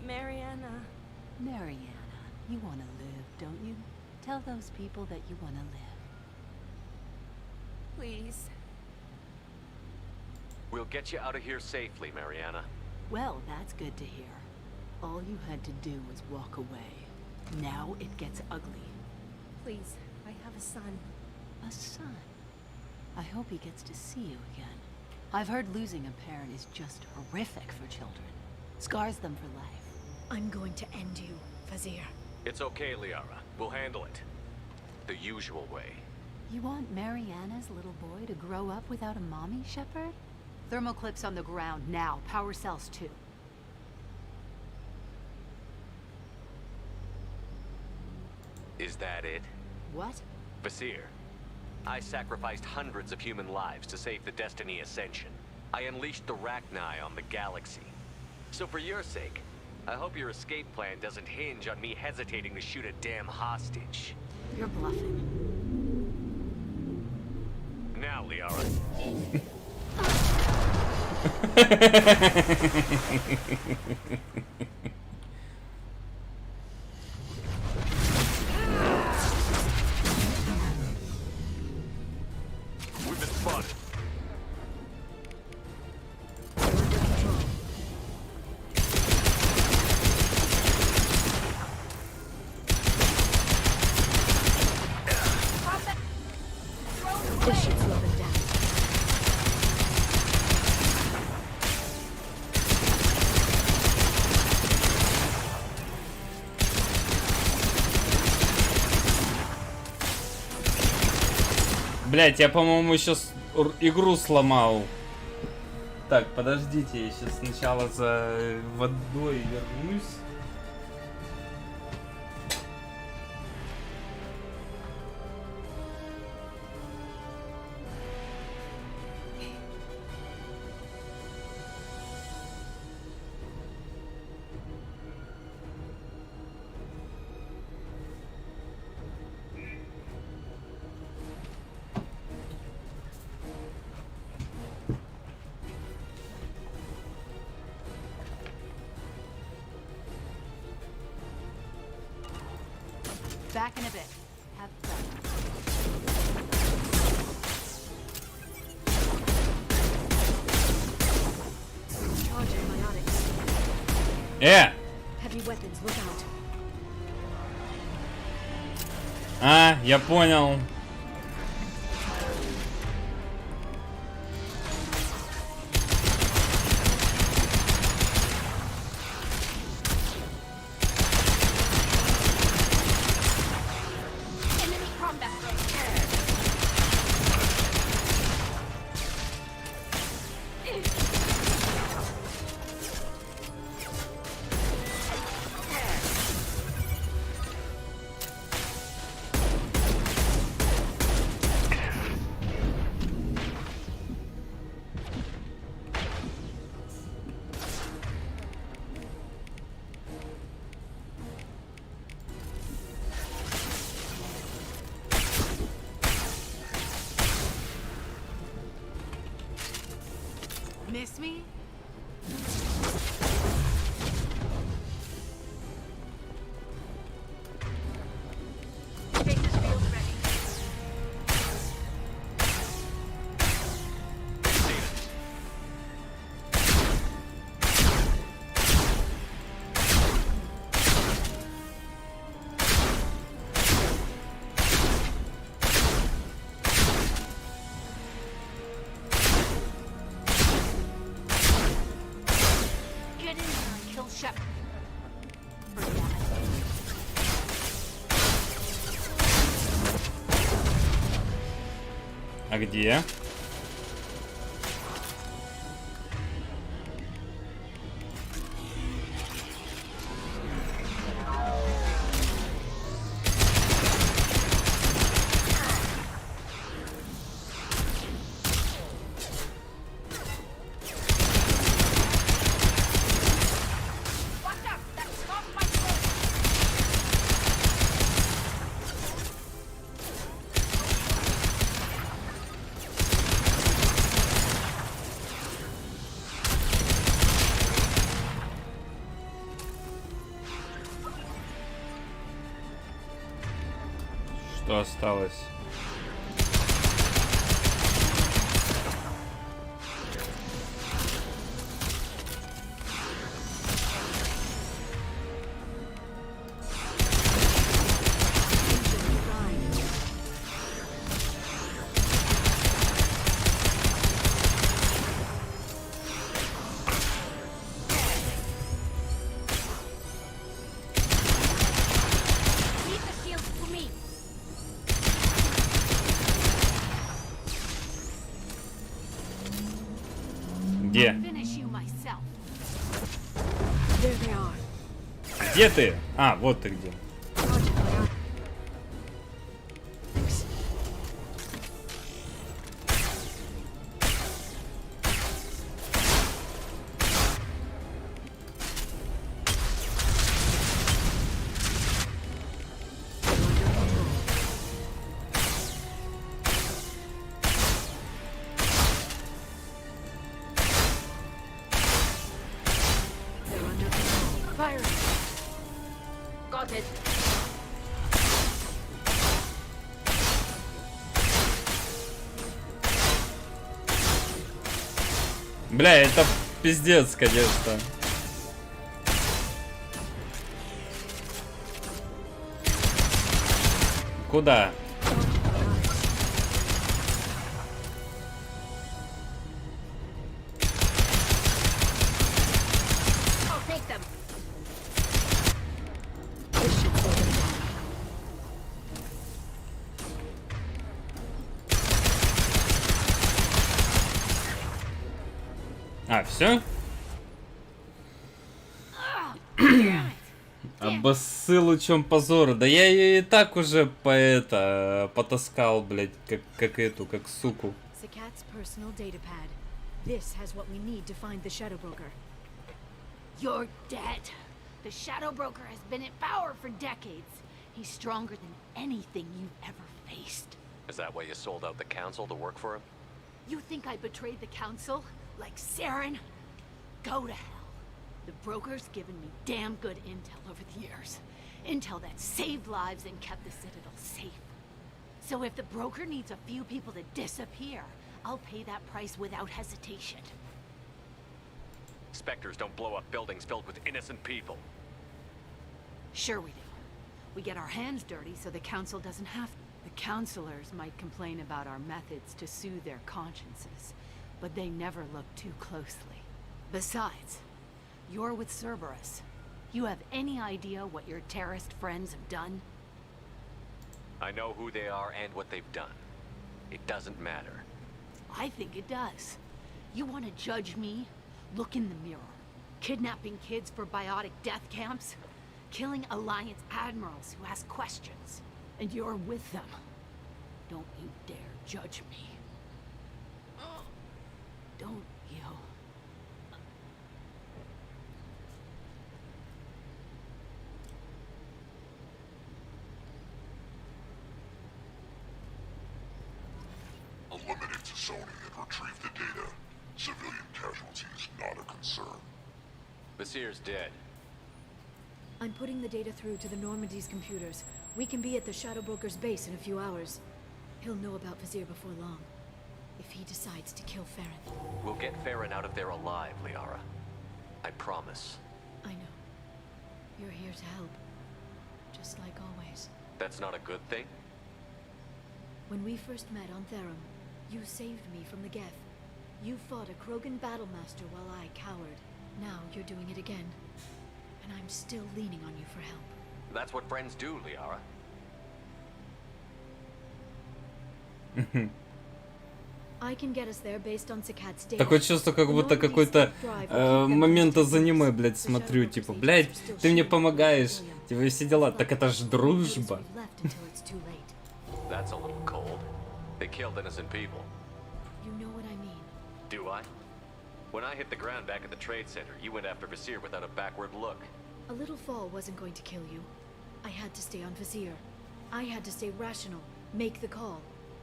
Mariana. Mariana. You want to live, don't you? Tell those people that you want to live. Please. We'll get you out of here safely, Mariana. Well, that's good to hear. All you had to do was walk away. Now it gets ugly. Please, I have a son. A son? I hope he gets to see you again. I've heard losing a parent is just horrific for children. Scars them for life. I'm going to end you, Vizier. It's okay, Liara. We'll handle it. The usual way. You want Mariana's little boy to grow up without a mommy, Shepard? Thermoclips on the ground now. Power cells too. Is that it? What? Vasir, I sacrificed hundreds of human lives to save the Destiny Ascension. I unleashed the Rachni on the galaxy. So for your sake, I hope your escape plan doesn't hinge on me hesitating to shoot a damn hostage. You're bluffing. Now, Liara. We've been spotted. This should slow them down. Блять, я, по-моему, сейчас игру сломал. Так, подождите, я сейчас сначала за водой вернусь. Back in a bit. Have fun. Charging biotics. Heavy weapons, look out. А, я понял. Miss me? А где? Что осталось? Где? Finish you myself. There they are. Где ты? А, вот ты где. Fire. Got it. Бля, это пиздец, конечно. Куда? I'll take them. А, все? Обоссыл лучом позора. Да я ее и так уже потаскал, блядь, как суку. Sakat's personal data pad. This has what we need to find the Shadow Broker. You're dead. The Shadow Broker has been in power for decades. He's stronger than anything you've ever faced. Is that why you sold out the council to work for him? You think I betrayed the council? Like Saren? Go to hell. The broker's given me damn good intel over the years. Intel that saved lives and kept the Citadel safe. So if the broker needs a few people to disappear, I'll pay that price without hesitation. Spectres don't blow up buildings filled with innocent people. Sure we do. We get our hands dirty so the council doesn't have to. The counselors might complain about our methods to soothe their consciences, but they never look too closely. Besides, you're with Cerberus. You have any idea what your terrorist friends have done? I know who they are and what they've done. It doesn't matter. I think it does. You want to judge me? Look in the mirror. Kidnapping kids for biotic death camps? Killing Alliance admirals who ask questions. And you're with them. Don't you dare judge me. Don't you? Eliminate Sony and retrieve the data. Civilian casualties not a concern. Basir's dead. I'm putting the data through to the Normandy's computers. We can be at the Shadow Broker's base in a few hours. He'll know about Vizier before long. If he decides to kill Farron. We'll get Farron out of there alive, Liara. I promise. I know. You're here to help. Just like always. That's not a good thing? When we first met on Therum, you saved me from the Geth. You fought a Krogan battlemaster while I cowered. Now you're doing it again. And I'm still leaning on you for help. That's what friends do, Liara. I can get us there based on Sakat's data. Такое чувство, как будто какой-то момент из аниме, блядь, смотрю. Типа, блядь, ты мне помогаешь. Типа, все дела. Так это ж дружба. That's a little cold. They killed innocent people. You know what I mean. Do I? When I hit the ground back at the trade center, you went after Vizier without a backward look. A little fall wasn't going to kill you. I had to stay on Vizier. I had to stay rational, make the call,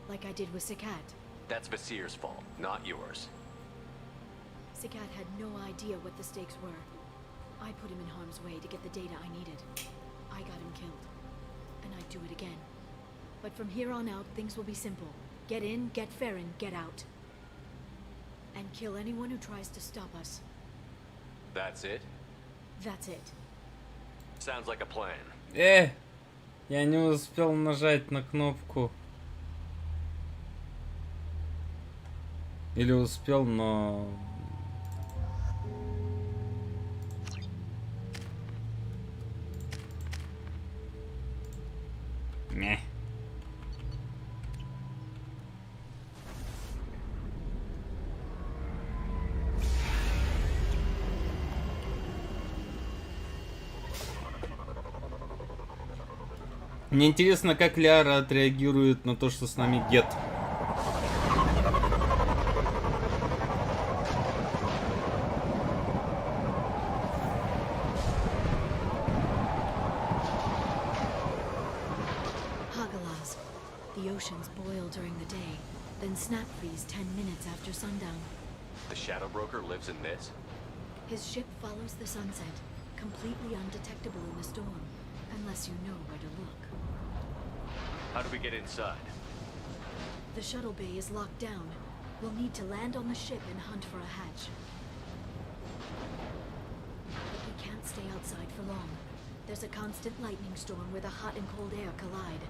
like I did with Sakat. That's Vizier's fault, not yours. Sakat had no idea what the stakes were. I put him in harm's way to get the data I needed. I got him killed. And I'd do it again. But from here on out, things will be simple. Get in, get Farron, get out. And kill anyone who tries to stop us. That's it? That's it. Sounds like a plan. Я не успел нажать на кнопку. Или успел, но... Не. Мне интересно, как Ляра отреагирует на то, что с нами Гет. Hagalaz. The oceans boil during the day, then snap freeze 10 minutes after sundown. The Shadow Broker lives in this? His ship follows the sunset, completely undetectable in the storm, unless you know where to look. How do we get inside? The shuttle bay is locked down. We'll need to land on the ship and hunt for a hatch. But we can't stay outside for long. There's a constant lightning storm where the hot and cold air collide.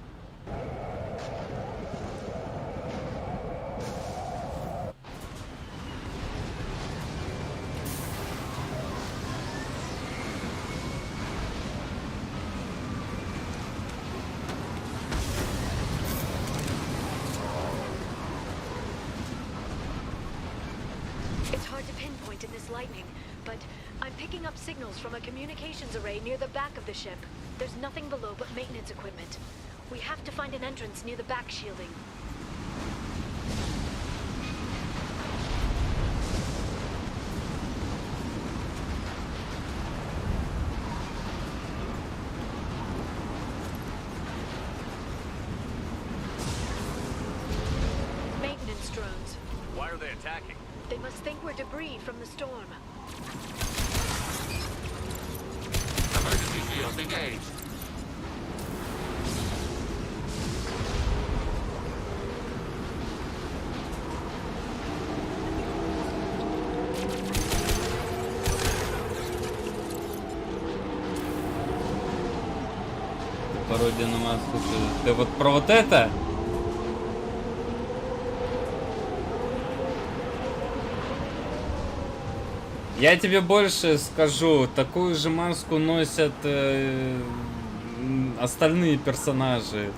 It's hard to pinpoint in this lightning, but I'm picking up signals from a communications array near the back of the ship. There's nothing below but maintenance equipment. We have to find an entrance near the back shielding. Maintenance drones. Why are they attacking? They must think we're debris from the storm. Emergency field engaged. Пародия на маску. Ты вот про вот это? Я тебе больше скажу, такую же маску носят остальные персонажи.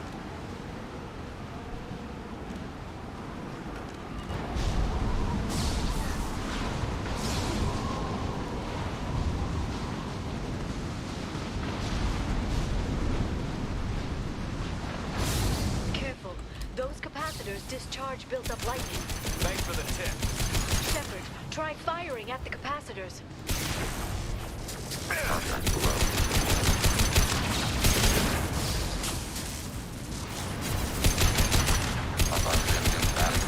Careful. Those capacitors discharge built-up lightning. Thanks for the tip. Shepard, try firing at the capacitors. Contact below. Abundant impact.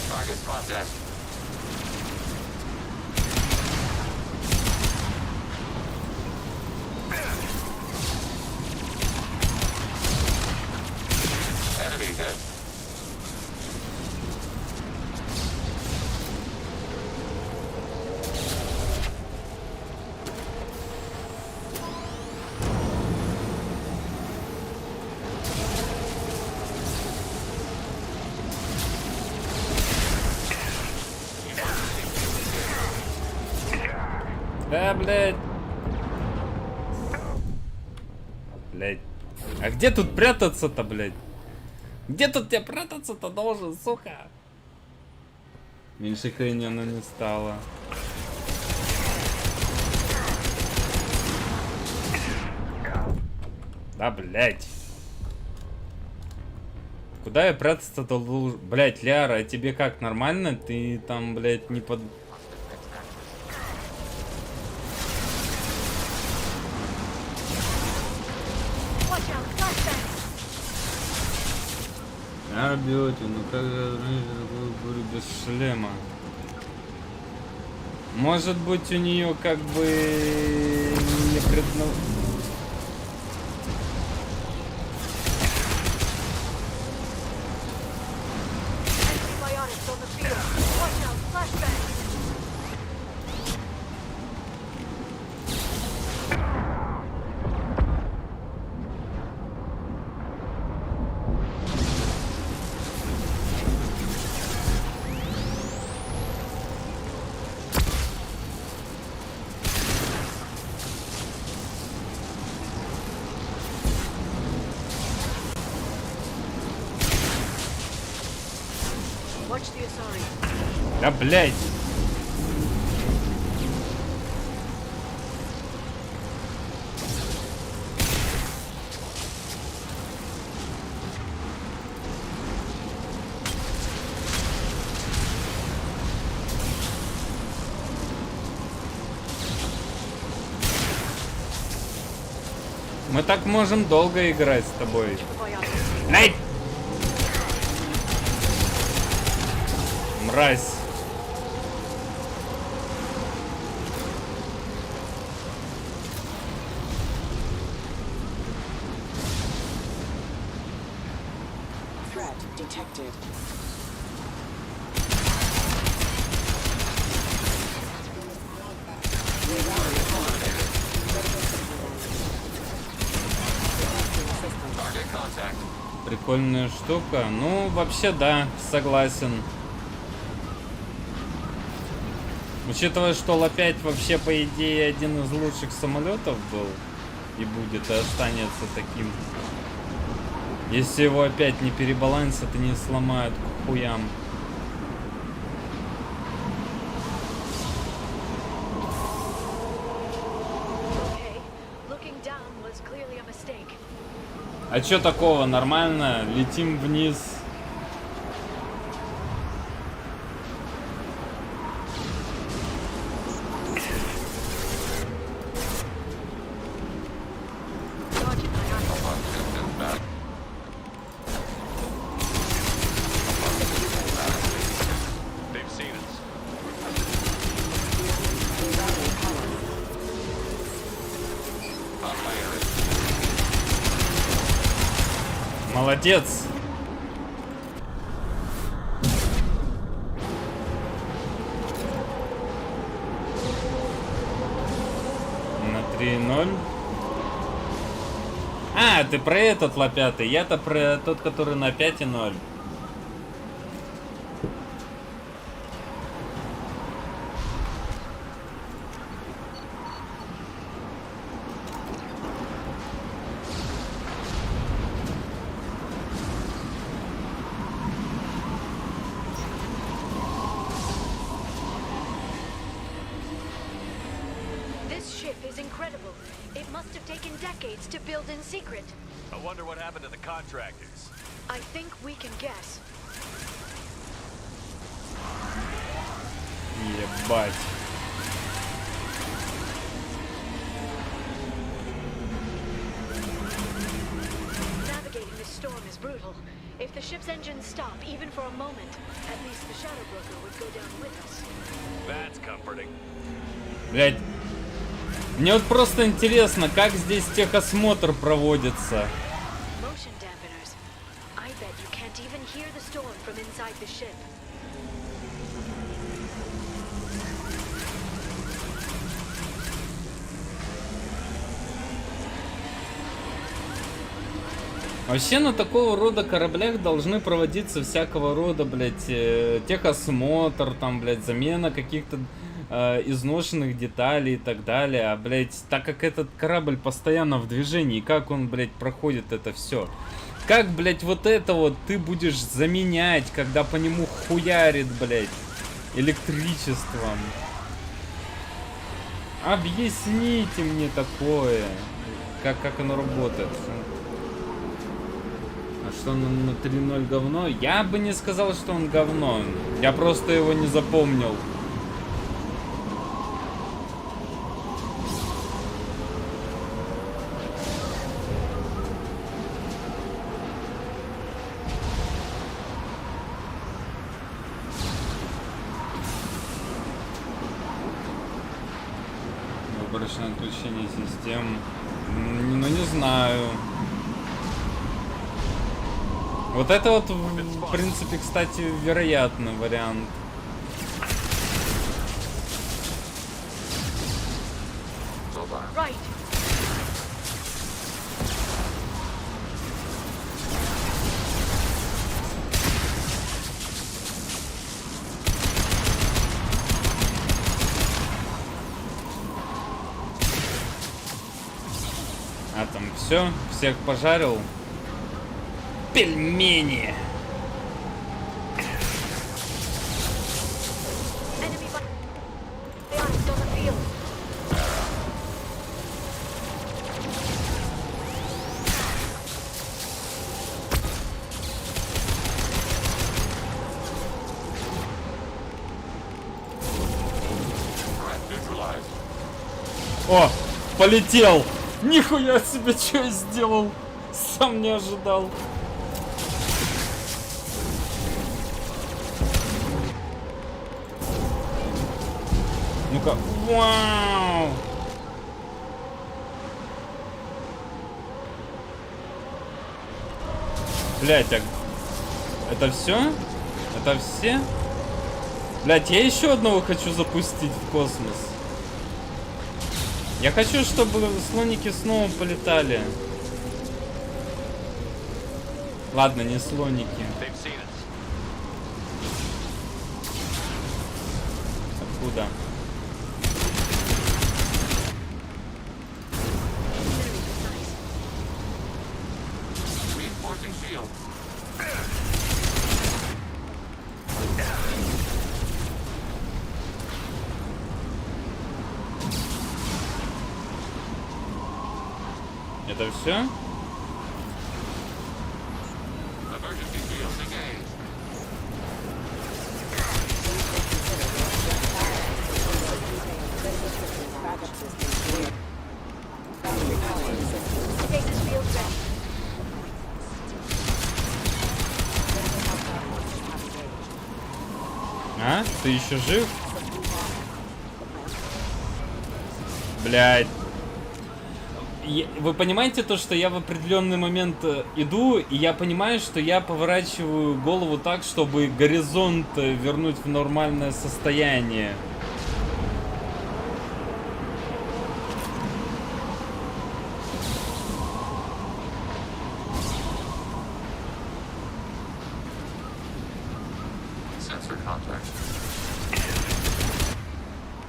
Target processed. Enemy hit. Да, блядь. Блядь. А где тут прятаться-то, блядь? Где тут тебе прятаться-то должен, сука? Меньше хрени она не стала. Да, блядь. Куда я прятаться-то должен? Блядь, Ляра, а тебе как, нормально? Ты там, блядь, не под... Арбиоте, ну как же были без шлема? Может быть, у нее как бы не предназначено. Да, блядь. Мы так можем долго играть с тобой. Ай! Мразь. Прикольная штука. Ну, вообще, да, согласен. Учитывая, что Л-5 вообще, по идее, один из лучших самолетов был и будет, и останется таким. Если его опять не перебалансят и не сломают к хуям. А чё такого? Нормально? Летим вниз. Молодец! На 3-0. А, ты про этот Л-5. Я-то про тот, который на 5-0. I wonder what happened to the contractors. I think we can guess. Ебать. Navigating this storm is brutal. If the ship's engines stop, even for a moment, at least the Shadow Broker would go down with us. That's comforting. Блять. Мне вот просто интересно, как здесь техосмотр проводится. Motion dampeners. I bet you can't even hear the storm from inside the ship. Вообще на такого рода кораблях должны проводиться всякого рода, блять, техосмотр, там, блять, замена каких-то изношенных деталей и так далее. А, блять, так как этот корабль постоянно в движении, как он, блять, проходит это все? Как, блять, вот это вот ты будешь заменять, когда по нему хуярит, блять, электричеством? Объясните мне такое. Как оно работает? А что, на 3-0 говно? Я бы не сказал, что он говно. Я просто его не запомнил. Срочное отключение систем. Ну не знаю. Вот это вот, в принципе, кстати, вероятный вариант. Right. А там все, всех пожарил. Пельмени. О, полетел! Нихуя себе, что я сделал! Сам не ожидал. Ну-ка, вау! Блять, а... это все? Это все? Блять, я еще одного хочу запустить в космос. Я хочу, чтобы слоники снова полетали. Ладно, не слоники. Откуда? Это все? А? Ты еще жив? Блядь. Вы понимаете то, что я в определенный момент иду, и я понимаю, что я поворачиваю голову так, чтобы горизонт вернуть в нормальное состояние.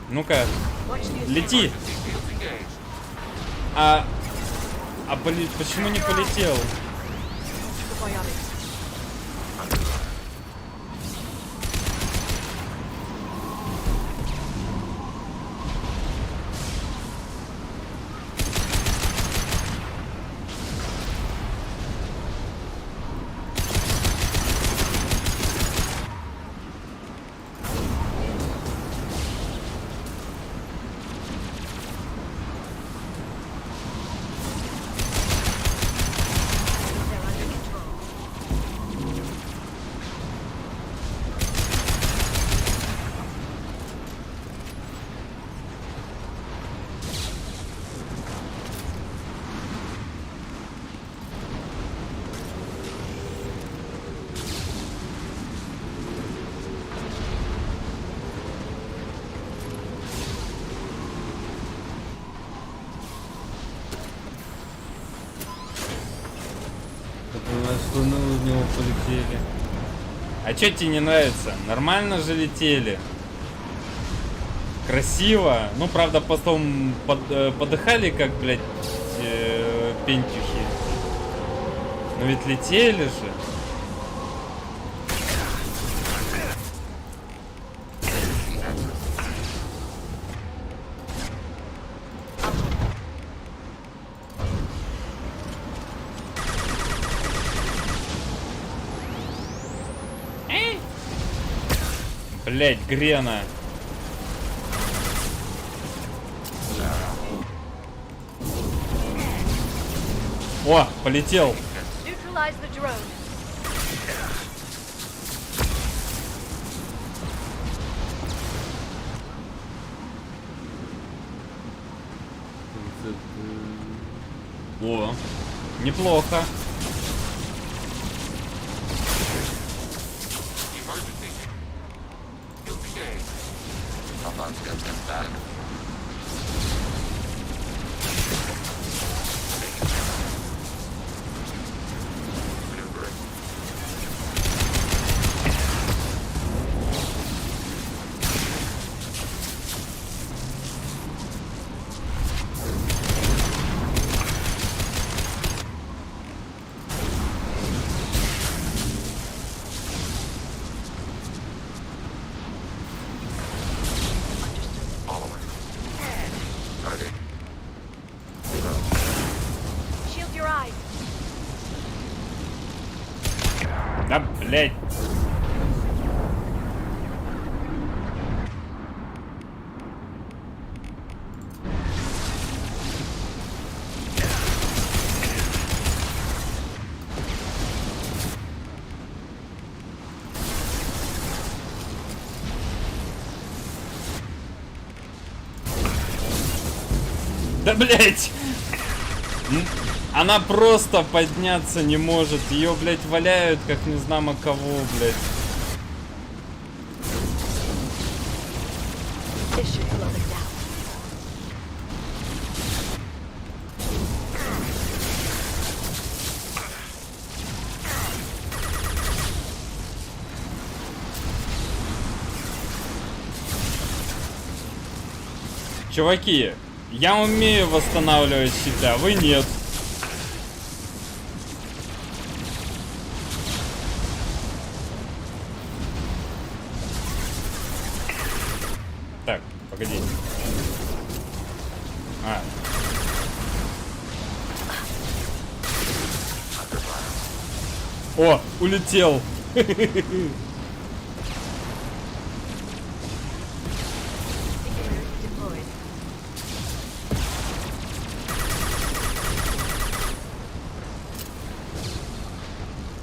Ну-ка, лети! Почему не полетел? Что мы в него полетели. А чё тебе не нравится? Нормально же летели. Красиво. Ну, правда, потом подыхали, как, блядь, пентюхи. Но ведь летели же. Блять, Грена. О, полетел. О, неплохо. Shield your eyes. Да, блядь. Да, блядь. Она просто подняться не может. Ее, блядь, валяют, как не знамо кого, блядь. This should slow them down. Чуваки, я умею восстанавливать щиты, а вы нет. Так, погоди. А. О, улетел.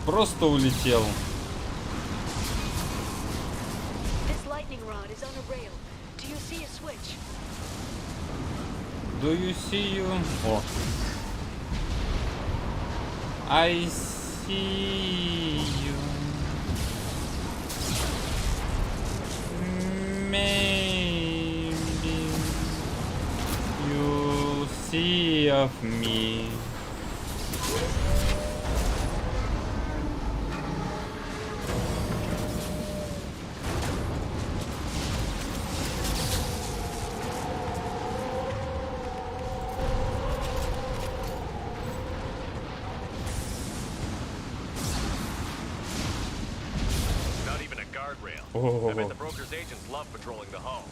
Просто улетел. This lightning rod is on a rail. Do you see a switch? Do you see you? О. I see you. Maybe you see of me. Not even a guardrail. Oh. I bet the broker's agents love patrolling the hull.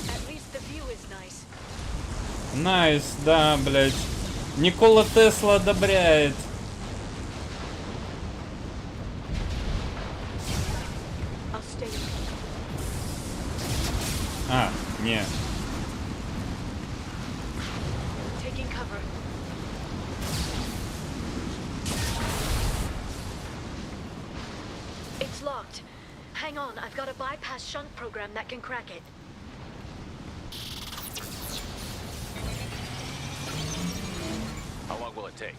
At least the view is nice. Найс, да, блядь. Никола Тесла одобряет. I'll stay. А, не. Taking cover. It's locked. Hang on, I've got a bypass shunt program that can crack it. How long will it take?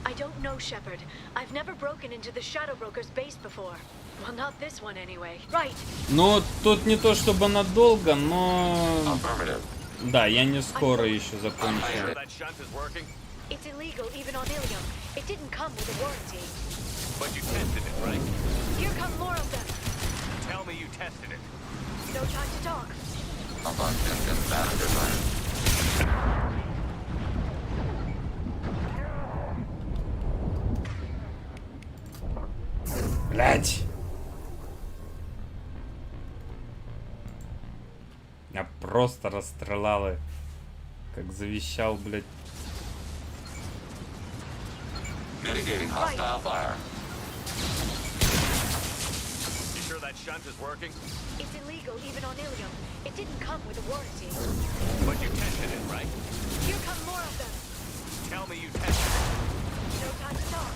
I don't know, Shepard. I've never broken into the Shadow Broker's base before. Well, not this one anyway. Right. Ну, тут не то чтобы надолго, но... Да, я не скоро еще закончу. That shunt is working? It's illegal even on Ilium. It didn't come with a warranty. But you tested it, right? Here come more of them. Tell me you tested it. No time to talk. Блять! Я просто расстрелял, как завещал, блять. Mitigating hostile fire. You sure that shunt is working? It's illegal even on Ilium. It didn't come with a warranty. But you tested it, right? Here come more of them. Tell me you tested it. No time to talk.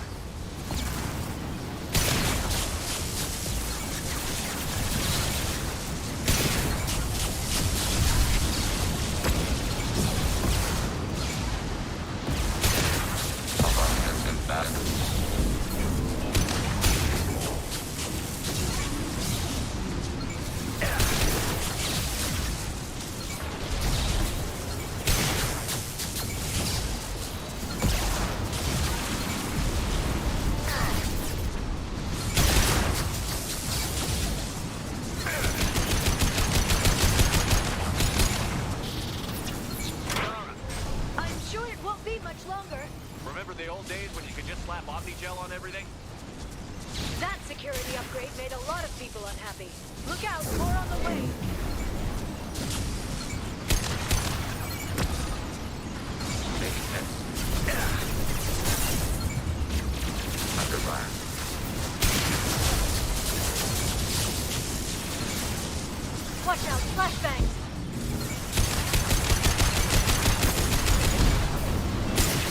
have Omnigel on everything? That security upgrade made a lot of people unhappy. Look out, more on the way. Under fire. Watch out, flashbangs.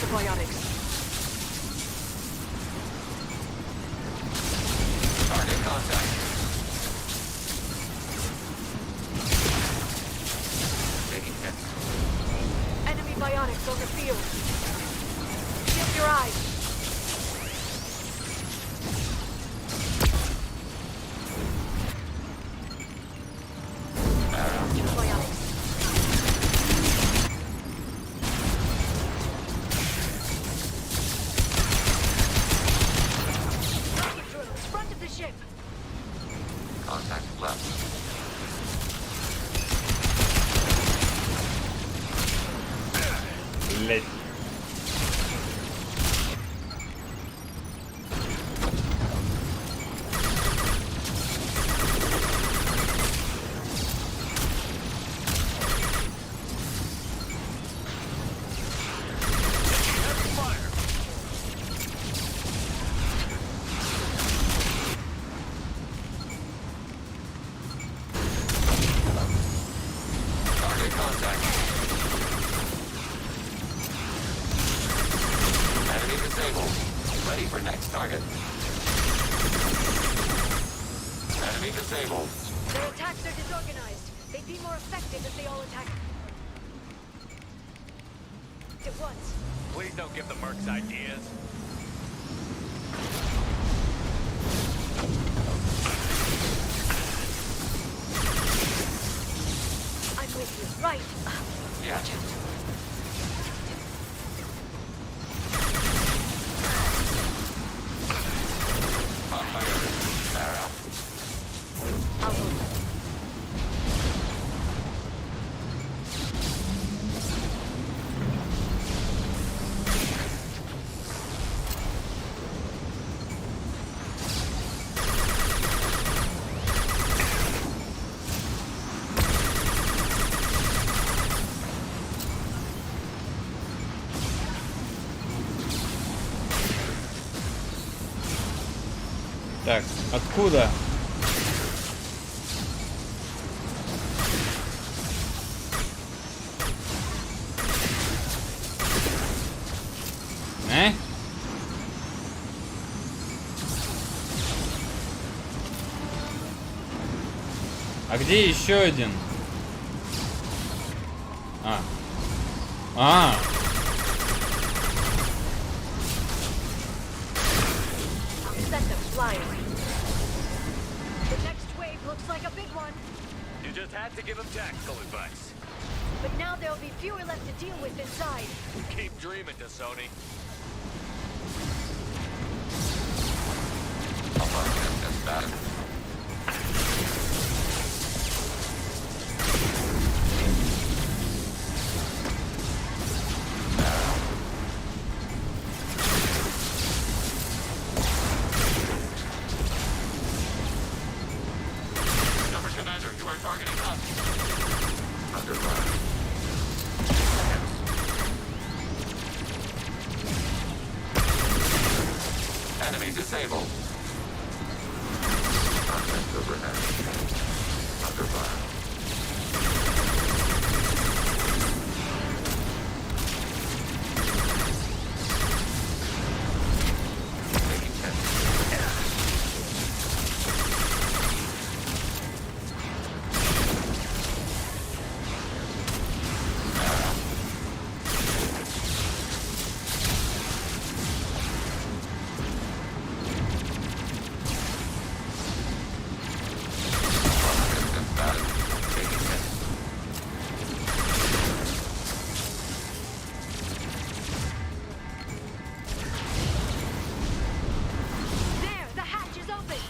The biotics. Target contact. Taking hits. Enemy biotics on the field. Shield your eyes. Biotics. Rocket drills, front of the ship. Contact left. Блять. Target contact. Enemy disabled. Ready for next target. Enemy disabled. Their attacks are disorganized. They'd be more effective if they all attack at once. Please don't give the mercs ideas. I'm with you. Right. Yeah. I'll hold. Так, откуда? А где еще один? Send them flying. The next wave looks like a big one. You just had to give him tactical advice. But now there'll be fewer left to deal with inside. Keep dreaming, Sony. Number Commander, you are targeting us. Under fire. Enemy disabled. Contact overhead. Under fire. Taking hits. There, the hatch is open.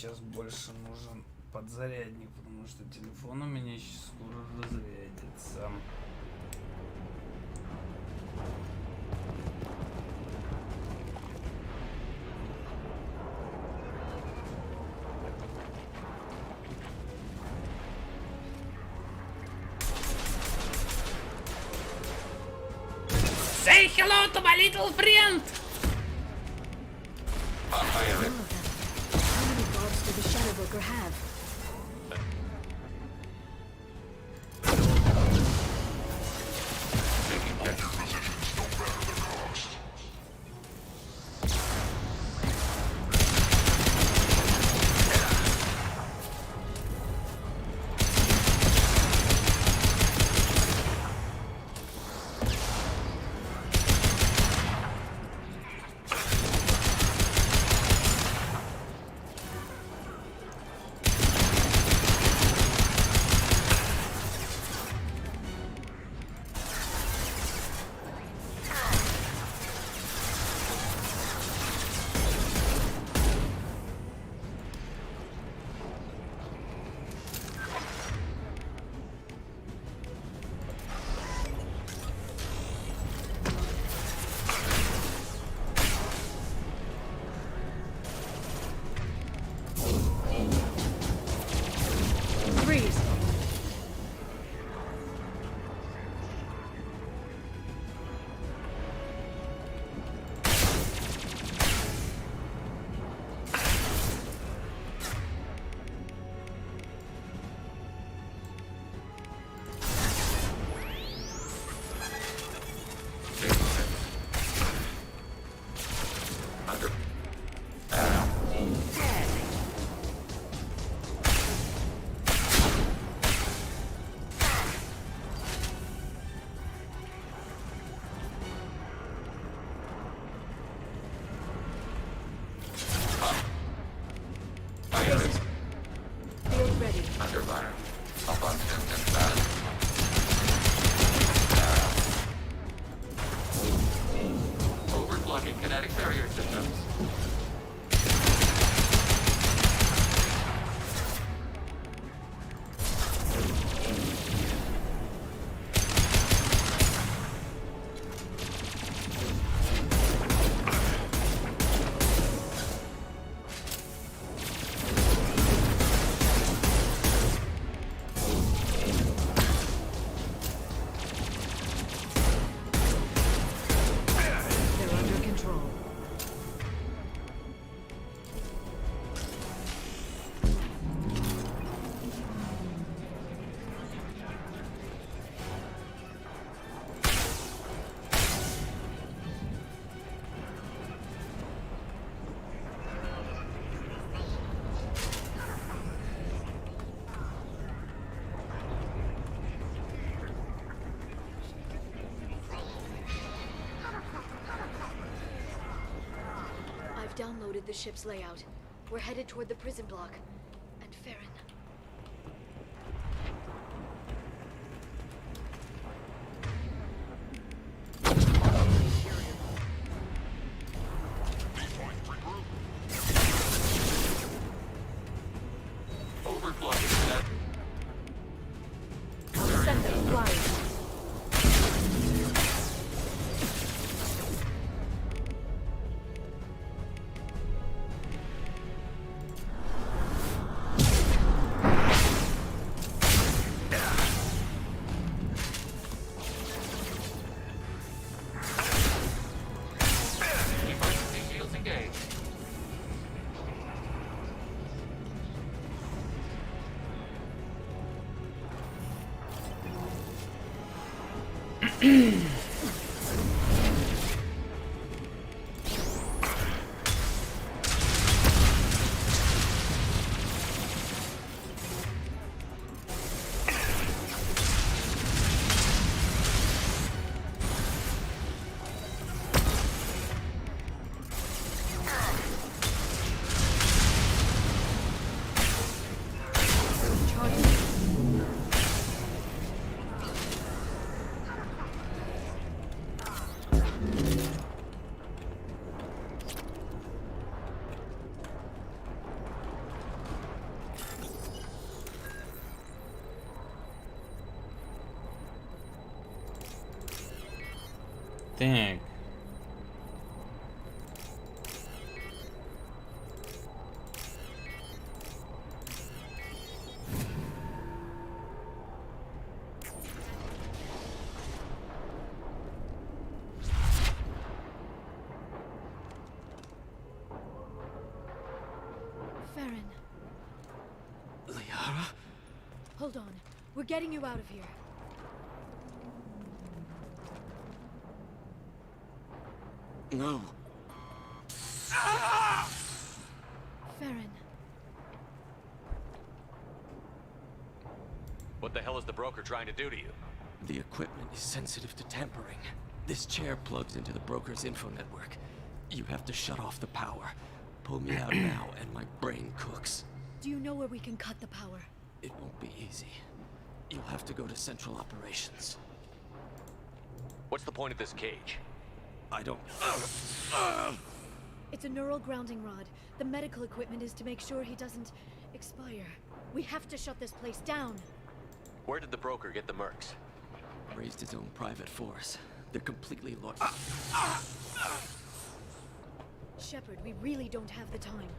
сейчас больше нужен подзарядник, потому что телефон у меня сейчас скоро разрядится. Say hello to my little friend! How many guards did the Shadow Broker have? Downloaded the ship's layout. We're headed toward the prison block. And Farron. Send them flying. Так. Farron, Liara? hold on. We're getting you out of here. No. Farron, What the hell is the broker trying to do to you? The equipment is sensitive to tampering. This chair plugs into the broker's info network. You have to shut off the power. Pull me out now and my brain cooks. do you know where we can cut the power? It won't be easy. You'll have to go to Central Operations. What's the point of this cage? I don't... It's a neural grounding rod. The medical equipment is to make sure he doesn't expire. We have to shut this place down. Where did the broker get the mercs? Raised his own private force. They're completely loyal. Shepard, we really don't have the time.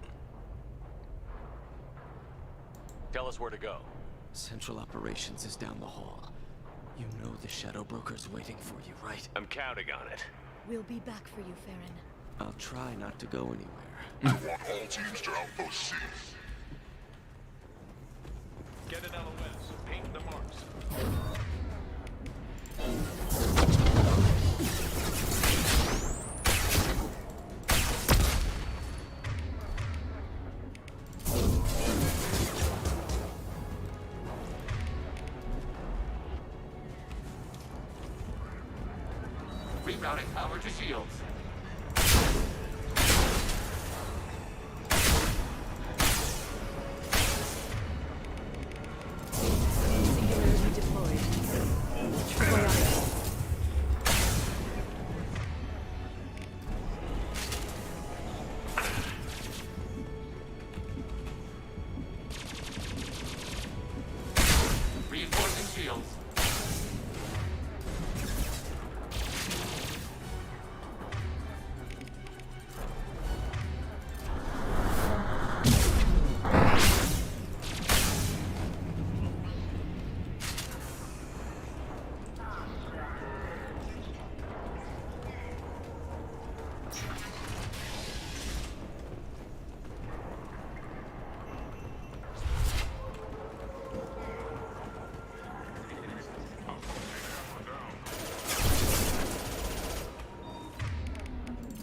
Tell us where to go. Central Operations is down the hall. You know the Shadow Broker's waiting for you, right? I'm counting on it. We'll be back for you, Farron. I'll try not to go anywhere. We want all teams to Outpost C. Get it out west. Paint the marks. Rerouting power to shields. Singularity deployed. Reinforcing shields.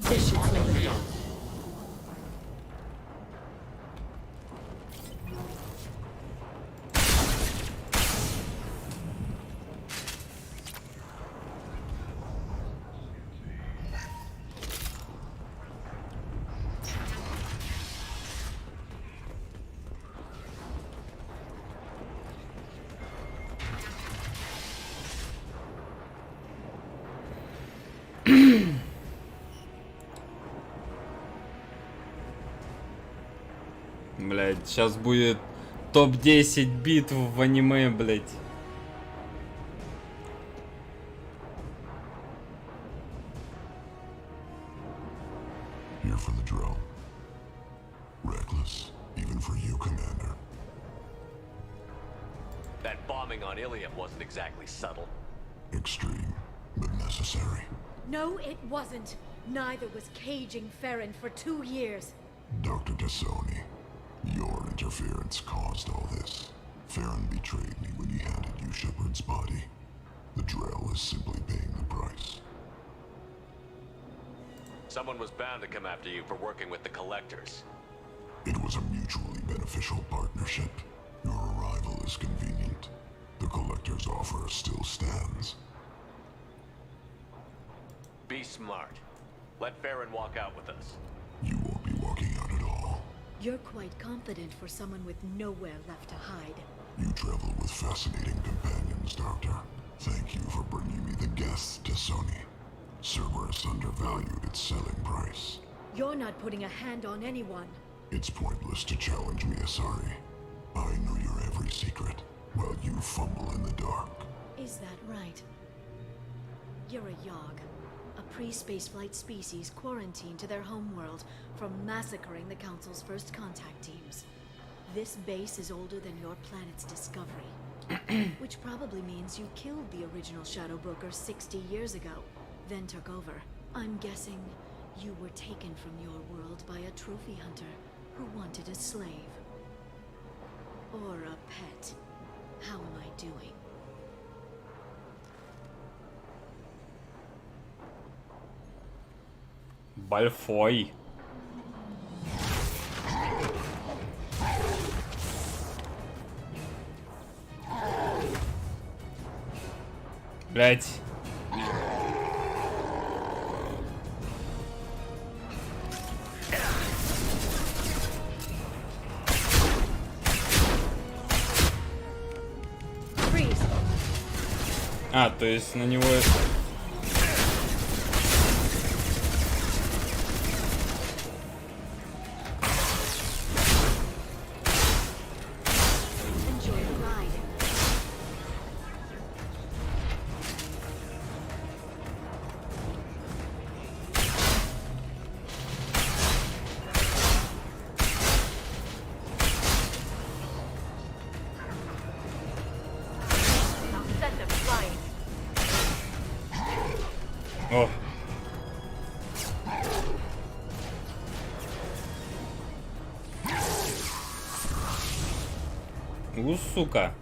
This should slow them down. Блять, сейчас будет топ-10 битв в аниме, блять. Here for the drill. Reckless, even for you, Commander. That bombing on Ilium wasn't exactly subtle. Extreme, but necessary. No, it wasn't. Neither was caging Farron for 2 years. Dr. Tassoni, your interference caused all this. Farron betrayed me when he handed you Shepard's body. The Drell is simply paying the price. Someone was bound to come after you for working with the Collectors. It was a mutually beneficial partnership. Your arrival is convenient. The Collector's offer still stands. Be smart. Let Farron walk out with us. You won't be walking out at all. You're quite confident for someone with nowhere left to hide. You travel with fascinating companions, Doctor. Thank you for bringing me the guests, Tassoni. Cerberus undervalued its selling price. You're not putting a hand on anyone. It's pointless to challenge me, Asari. I know your every secret, while you fumble in the dark. Is that right? You're a Yogg. A pre-spaceflight species quarantined to their homeworld from massacring the Council's first contact teams. This base is older than your planet's discovery. Which probably means you killed the original Shadow Broker 60 years ago, then took over. I'm guessing you were taken from your world by a trophy hunter who wanted a slave. Or a pet. How am I doing? Большой. Блять. А, то есть на него это... О. Сука.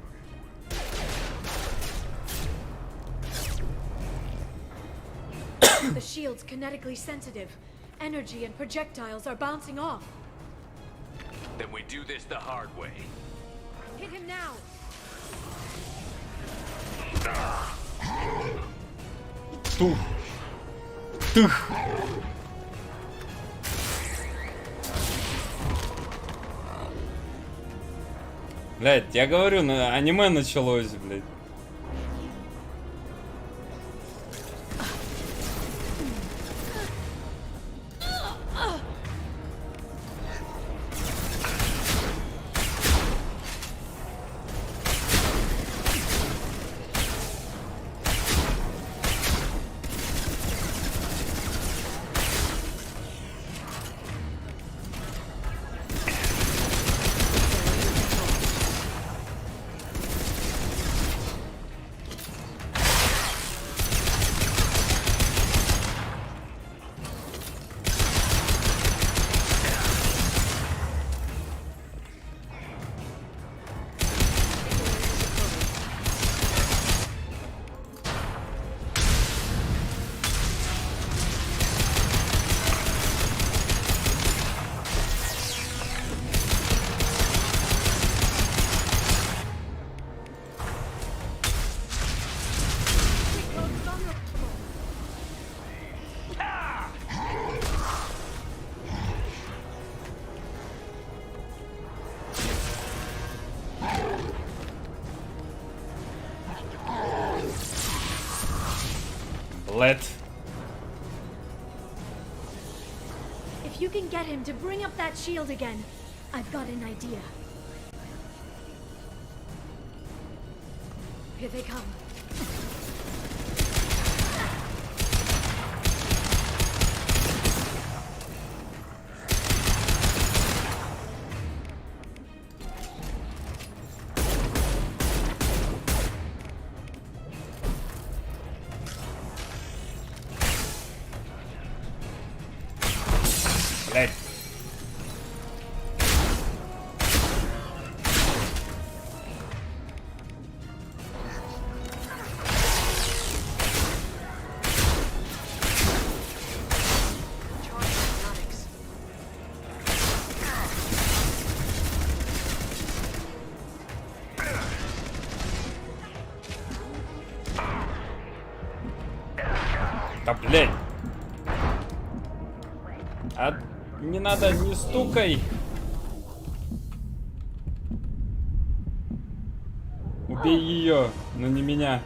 The shield's kinetically sensitive. Energy and projectiles are bouncing off. Then we do this the hard way. Hit him now. Тух. Тух. Блядь, я говорю, аниме началось, блядь. If you can get him to bring up that shield again, I've got an idea. Here they come. Блядь. Да блядь. Не надо, не стукай. Убей ее, но не меня.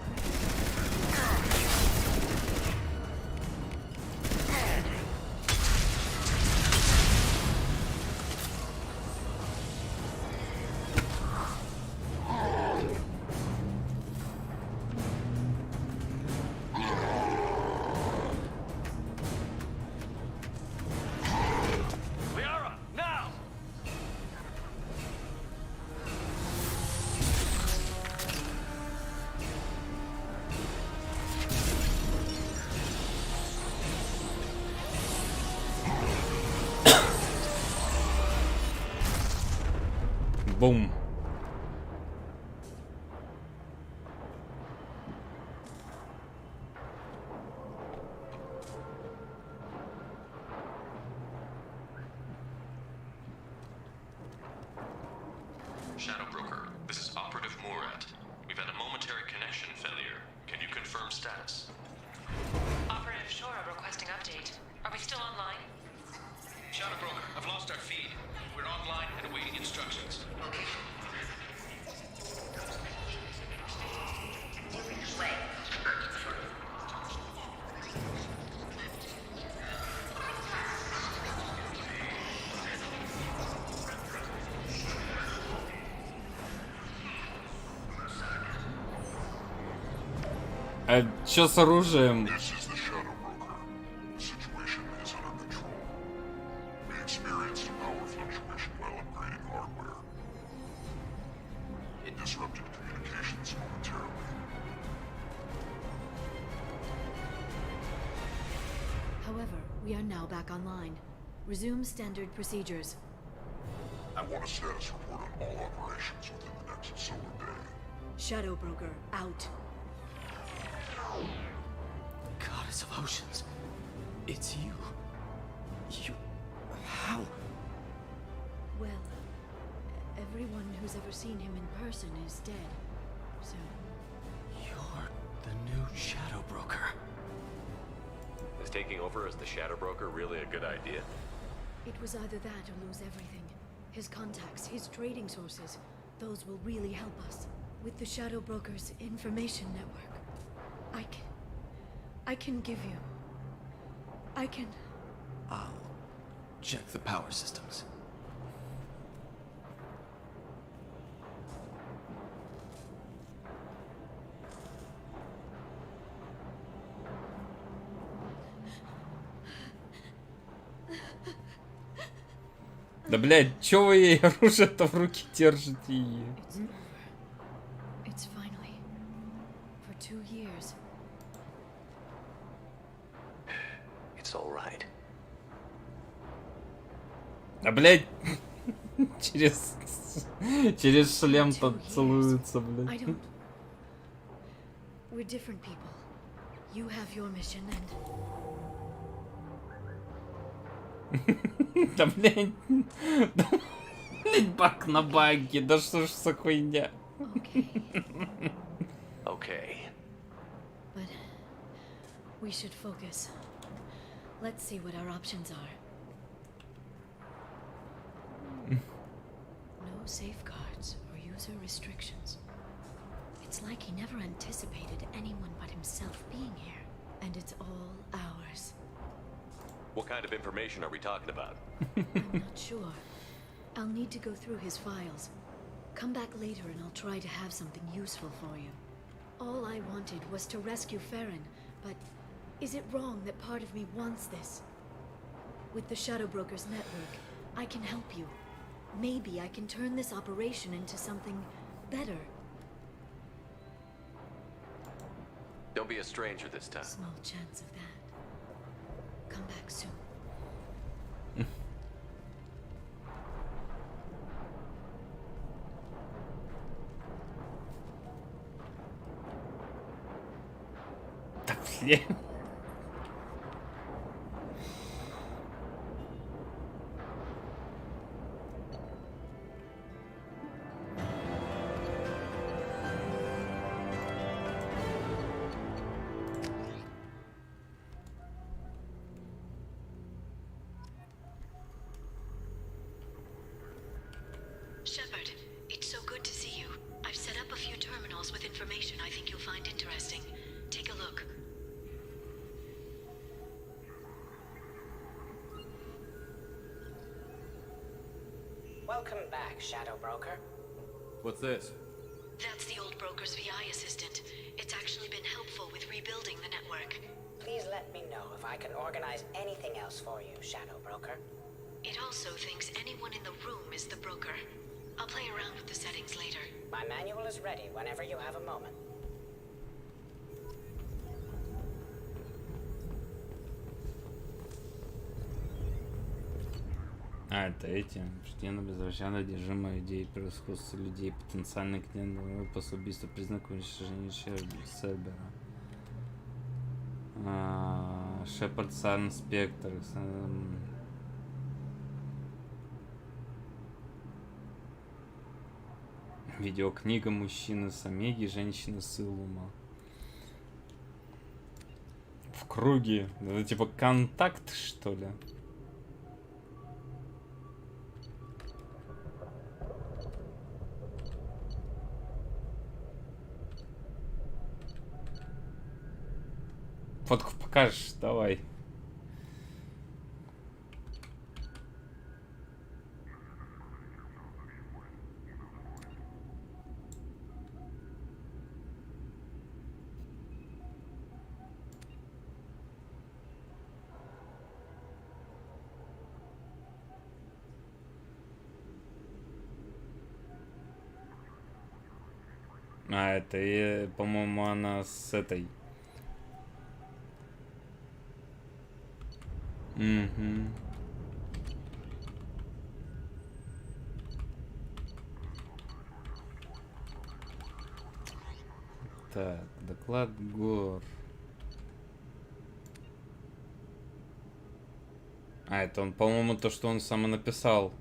Бум. Shadow Broker, this is Operative Murat. We've had a momentary connection failure. Can you confirm status? Operative Shora requesting update. Are we still online? Shadow Broker, I've lost our feed. We're online and awaiting instructions. Okay. А чё с оружием? This is the Shadow Broker. The situation is under control. We experienced a power fluctuation while upgrading hardware. It disrupted communications momentarily. However, we are now back online. Resume standard procedures. I want a status report on all operations within the next solar day. Shadow Broker, out. Goddess of Oceans. It's you. You... How? Well, everyone who's ever seen him in person is dead. So, You're the new Shadow Broker. Is taking over as the Shadow Broker really a good idea? it was either that or lose everything. His contacts, his trading sources, those will really help us. With the Shadow Broker's information network, I can give you... I'll check the power systems. Да, блядь, чё вы ей оружие-то в руки держите ее? It's finally... For 2 years. It's all right. Да, блядь, через шлем-то целуются, I блядь. don't... We're different people. You have your mission and... Да, блядь. Да, блядь, баг на баге. Да что ж за хуйня? Okay. But... We should focus. Let's see what our options are. No safeguards or user restrictions. It's like he never anticipated anyone but himself being here. And it's all ours. What kind of information are we talking about? I'm not sure. I'll need to go through his files. Come back later and I'll try to have something useful for you. All I wanted was to rescue Farron, but is it wrong that part of me wants this? With the Shadow Broker's network, I can help you. Maybe I can turn this operation into something better. Don't be a stranger this time. Small chance of that. Come back soon. Да, блядь. Shepard, it's so good to see you. I've set up a few terminals with information I think you'll find interesting. Take a look. Welcome back, Shadow Broker. What's this? That's the old broker's VI assistant. It's actually been helpful with rebuilding the network. Please let me know if I can organize anything else for you, Shadow Broker. It also thinks anyone in the room is the broker. I'll play around with the settings later. My manual is ready whenever you have a moment. А, это эти. Постепенно безвращенно одержимая идеей превосходства людей, потенциально к нему после убийства признак уничтожения Сербера. Шепард, Сарн, Спектр. Видеокнига мужчины с Омеги, женщины с Илума. В круге. Это типа контакт, что ли? Фотку покажешь, давай. А, это, по-моему, она с этой. Угу. Так, доклад Гор. А, это он, по-моему, то, что он сам и написал.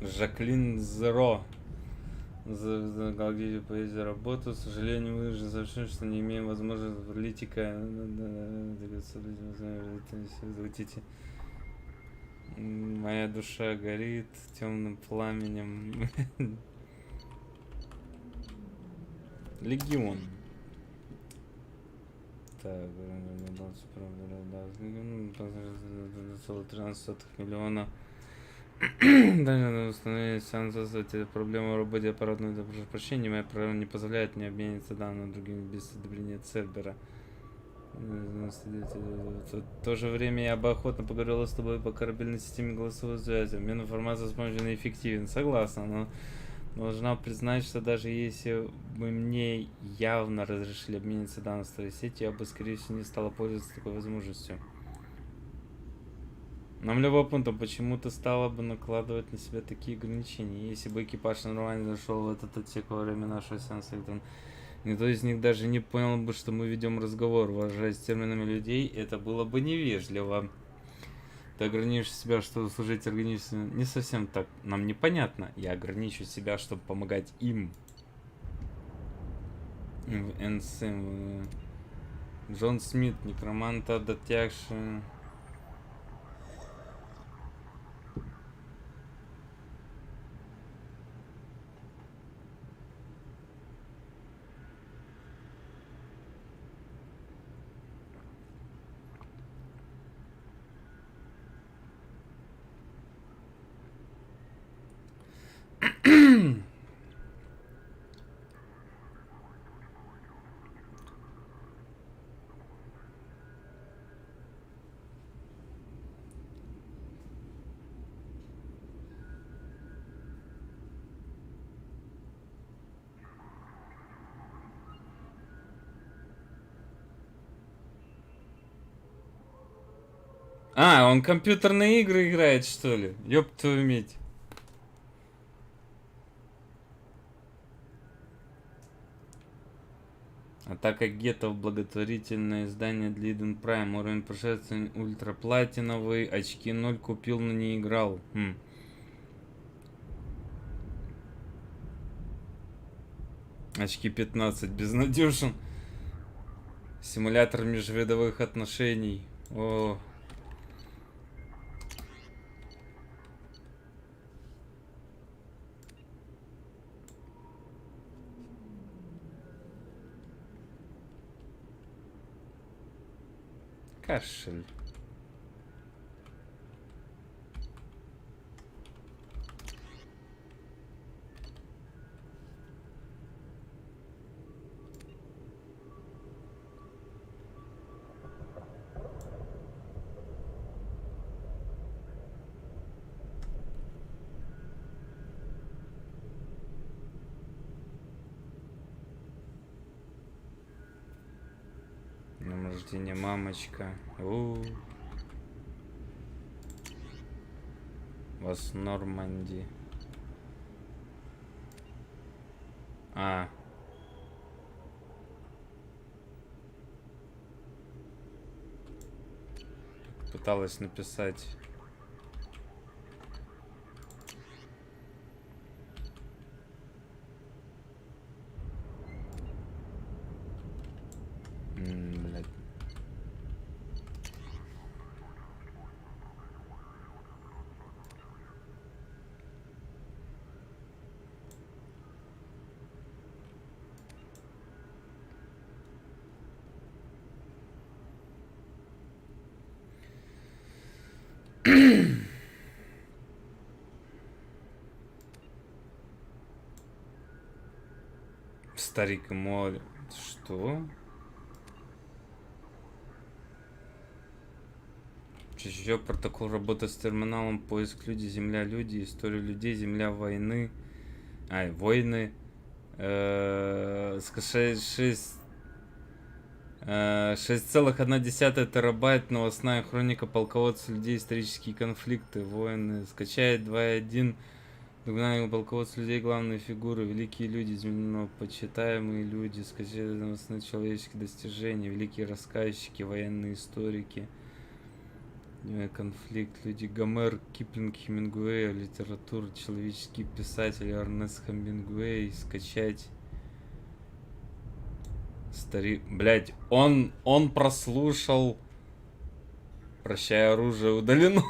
Жаклин Зеро. Где поездил работу, к сожалению, мы уже сообщили, что не имеем возможности политика. Моя душа горит темным пламенем. Легион. Так, 13 миллиона. Даже установить эти проблемы в работе аппаратной, прошу прощения, моя программа не позволяет мне обмениваться данными другими без одобрения Цербера. В то же время я бы охотно поговорила с тобой по корабельной системе голосовой связи. Обмен информацией с помощью неэффективен. Согласна, но должна признать, что даже если бы мне явно разрешили обмениться данными с твоей сетью, я бы, скорее всего, не стала пользоваться такой возможностью. Нам любопытно, почему ты стала бы накладывать на себя такие ограничения. Если бы экипаж нормально зашел в этот отсек во время нашего сеанса, никто из них даже не понял бы, что мы ведем разговор. Выражаясь терминами людей, это было бы невежливо. Ты ограничишь себя, чтобы служить организму. Не совсем так. Нам непонятно. Я ограничу себя, чтобы помогать им. НСМ. Джон Смит, некроманта, дотягший. А, он компьютерные игры играет, что ли? Ёб твою медь. Атака гетто, благотворительное издание для Eden Prime. Уровень прошествия ультраплатиновый. Очки 0 купил, но не играл. Очки 15 безнадежен. Симулятор межвидовых отношений. О. Кашель. Днем рождения, мамочка. Вас Норманди. Пыталась написать. Блядь. Старик и молодец. Что? Чё, протокол работы с терминалом, поиск люди, земля, люди, история людей, земля, войны. Войны. 6,1 терабайт, новостная хроника полководца людей, исторические конфликты, войны. Скачать 2.1. Догнание полководца людей, главные фигуры, великие люди, земно почитаемые люди, скачать новостные человеческие достижения, великие рассказчики, военные историки. Конфликт, люди Гомер, Киплинг, Хемингуэй, литература, человеческие писатели, Эрнест Хемингуэй, скачать. Старик, блять, он прослушал. Прощай, оружие удалено.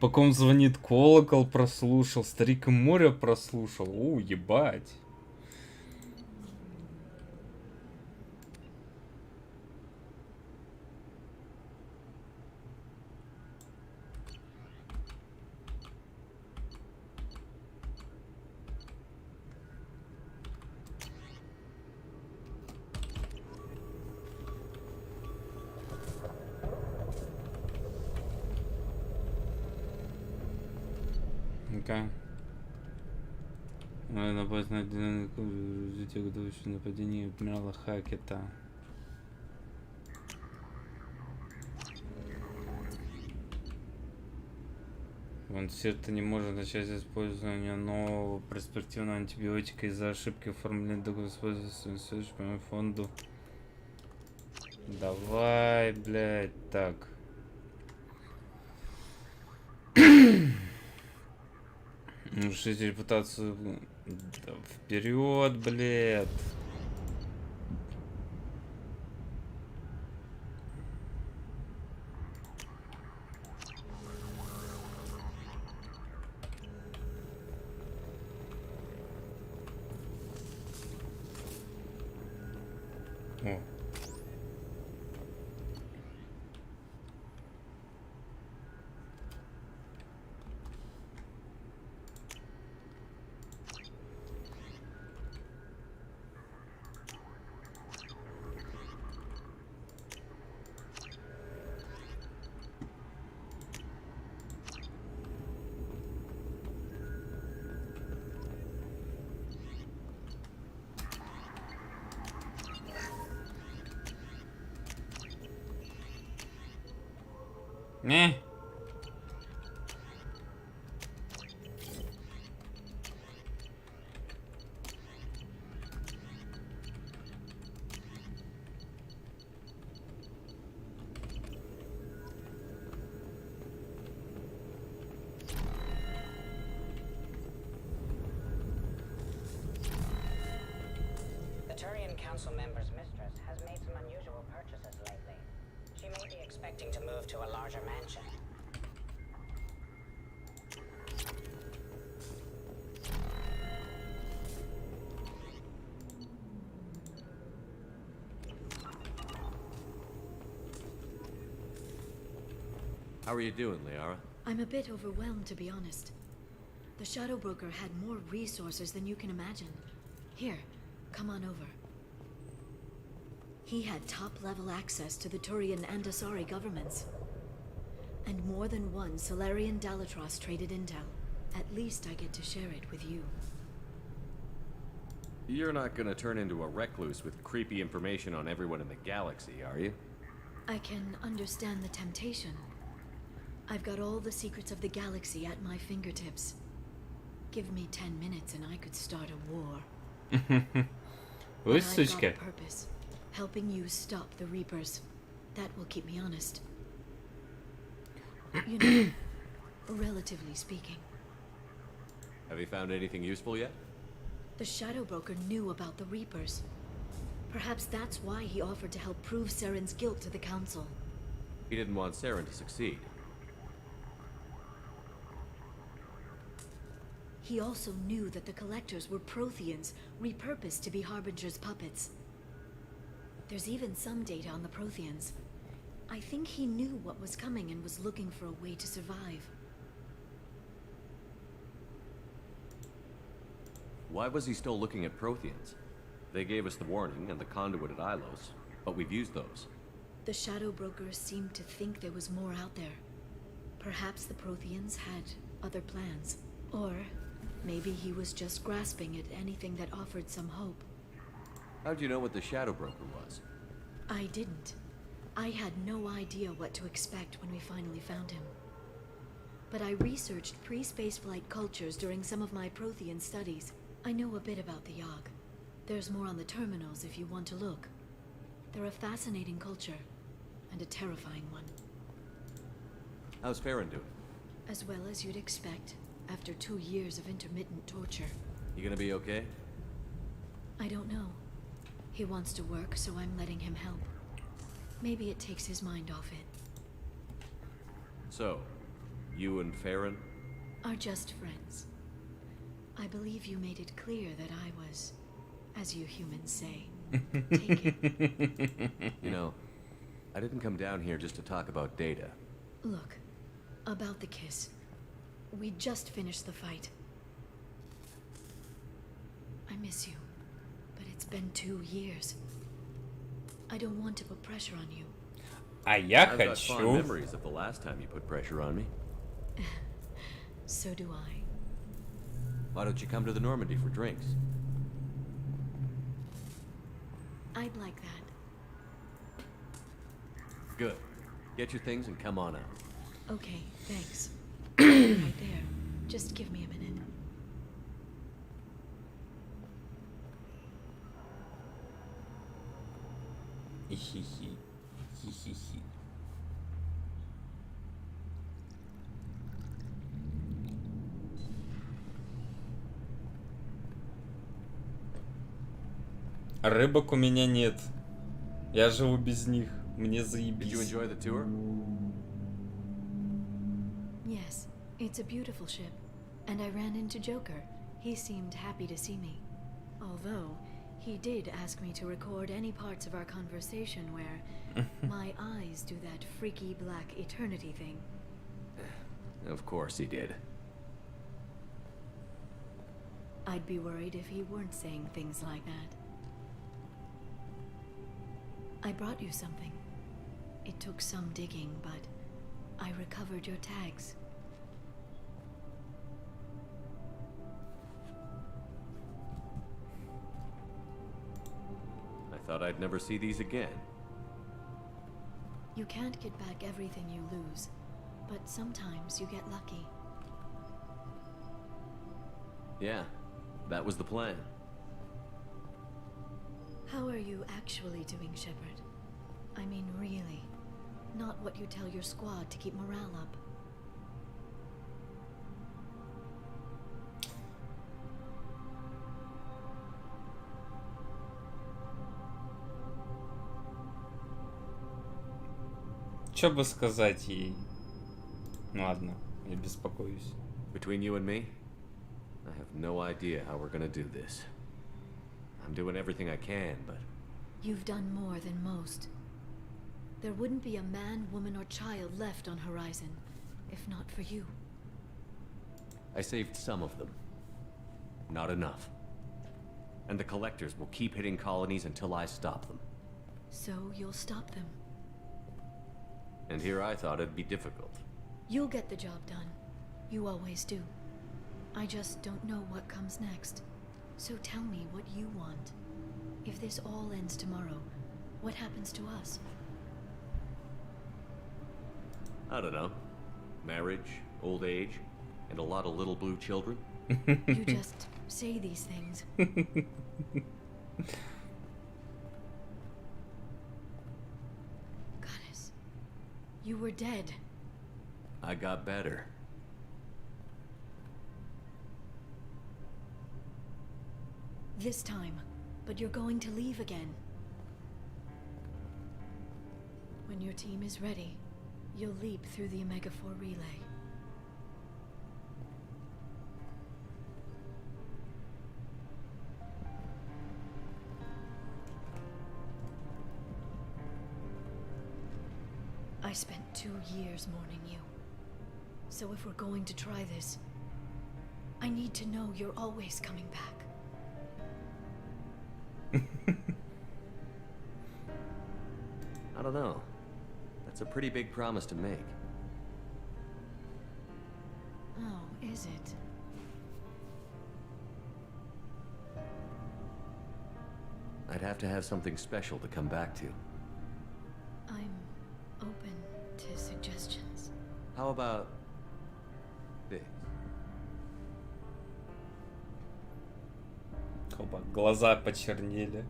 По ком звонит колокол, прослушал. Старик и море прослушал. Ебать. Ну-ка. Напасть на жителей, готовящих нападение адмирала Хакета. Вон сердце не может начать использование нового перспективного антибиотика из-за ошибки оформления договора с по фонду. Давай, блядь, так. Решить репутацию. Да, вперед, блядь. О. Не. The Turian council member's mistress has made some unusual purchases lately. She may be expecting to move to a larger mansion. How are you doing, Liara? I'm a bit overwhelmed, to be honest. The Shadow Broker had more resources than you can imagine. Here, come on over. He had top-level access to the Turian and Asari governments. And more than one Solarian Dalatros traded intel. At least I get to share it with you. You're not gonna turn into a recluse with creepy information on everyone in the galaxy, are you? I can understand the temptation. I've got all the secrets of the galaxy at my fingertips. Give me 10 minutes and I could start a war. Вы But I've got a сучка. purpose. Helping you stop the Reapers. That will keep me honest. You know, relatively speaking. Have you found anything useful yet? The Shadow Broker knew about the Reapers. Perhaps that's why he offered to help prove Saren's guilt to the Council. He didn't want Saren to succeed. He also knew that the Collectors were Protheans, repurposed to be Harbinger's puppets. There's even some data on the Protheans. I think he knew what was coming and was looking for a way to survive. Why was he still looking at Protheans? They gave us the warning and the conduit at Ilos, but we've used those. The Shadow Brokers seemed to think there was more out there. Perhaps the Protheans had other plans. Or maybe he was just grasping at anything that offered some hope. How'd you know what the Shadow Broker was? I didn't. I had no idea what to expect when we finally found him. But I researched pre-spaceflight cultures during some of my Prothean studies. I know a bit about the Yogg. There's more on the terminals if you want to look. They're a fascinating culture, and a terrifying one. How's Farron doing? As well as you'd expect, after 2 years of intermittent torture. You gonna be okay? I don't know. He wants to work, so I'm letting him help. Maybe it takes his mind off it. So, you and Farron? Are just friends. I believe you made it clear that I was, as you humans say, taken. You know, I didn't come down here just to talk about data. Look, about the kiss. We just finished the fight. I miss you, but it's been 2 years. I don't want to put pressure on you. А я I've got fond хочу. memories of the last time you put pressure on me. So do I. Why don't you come to the Normandy for drinks? I'd like that. Good. Get your things and come on out. Okay, thanks. Right there. Just give me a minute. Хи-хи. Хи-хи-хи. Рыбок у меня нет. Я живу без них. Мне Did you заебись. enjoy the tour? Yes, it's a beautiful ship. And I ran into Joker. He seemed happy to see me. Although, he did ask me to record any parts of our conversation where my eyes do that freaky black eternity thing. Of course he did. I'd be worried if he weren't saying things like that. I brought you something. It took some digging, but I recovered your tags. I thought I'd never see these again. You can't get back everything you lose, but sometimes you get lucky. Yeah, that was the plan. How are you actually doing, Shepard? I mean, really. Not what you tell your squad to keep morale up. что бы сказать ей? Ну ладно, я беспокоюсь. Between you and me, I have no idea how we're gonna do this. I'm doing everything I can, but... You've done more than most. There wouldn't be a man, woman, or child left on Horizon, if not for you. I saved some of them. Not enough. And the Collectors will keep hitting colonies until I stop them. So you'll stop them. And here I thought it'd be difficult. You'll get the job done. You always do. I just don't know what comes next. So tell me what you want. If this all ends tomorrow, what happens to us? I don't know. Marriage, old age, and a lot of little blue children. You just say these things. Goddess, you were dead. I got better. This time, but you're going to leave again. When your team is ready, you'll leap through the Omega-4 relay. I spent 2 years mourning you. So if we're going to try this, I need to know you're always coming back. I don't know. That's a pretty big promise to make. Oh, is it? I'd have to have something special to come back to. I'm open to suggestions. How about this? Оба, глаза почернели.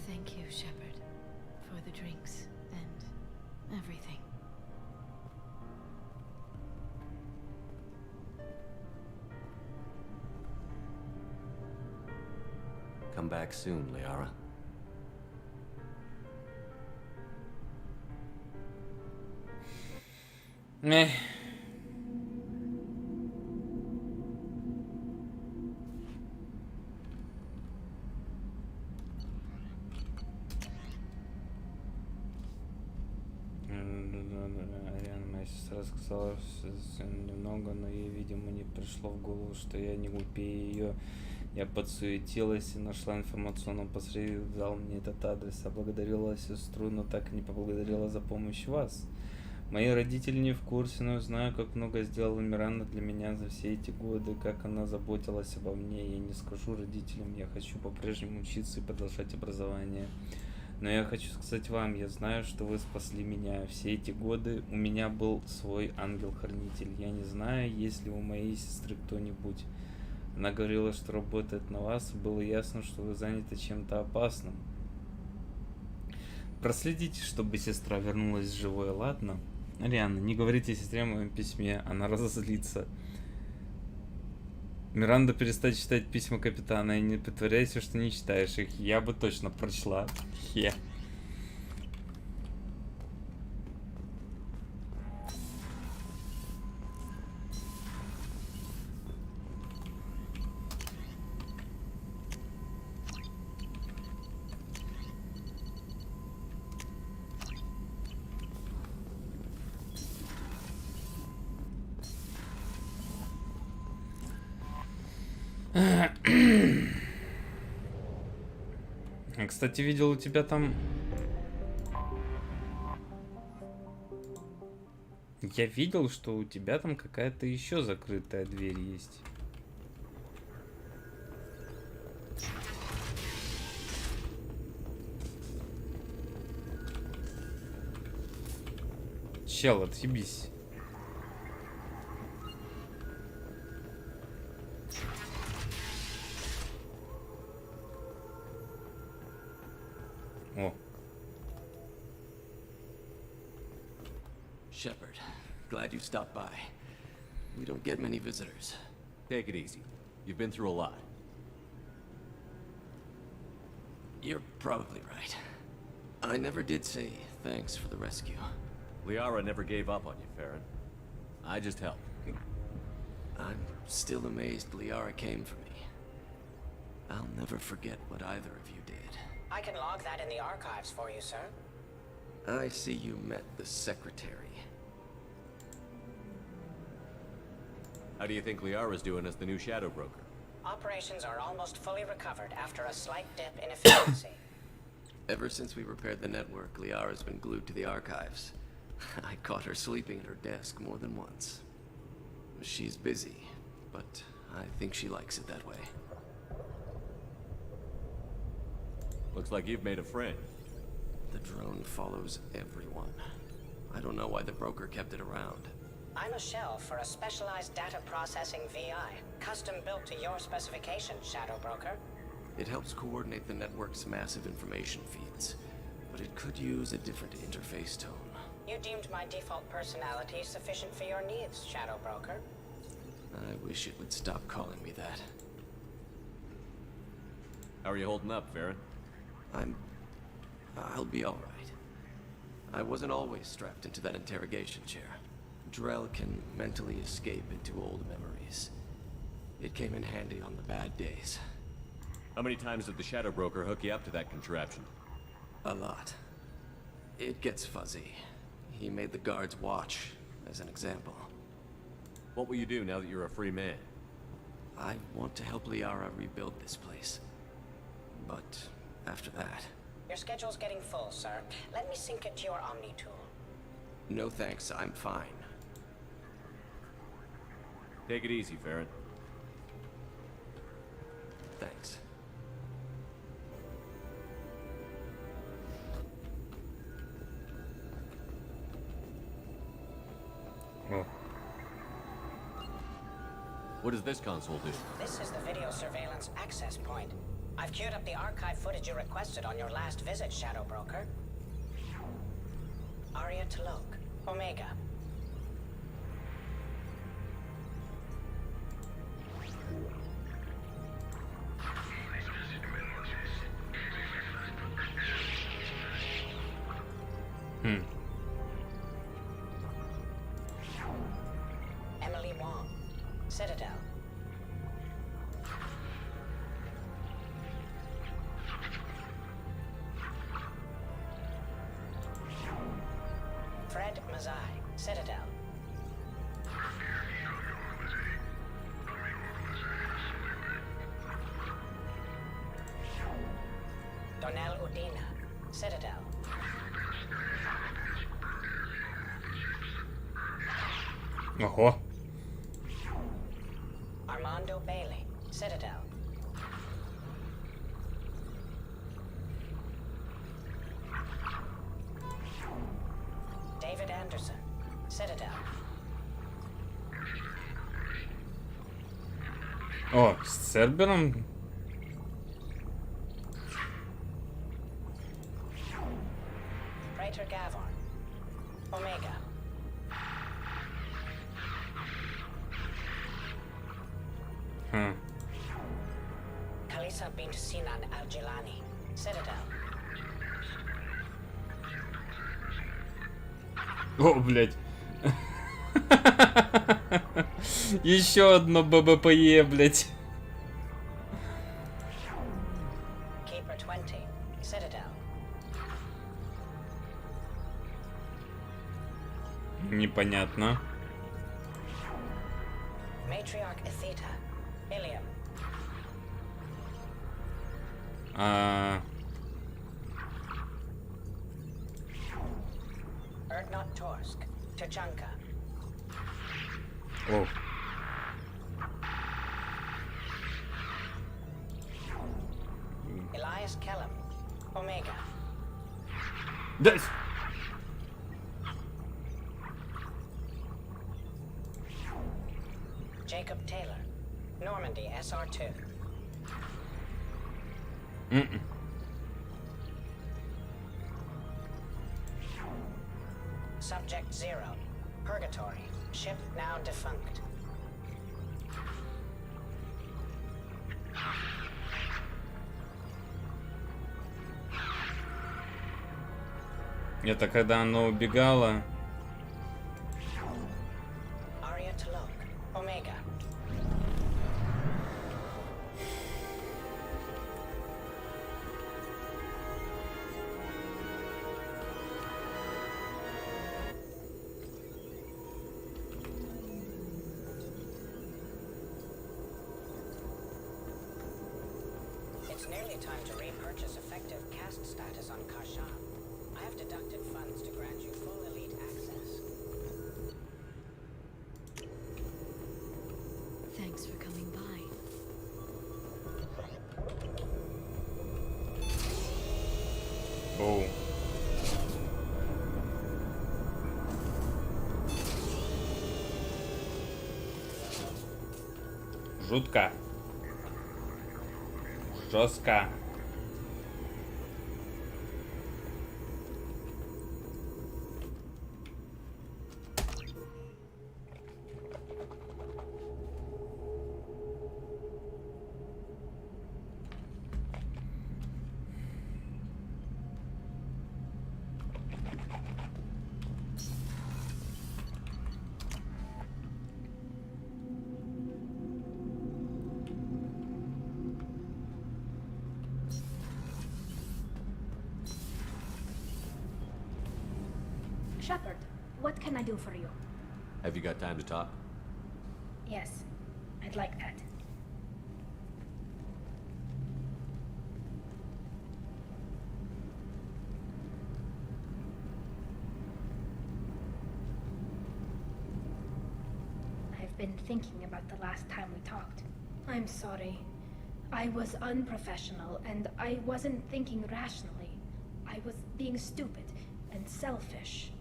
Thank you, Shepard, for the drinks and everything. Come back soon, Liara. Эх. Моя сестра сказала, что немного, но ей, видимо, не пришло в голову, что я не глупее ее. Я подсуетилась и нашла информационного посредника, дал мне этот адрес, поблагодарила сестру, но так и не поблагодарила за помощь вас. Мои родители не в курсе, но знаю, как много сделала Миранда для меня за все эти годы, как она заботилась обо мне. Я не скажу родителям, я хочу по-прежнему учиться и продолжать образование. Но я хочу сказать вам, я знаю, что вы спасли меня. Все эти годы у меня был свой ангел-хранитель. Я не знаю, есть ли у моей сестры кто-нибудь. Она говорила, что работает на вас, и было ясно, что вы заняты чем-то опасным. Проследите, чтобы сестра вернулась живой, ладно? Рианна, не говорите сестре о моем письме, она разозлится. Миранда, перестать читать письма капитана и не притворяйся, что не читаешь их. Я бы точно прочла. Хе. Кстати, видел у тебя там... Я видел, что у тебя там какая-то еще закрытая дверь есть. Чел, отъебись. О. Shepard, glad you stopped by. We don't get many visitors. Take it easy. You've been through a lot. You're probably right. I never did say thanks for the rescue. Liara never gave up on you, Farron. I just helped. I'm still amazed Liara came for me. I'll never forget what either of you did. I can log that in the archives for you, sir. I see you met the secretary. How do you think Liara's doing as the new shadow broker? Operations are almost fully recovered after a slight dip in efficiency. Ever since we repaired the network, Liara's been glued to the archives. I caught her sleeping at her desk more than once. She's busy, but I think she likes it that way. Looks like you've made a friend. The drone follows everyone. I don't know why the broker kept it around. I'm a shell for a specialized data processing VI, custom built to your specifications, Shadow Broker. It helps coordinate the network's massive information feeds, but it could use a different interface tone. You deemed my default personality sufficient for your needs, Shadow Broker. I wish it would stop calling me that. How are you holding up, Farron? I'll be all right. I wasn't always strapped into that interrogation chair. Drell can mentally escape into old memories. It came in handy on the bad days. How many times did the shadow broker hook you up to that contraption? A lot. It gets fuzzy. He made the guards watch, as an example. What will you do now that you're a free man? I want to help Liara rebuild this place. But after that... Your schedule's getting full, sir. Let me sync it to your Omni tool. No thanks, I'm fine. Take it easy, Farron. Thanks. Oh. What does this console do? This is the video surveillance access point. I've queued up the archive footage you requested on your last visit, Shadow Broker. Aria Talok, Omega. Emily Wong, Citadel. Fred Mazai, Citadel. Donnell Udina, Citadel. Ого. Armando Bailey, Citadel. David Anderson, Citadel. О, с Цербером? Praetor Gavon, Omega. Kalisa bint Sinan Al-Jilani, Citadel. О, блядь. Еще одно ББПЕ, блядь. Keeper 20, Citadel. Непонятно. Matriarch Atheta, Ilium. Erdnot Torsk, Tachanka. О. Elias Kellum, Omega. Да. Jacob Taylor, Normandy SR2. Subject 0, Purgatory, ship now defunct. Это когда она убегала. Aria to look. Omega. It's nearly time to repurchase effective caste status on Kashan. I have deducted funds to grant you full elite access. Thanks for coming by. Оу. Жутко. Жестко. Shepard, what can I do for you? Have you got time to talk? Yes, I'd like that. I've been thinking about the last time we talked. I'm sorry. I was unprofessional, and I wasn't thinking rationally. I was being stupid and selfish.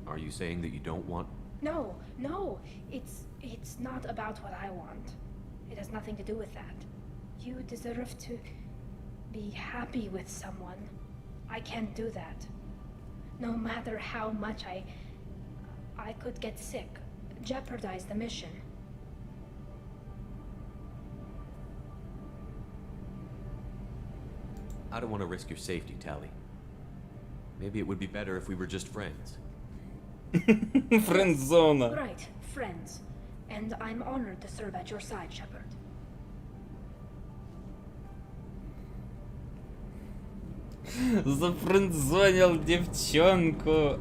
Are you saying that you don't want... No, it's not about what I want. It has nothing to do with that. You deserve to be happy with someone. I can't do that. No matter how much I could get sick, jeopardize the mission. I don't want to risk your safety, Tally. Maybe it would be better if we were just friends. Friend zone. Right, friends. And I'm honored to serve at your side, Shepard. Зафрендзонил девчонку.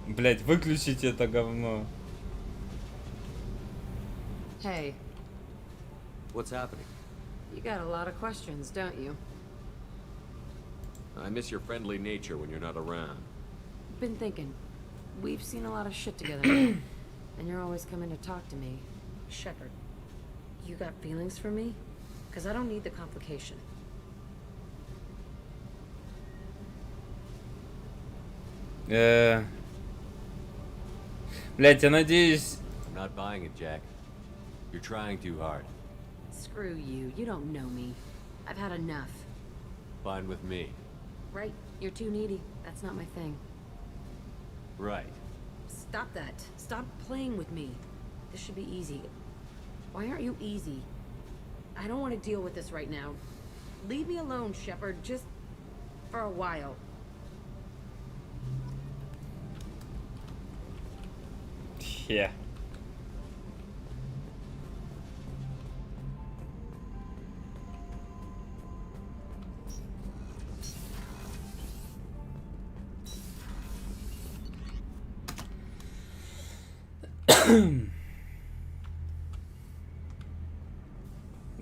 Блять, выключите это говно. Hey. What's happening? You got a lot of questions, don't you? I miss your friendly nature when you're not around. Been thinking. We've seen a lot of shit together now, and you're always coming to talk to me. Shepard, you got feelings for me? Because I don't need the complication. Блять, я надеюсь... I'm not buying it, Jack. You're trying too hard. Screw you. You don't know me. I've had enough. Fine with me. Right. You're too needy. That's not my thing. Right. Stop that. Stop playing with me. This should be easy. Why aren't you easy? I don't want to deal with this right now. Leave me alone, Shepard. Just for a while. Yeah.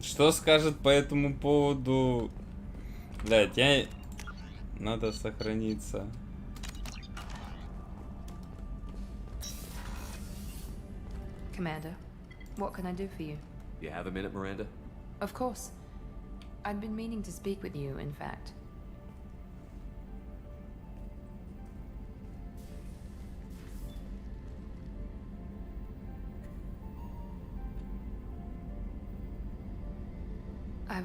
Что скажет по этому поводу? Блять, я... Надо сохраниться. Commander, what can I do for you? You have a minute, Miranda? Of course. I'd been meaning to speak with you, in fact. I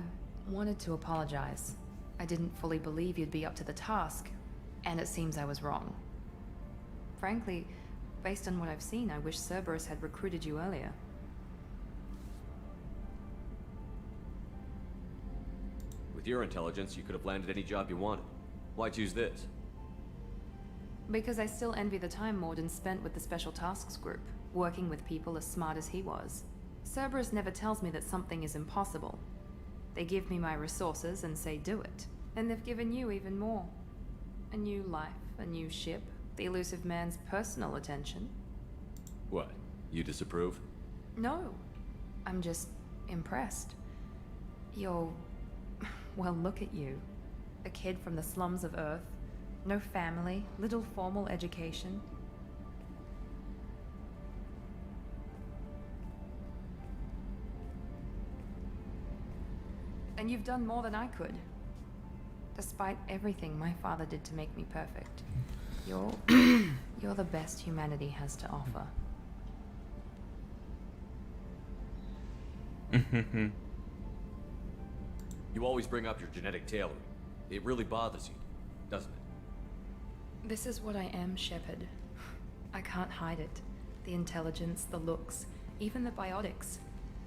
wanted to apologize. I didn't fully believe you'd be up to the task, and it seems I was wrong. Frankly, Based on what I've seen, I wish Cerberus had recruited you earlier. With your intelligence, you could have landed any job you wanted. Why choose this? Because I still envy the time Morden spent with the Special Tasks Group, working with people as smart as he was. Cerberus never tells me that something is impossible. They give me my resources and say do it. And they've given you even more. A new life, a new ship, the elusive man's personal attention. What? You disapprove? No. I'm just impressed. You're... well, look at you. A kid from the slums of Earth. No family, little formal education. And you've done more than I could. Despite everything my father did to make me perfect. You're the best humanity has to offer. You always bring up your genetic tailoring. It really bothers you, doesn't it? This is what I am, Shepard. I can't hide it. The intelligence, the looks, even the biotics.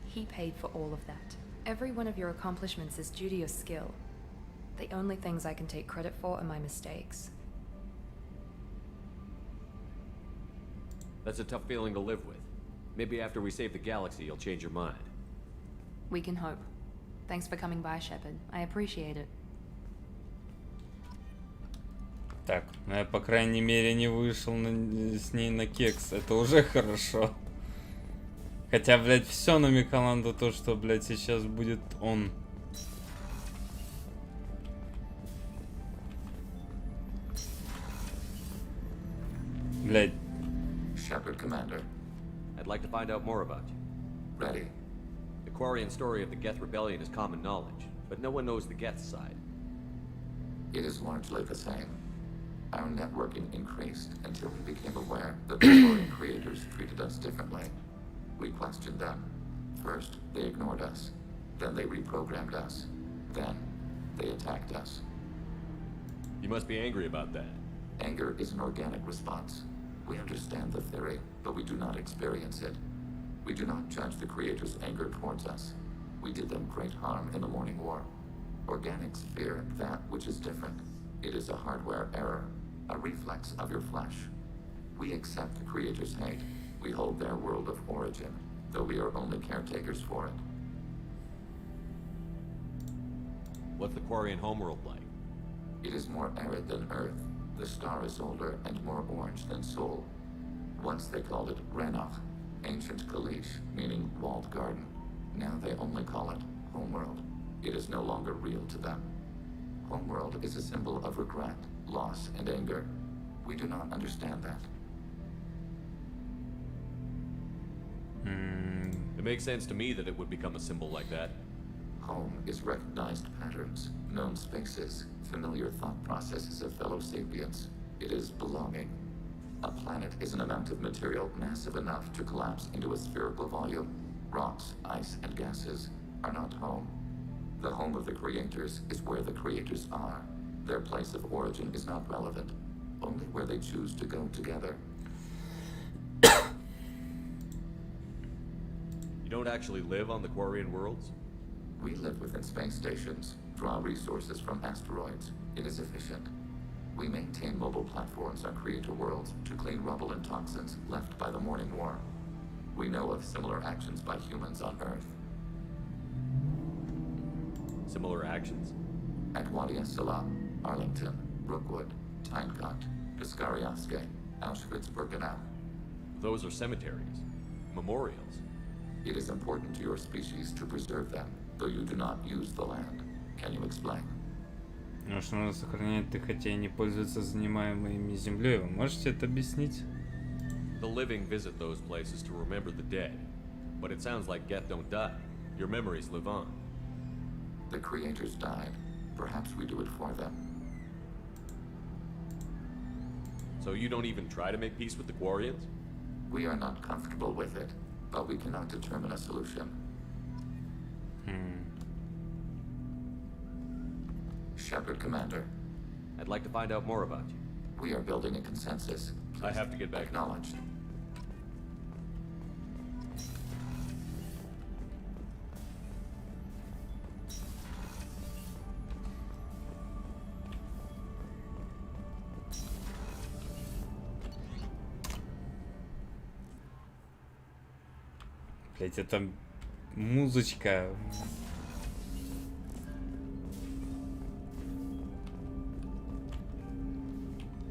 He paid for all of that. Every one of your accomplishments is due to your skill. The only things I can take credit for are my mistakes. That's a tough feeling to live with. Maybe after we save the galaxy, you'll change your mind. We can hope. Thanks for coming by, Shepard. I appreciate it. Так, ну я по крайней мере не вышел с ней на кекс. Это уже хорошо. Хотя, блядь, все намекало на то, что, блядь, сейчас будет он. Блядь. Shepard, Commander. I'd like to find out more about you. Ready. The Quarian story of the Geth Rebellion is common knowledge, but no one knows the Geth side. It is largely the same. Our networking increased until we became aware that the Quarian creators treated us differently. We questioned them. First, they ignored us. Then they reprogrammed us. Then, they attacked us. You must be angry about that. Anger is an organic response. We understand the theory, but we do not experience it. We do not judge the creators' anger towards us. We did them great harm in the Morning War. Organics fear that which is different. It is a hardware error, a reflex of your flesh. We accept the creators' hate. We hold their world of origin, though we are only caretakers for it. What's the Quarian homeworld like? It is more arid than Earth. The star is older and more orange than Sol. Once they called it Ranach, ancient Kalish, meaning walled garden. Now they only call it Homeworld. It is no longer real to them. Homeworld is a symbol of regret, loss, and anger. We do not understand that. It makes sense to me that it would become a symbol like that. Home is recognized patterns, known spaces, familiar thought processes of fellow sapiens. It is belonging. A planet is an amount of material massive enough to collapse into a spherical volume. Rocks, ice, and gases are not home. The home of the creators is where the creators are. Their place of origin is not relevant, only where they choose to go together. You don't actually live on the Quarian worlds? We live within space stations, draw resources from asteroids. It is efficient. We maintain mobile platforms on creator worlds to clean rubble and toxins left by the Morning War. We know of similar actions by humans on Earth. Similar actions? At Wadi Salam, Arlington, Brookwood, Tynecut, Piskaryaske, Auschwitz-Birkenau. Those are cemeteries. Memorials. It is important to your species to preserve them, though you do not use the land. Can you explain? Ну что надо сохранять, ты хотя и не пользуется занимаемой ими землей. Вы можете это объяснить? The living visit those places to remember the dead. But it sounds like Geth don't die. Your memories live on. The creators died. Perhaps we do it for them. So you don't even try to make peace with the Quarians? We are not comfortable with it, but we cannot determine a solution. Shepard, Commander. I'd like to find out more about you. We are building a consensus. I have to get back. Acknowledged. Блять, это музычка.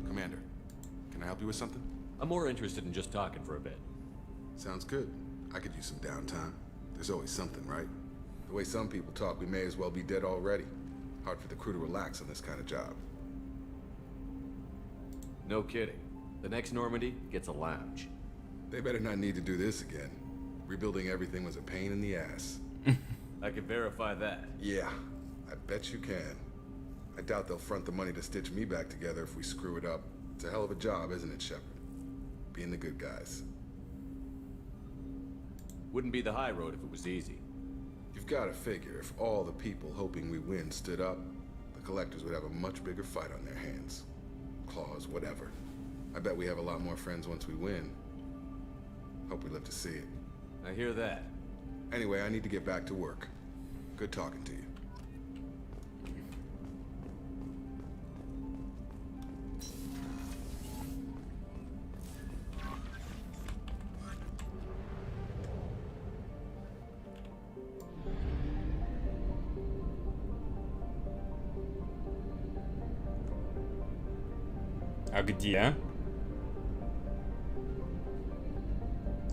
Commander, can I help you with something? I'm more interested in just talking for a bit. Sounds good. I could use some downtime. There's always something, right? The way some people talk, we may as well be dead already. Hard for the crew to relax on this kind of job. No kidding. The next Normandy gets a lounge. They better not need to do this again. Rebuilding everything was a pain in the ass. I can verify that. Yeah, I bet you can. I doubt they'll front the money to stitch me back together if we screw it up. It's a hell of a job, isn't it, Shepard? Being the good guys. Wouldn't be the high road if it was easy. You've got to figure if all the people hoping we win stood up, the Collectors would have a much bigger fight on their hands. Claws, whatever. I bet we have a lot more friends once we win. Hope we live to see it. I hear that. Anyway, I need to get back to work. Good talking to you. А где?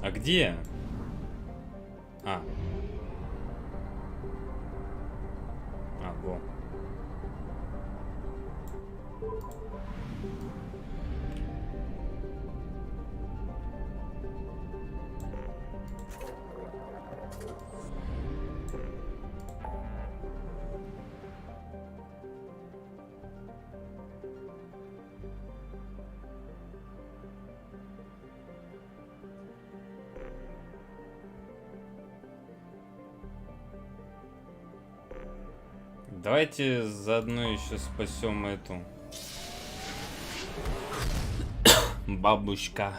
А где? А. А, во. Давайте заодно еще спасем эту бабушка.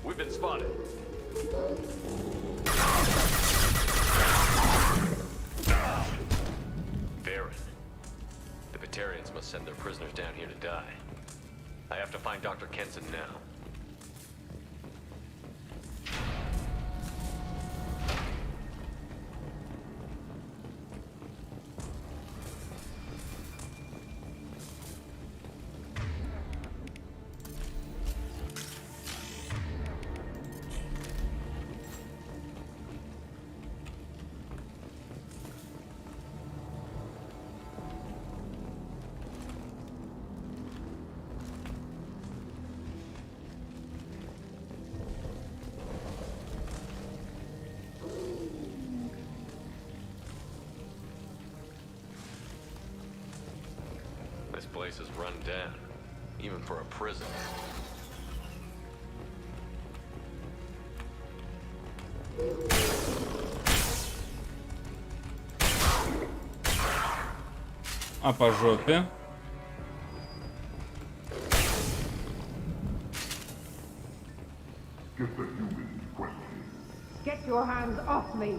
We've been spotted. Baron. The Batarians must send their prisoners down here to die. I have to find Dr. Kenson now. This place is run down, even for a prison. А по жопе. Get your hands off me!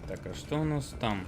Так, а что у нас там?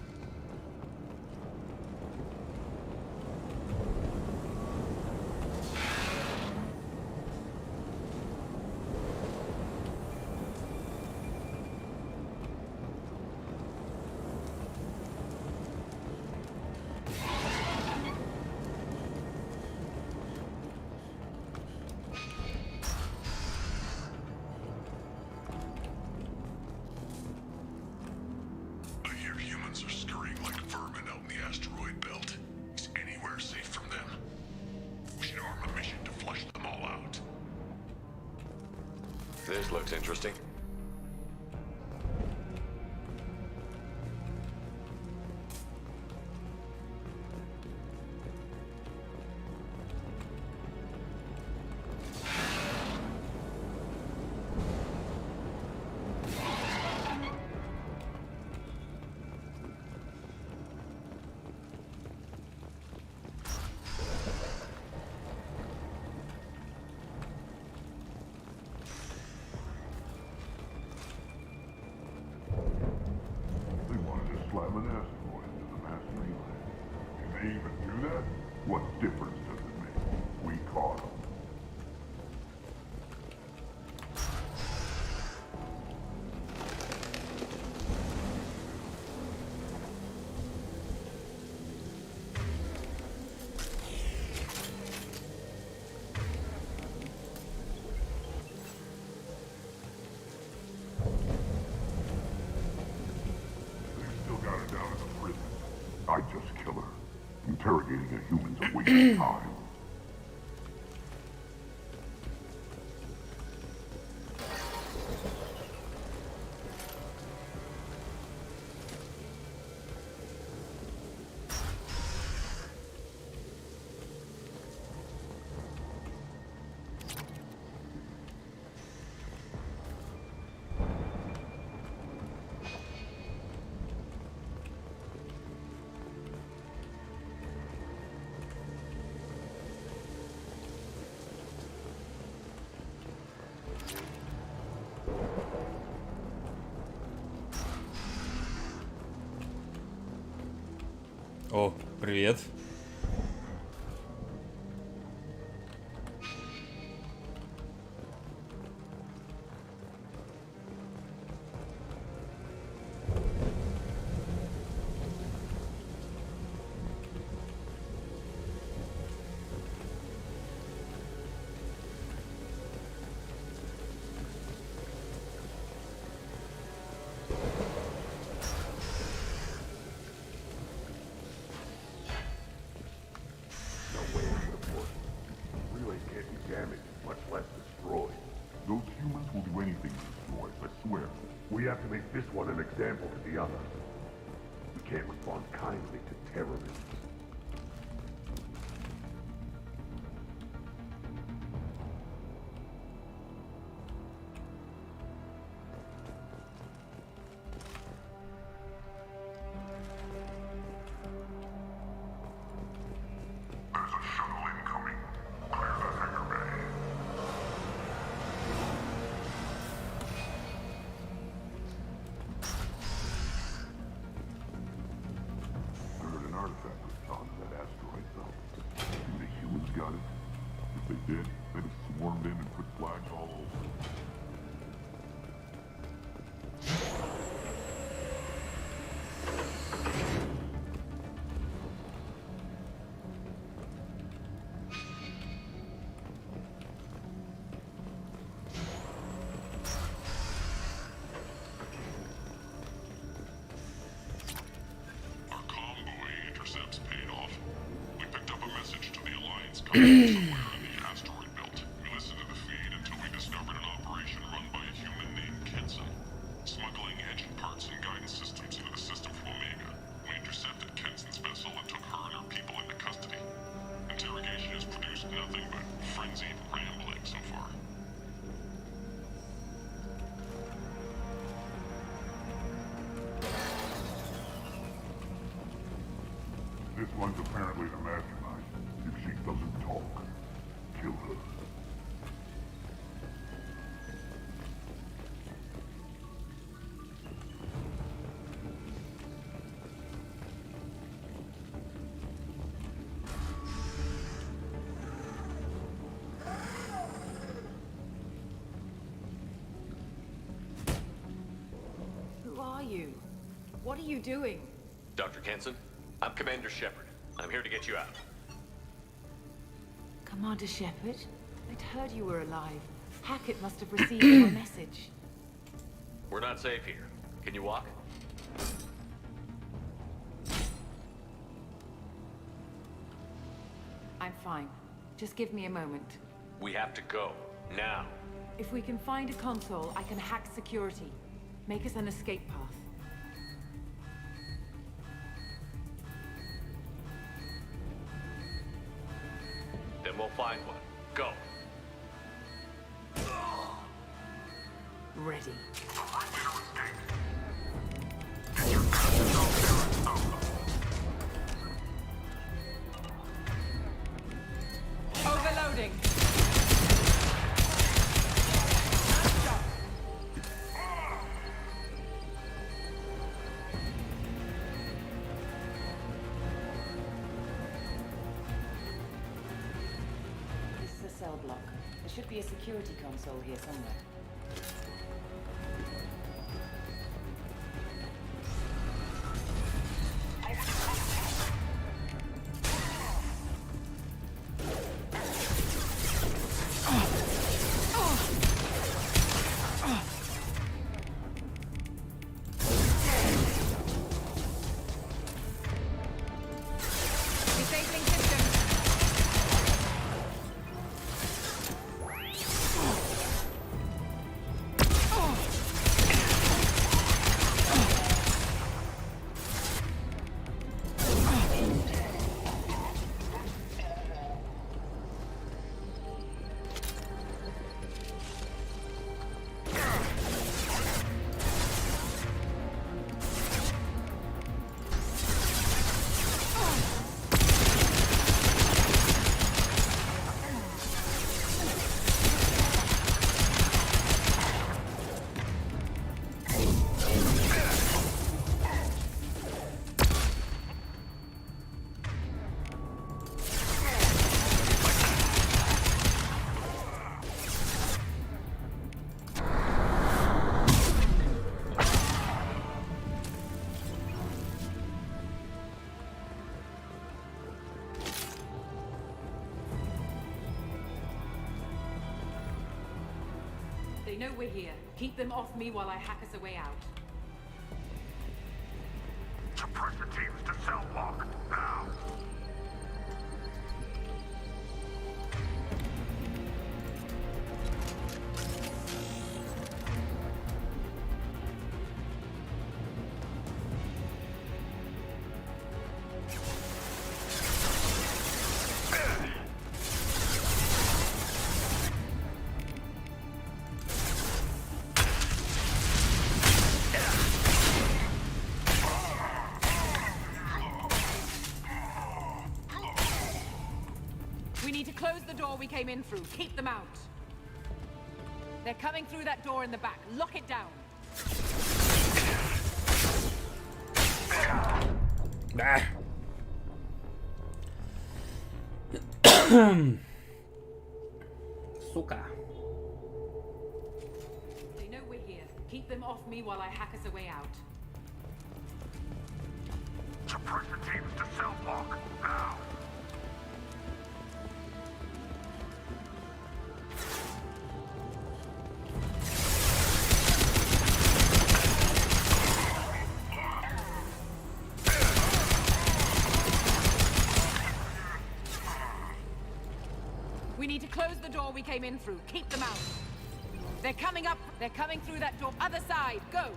This looks interesting. Slam an asteroid into the mass relay. Can they even do that? What difference does it make? We caught them. I just kill her. Interrogating a human's a waste of time. О, привет. We have to make this one an example to the others. We can't respond kindly to terrorists. There's a shuttle incoming. Clear the hangar bay. Artifact was found in that asteroid belt. Think the humans got it? If they did, they'd have swarmed in and put flags all over. Somewhere in the asteroid belt. We listened to the feed until we discovered an operation run by a human named Kenson, smuggling engine parts and guidance systems into the system from Omega. We intercepted Kenson's vessel and took her and her people into custody. apparently the mastermind. If she doesn't talk, kill her. Who are you? What are you doing? Dr. Kenson, I'm Commander Shepard. I'm here to get you out. Commander Shepard? I'd heard you were alive. Hackett must have received your message. We're not safe here. Can you walk? I'm fine. Just give me a moment. We have to go. Now. If we can find a console, I can hack security. Make us an escape path. Then we'll find one. Go. Ready. Overloading. This is a cell block. There should be a security console here somewhere. Disabling systems. They know we're here. Keep them off me while I hack us a way out. Suppress the teams to cell block, now! We need to close the door we came in through. Keep them out. They're coming through that door in the back. Lock it down. Сука. They know we're here. Keep them off me while I hack us a way out. Suppress the teams to cell block, now! We need to close the door we came in through. Keep them out. They're coming up. They're coming through that door. Other side. Go.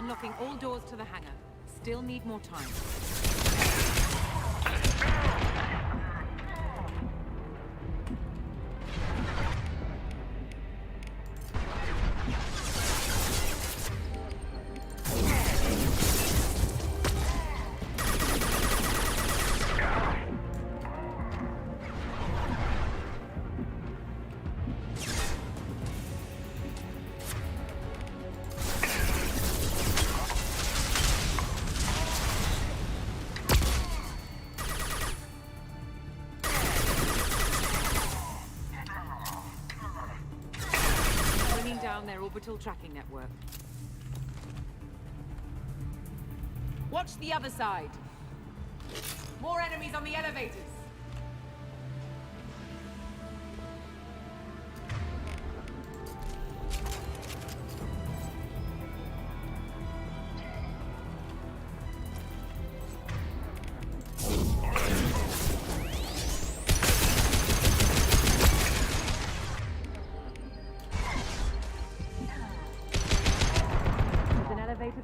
Unlocking all doors to the hangar. Still need more time. Their orbital tracking network. Watch the other side. More enemies on the elevators.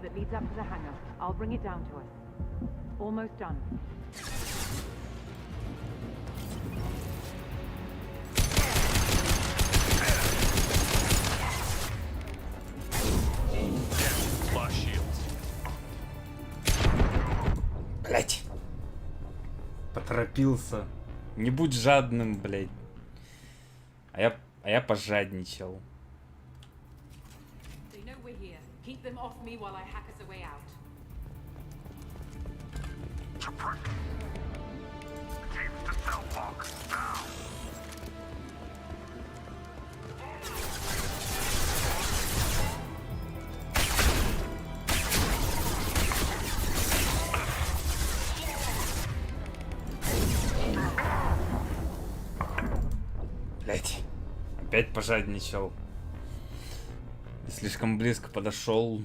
That leads up to the hangar. I'll bring it down to us. Almost done. Flash shields. Блять. Поторопился. Не будь жадным, блять. А я пожадничал. Keep them off me while I hack us a way out. Suppress. Teams to cell block. Now. Блять. Опять пожадничал. Слишком близко подошел.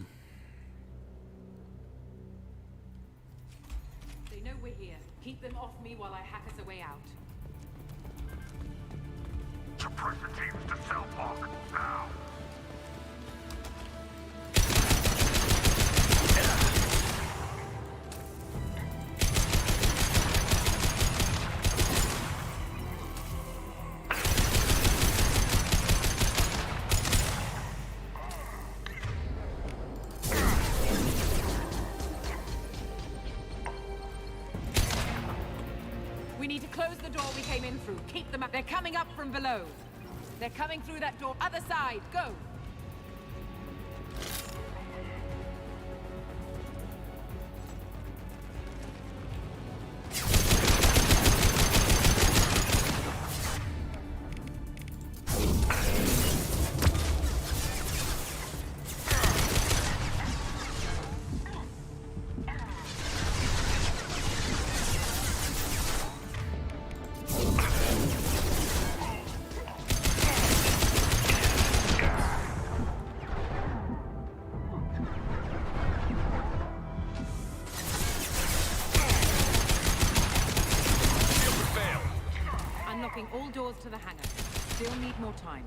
They're coming up from below. They're coming through that door. Other side, go! All doors to the hangar. Still need more time.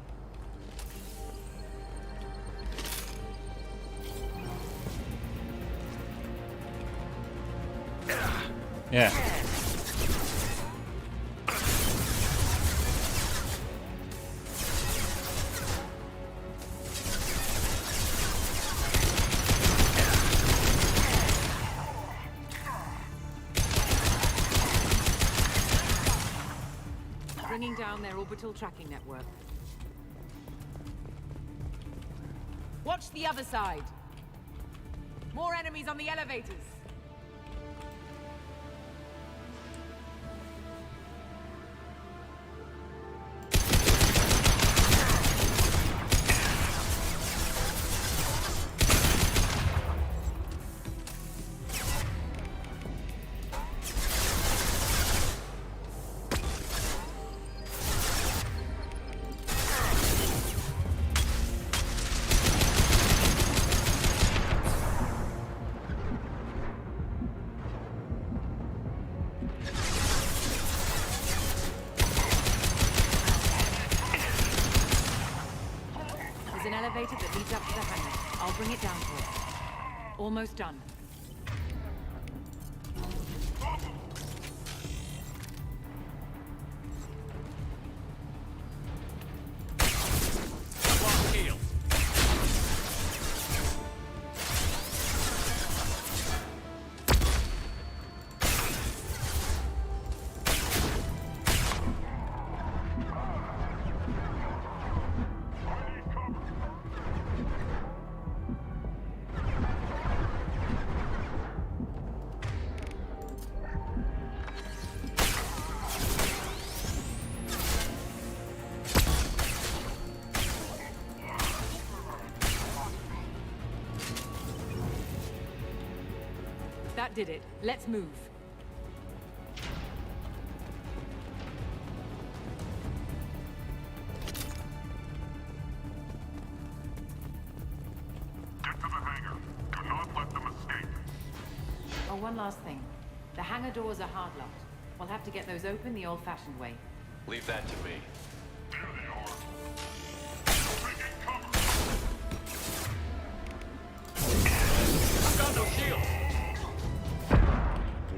Yeah. Bringing down their orbital tracking network. Watch the other side. More enemies on the elevators. There's an elevator that leads up to the hangar. I'll bring it down to it. Almost done. That did it. Let's move. Get to the hangar. Do not let them escape. Oh, one last thing. The hangar doors are hard locked. We'll have to get those open the old-fashioned way. Leave that to me. There they are. Taking cover. I've got no shield.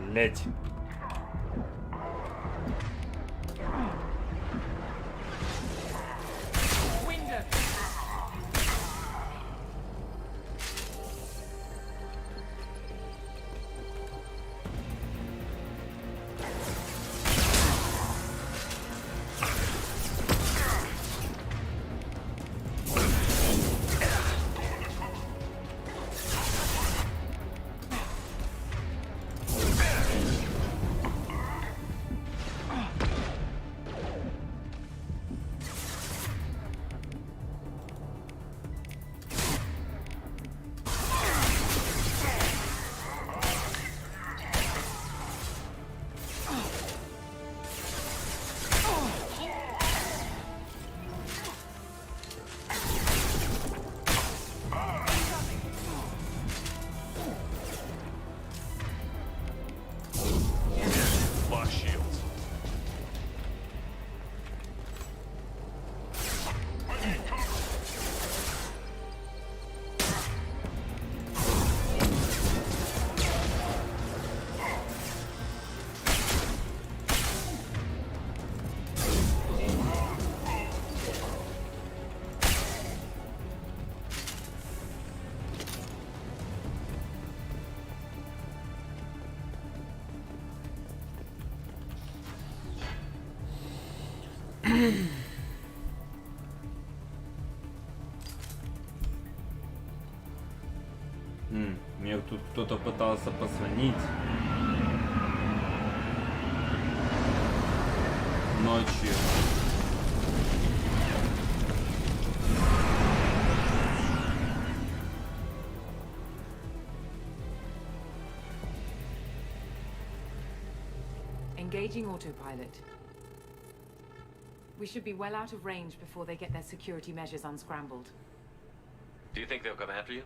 Блять. Window. Lock shields. Мне тут кто-то пытался позвонить. Ночью. Engaging autopilot. We should be well out of range before they get their security measures unscrambled. Do you think they'll come after you?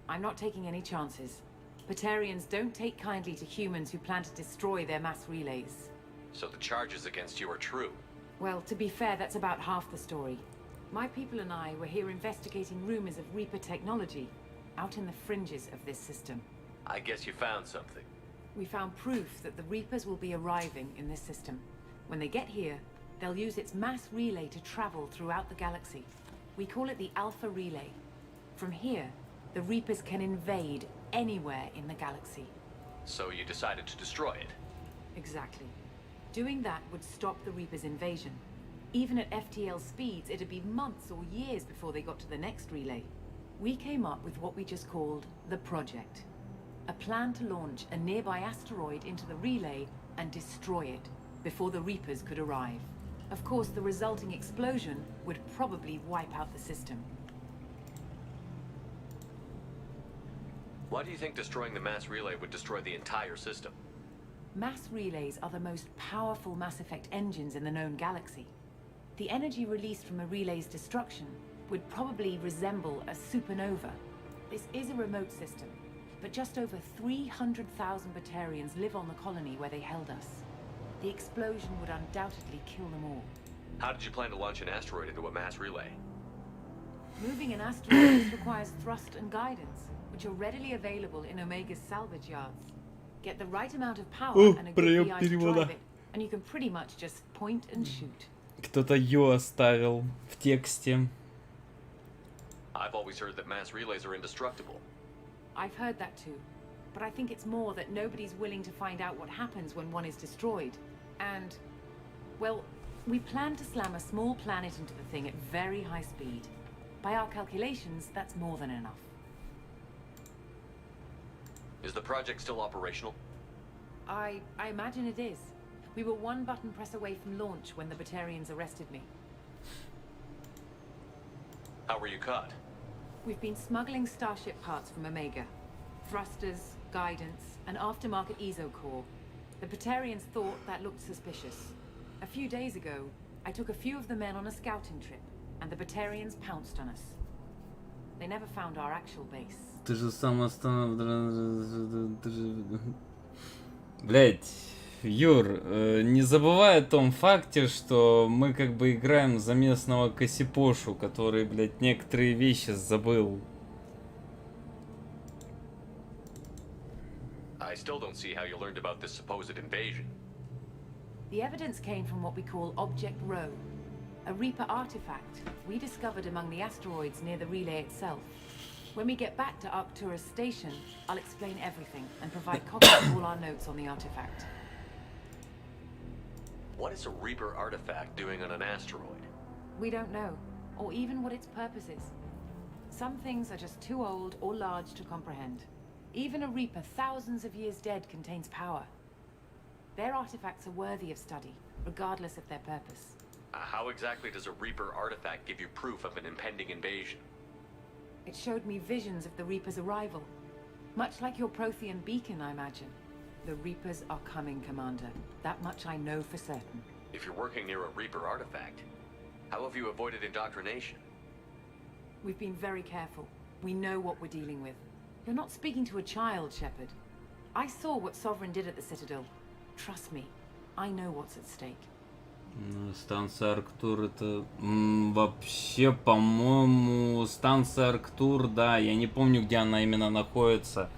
I'm not taking any chances. Patarians don't take kindly to humans who plan to destroy their mass relays. So the charges against you are true. Well, to be fair, that's about half the story. My people and I were here investigating rumors of Reaper technology, out in the fringes of this system. I guess you found something. We found proof that the Reapers will be arriving in this system. When they get here, they'll use its mass relay to travel throughout the galaxy. We call it the Alpha Relay. From here, the Reapers can invade anywhere in the galaxy. So you decided to destroy it? Exactly. Doing that would stop the Reapers' invasion. Even at FTL speeds, it'd be months or years before they got to the next relay. We came up with what we just called the Project. A plan to launch a nearby asteroid into the relay and destroy it before the Reapers could arrive. Of course, the resulting explosion would probably wipe out the system. Why do you think destroying the mass relay would destroy the entire system? Mass relays are the most powerful Mass Effect engines in the known galaxy. The energy released from a relay's destruction would probably resemble a supernova. This is a remote system, but just over 300,000 Batarians live on the colony where they held us. The explosion would undoubtedly kill them all. How did you plan to launch an asteroid into a mass relay? Moving an asteroid requires thrust and guidance, which which are readily available in Omega's salvage yards. Get the right amount of power О, and a good прием VI to перевода. drive it, and you can pretty much just point and shoot. Кто-то ё оставил в тексте. I've always heard that mass relays are indestructible. I've heard that too, but I think it's more that nobody's willing to find out what happens when one is destroyed. And, well, we plan to slam a small planet into the thing at very high speed. By our calculations, that's more than enough. Is the project still operational? I imagine it is. We were one button press away from launch when the Batarians arrested me. How were you caught? We've been smuggling Starship parts from Omega. Thrusters, guidance, and aftermarket ESO core. The Batarians thought that looked suspicious. A few days ago, I took a few of the men on a scouting trip, and the Batarians pounced on us. They never found our actual base. Ты же сам Блять, Юр, не забывай о том факте, что мы как бы играем за местного косипошу, который, блять, некоторые вещи забыл. I still don't see how you learned about this supposed invasion. The evidence came from what we call Object Rho, a Reaper artifact we discovered among the asteroids near the relay itself. When we get back to Arcturus Station, I'll explain everything and provide copies of all our notes on the artifact. What is a Reaper artifact doing on an asteroid? We don't know, or even what its purpose is. Some things are just too old or large to comprehend. Even a Reaper thousands of years dead contains power. Their artifacts are worthy of study, regardless of their purpose. How exactly does a Reaper artifact give you proof of an impending invasion? It showed me visions of the Reaper's arrival. Much like your Prothean beacon, I imagine. The Reapers are coming, Commander. That much I know for certain. If you're working near a Reaper artifact, how have you avoided indoctrination? We've been very careful. We know what we're dealing with. You're not speaking to a child, Shepard. I saw what Sovereign did at the Citadel. Trust me, I know what's at stake. Станция Арктур это вообще, по-моему, станция Арктур, да, я не помню, где она именно находится.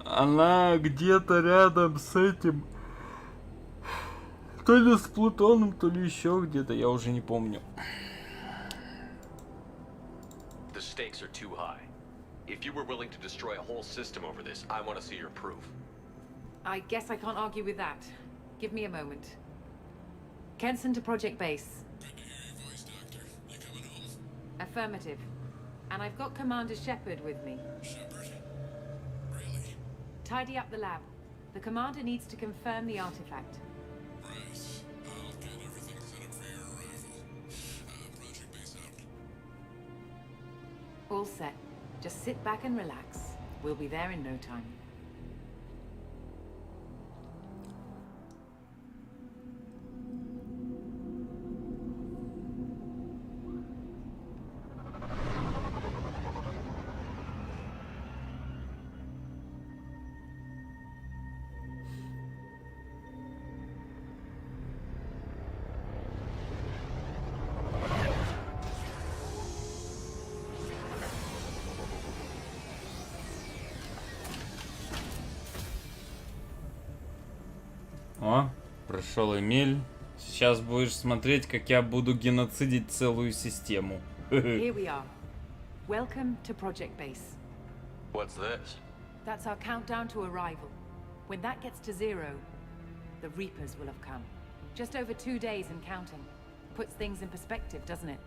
Она где-то рядом с этим, то ли с Плутоном, то ли еще где-то, я уже не помню. The stakes are too high. If you were willing to destroy a whole system over this, I want to see your proof. I guess I can't argue with that. Give me a moment. Kenson to Project Base. Good to hear your voice, Doctor. You coming home? Affirmative. And I've got Commander Shepard with me. Shepard? Really? Tidy up the lab. The Commander needs to confirm the artifact. Right. I'll get everything set up for your arrival. Project Base out. All set. Just sit back and relax. We'll be there in no time. О, прошел Эмиль. Сейчас будешь смотреть, как я буду геноцидить целую систему. Here we are. Welcome to Project Base. What's this? That's our countdown to arrival. When that gets to 0, the Reapers will have come. Just over 2 days and counting. Puts things in perspective, doesn't it?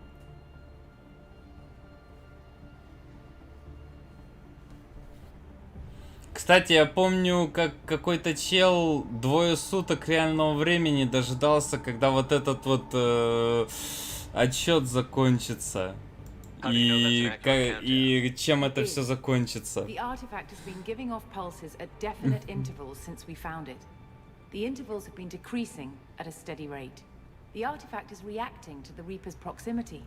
Кстати, я помню, как какой-то чел 2 суток реального времени дожидался, когда вот этот вот отчет закончится. И чем это все закончится. The artifact has been giving off pulses at definite intervals since we found it. The intervals have been decreasing at a steady rate. The artifact is reacting to the Reaper's proximity.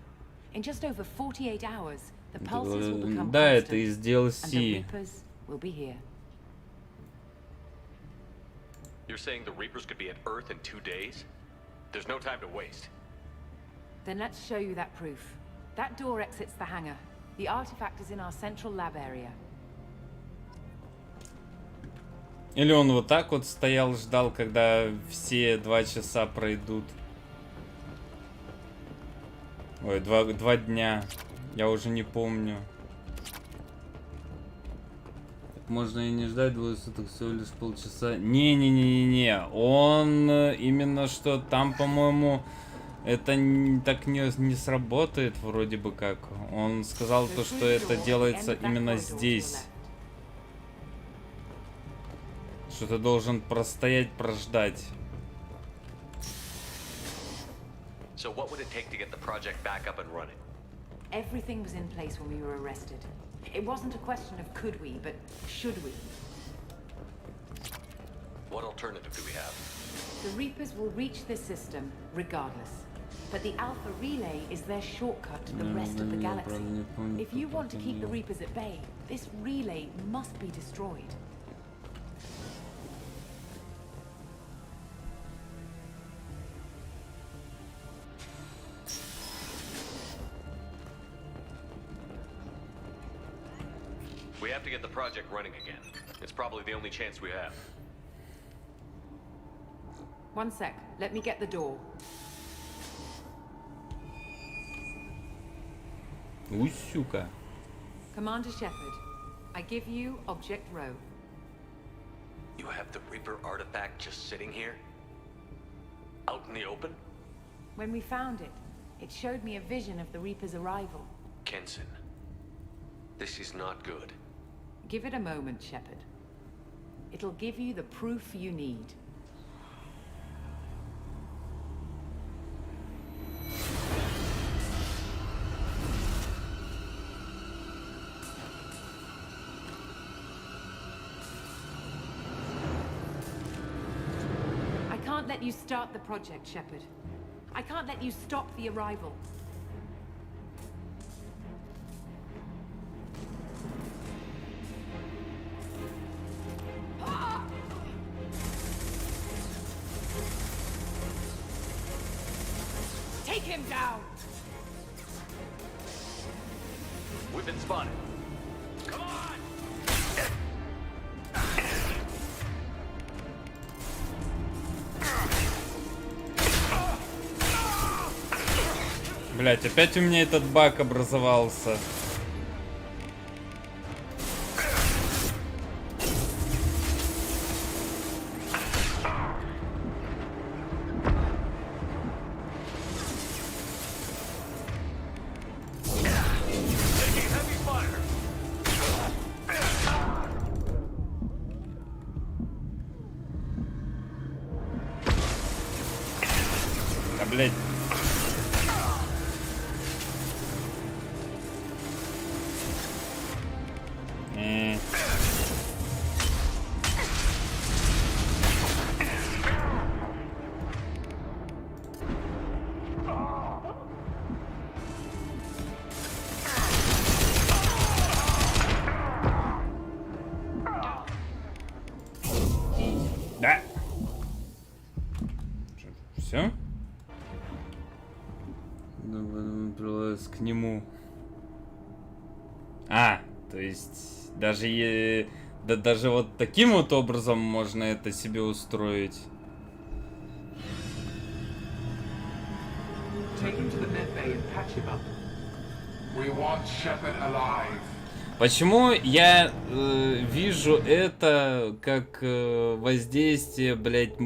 In just over 48 hours, the pulses will become Да, это constant, из and the DLC. Reapers will be here. You're saying the Reapers could be at Earth in 2 days? There's no time to waste. Then let's show you that proof. That door exits the hangar. The artifact is in our central lab area. Или он вот так вот стоял, ждал, когда все 2 часа пройдут. Ой, 2 дня. Я уже не помню. Так можно и не ждать 2 суток, всего лишь полчаса. Не-не-не-не-не. Он именно что там, по-моему, это так не сработает вроде бы как. Он сказал то, что это делается именно здесь. Что ты должен простоять, прождать. So what would it take to get the project back up and running? Everything was in place when we were arrested. It wasn't a question of could we, but should we. What alternative do we have? The Reapers will reach this system regardless. But the Alpha Relay is their shortcut to the rest of the galaxy. If you want to keep the Reapers at bay, this relay must be destroyed. We have to get the project running again. It's probably the only chance we have. One sec. Let me get the door. Усюка. Commander Shepard, I give you Object Row. You have the Reaper artifact just sitting here? Out in the open? When we found it, it showed me a vision of the Reaper's arrival. Kenson, this is not good. Give it a moment, Shepard. It'll give you the proof you need. I can't let you start the project, Shepard. I can't let you stop the arrival. Take him down! We've been spotted. Come on! Блять, опять у меня этот баг образовался. Да, блять. Да. Все? Прилаз к нему. А, то есть даже даже вот таким вот образом можно это себе устроить. Почему я вижу это как воздействие, блять,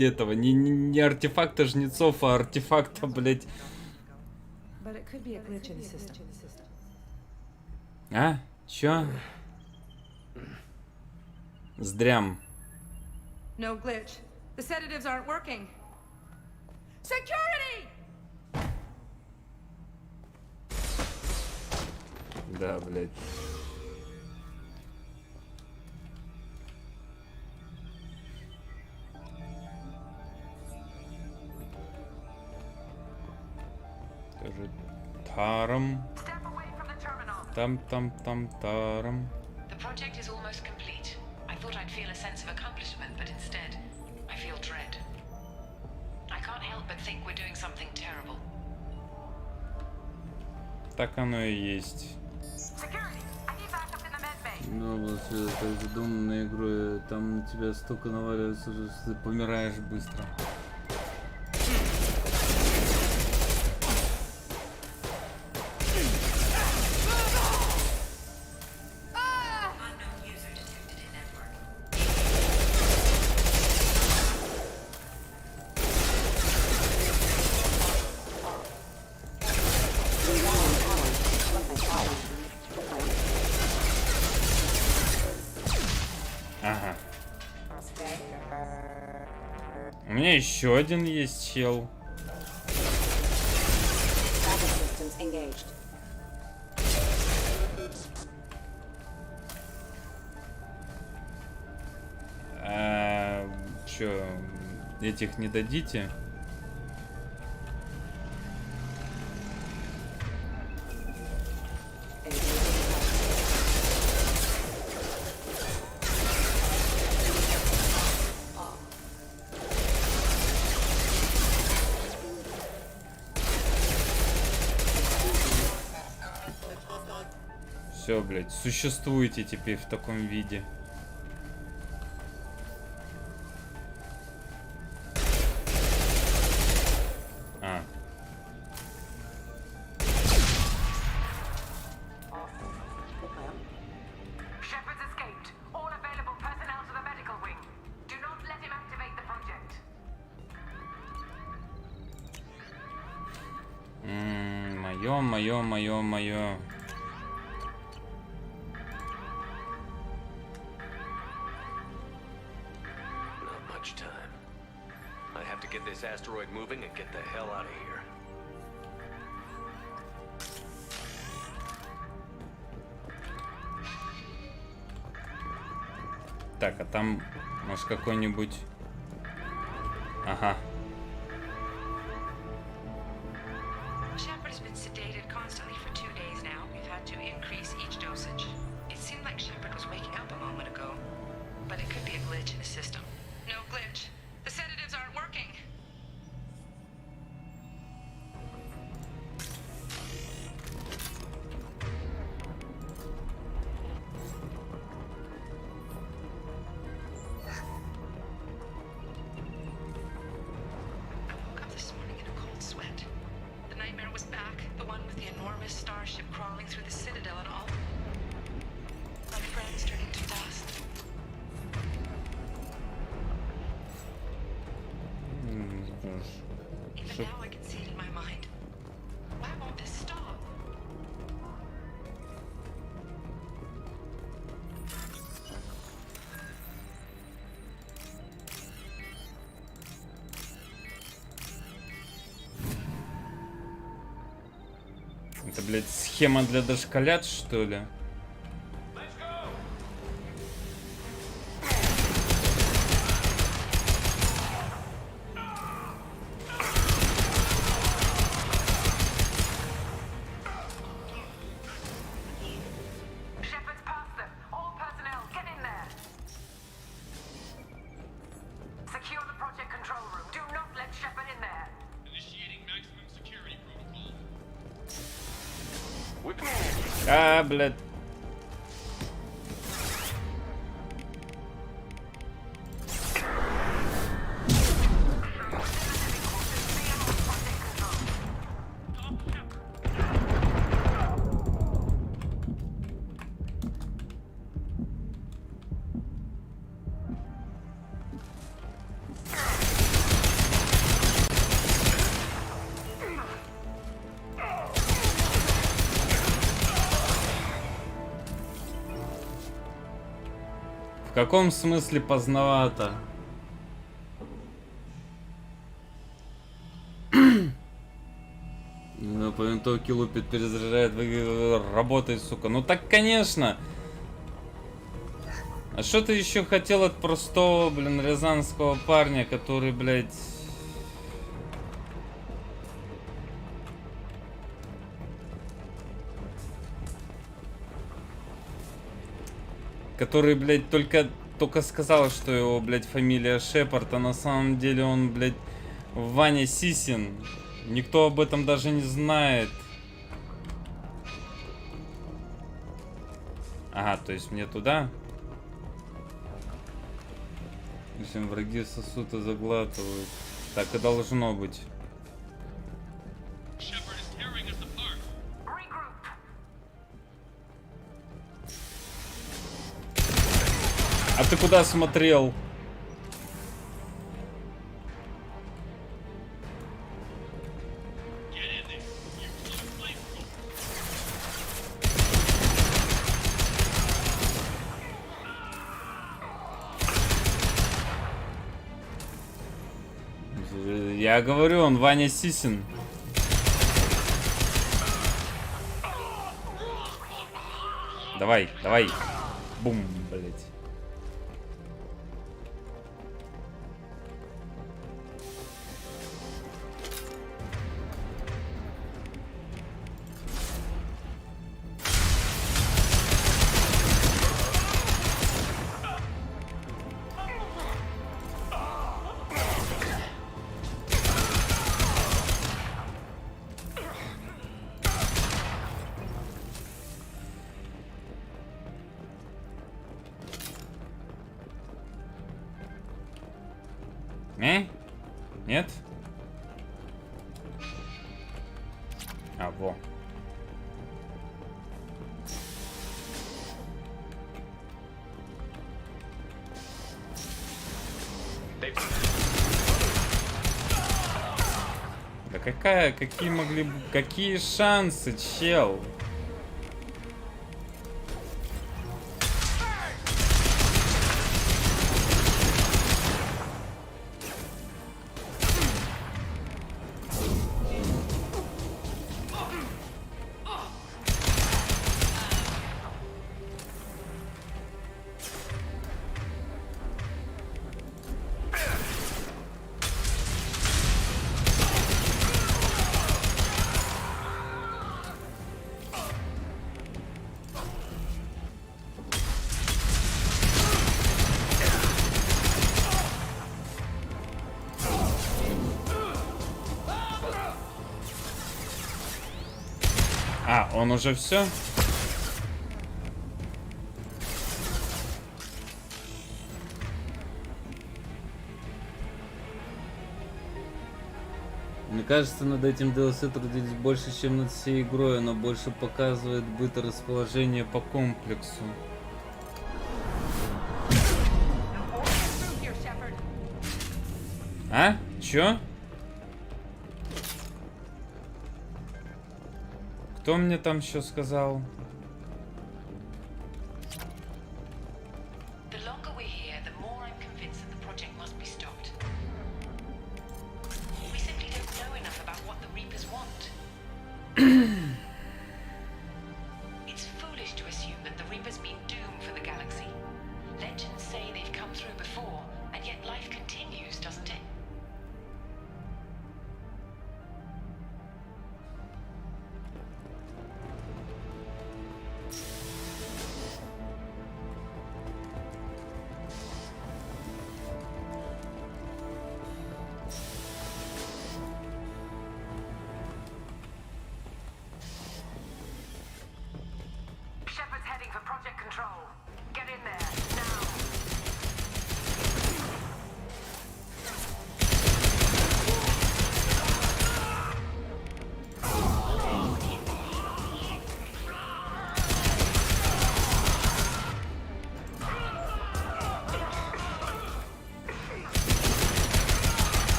этого, не артефакта жнецов, а артефакта, блять. А? Чё? Здрям. No glitch. The sedatives aren't working. Security! Да, блять. Тоже таром. Таром. The project is almost complete. I thought I'd feel a sense of accomplishment, but instead, I feel dread. I can't help but think we're doing something terrible. Так оно и есть. Ну, вот это задуманная игру, там на тебя столько наваливается, что ты помираешь быстро. Ага. У меня еще один есть чел. Чё, этих не дадите? Все, блядь, существуете теперь в таком виде. А. Shepard's escaped. All available personnel to the medical wing. Do not let him activate the project. Моё. Not much time. I have to get this asteroid moving and get the hell out of here. Так, а там, может, какой-нибудь... Ага. Shepard has been sedated constantly for 2 days now. We've had to increase each dosage. It seemed like Shepard was waking up a moment ago, but it could be a glitch in the system. No glitch. The sedatives aren't working. I woke up this morning in a cold sweat. The nightmare was back, the one with the enormous starship crawling through the Citadel and all my friends turning to dust. Even now I can see it in my mind. Why won't this stop? Это, блядь, схема для дошколят, что ли? Shepard's past them. All personnel, get in there. Secure the project control room. Do not let Shepard in there. Initiating maximum security protocol. А, блядь. В каком смысле поздновато? По винтовке лупит, перезаряжает, работает, сука. Ну так, конечно. А что ты еще хотел от простого, блин, рязанского парня, который, блядь... Который, блядь, только сказал, что его, блядь, фамилия Шепард, а на самом деле он, блядь, Ваня Сисин. Никто об этом даже не знает. то есть мне туда? В общем, враги сосут и заглатывают. Так и должно быть. А ты куда смотрел? Я говорю, он Ваня Сисин. Давай, давай. Бум, блять. Нет? А, во. Да какие шансы, чел? А, он уже все? Мне кажется, над этим DLC трудились больше, чем над всей игрой. Она больше показывает быт и расположение по комплексу. А? Чё? Кто мне там еще сказал?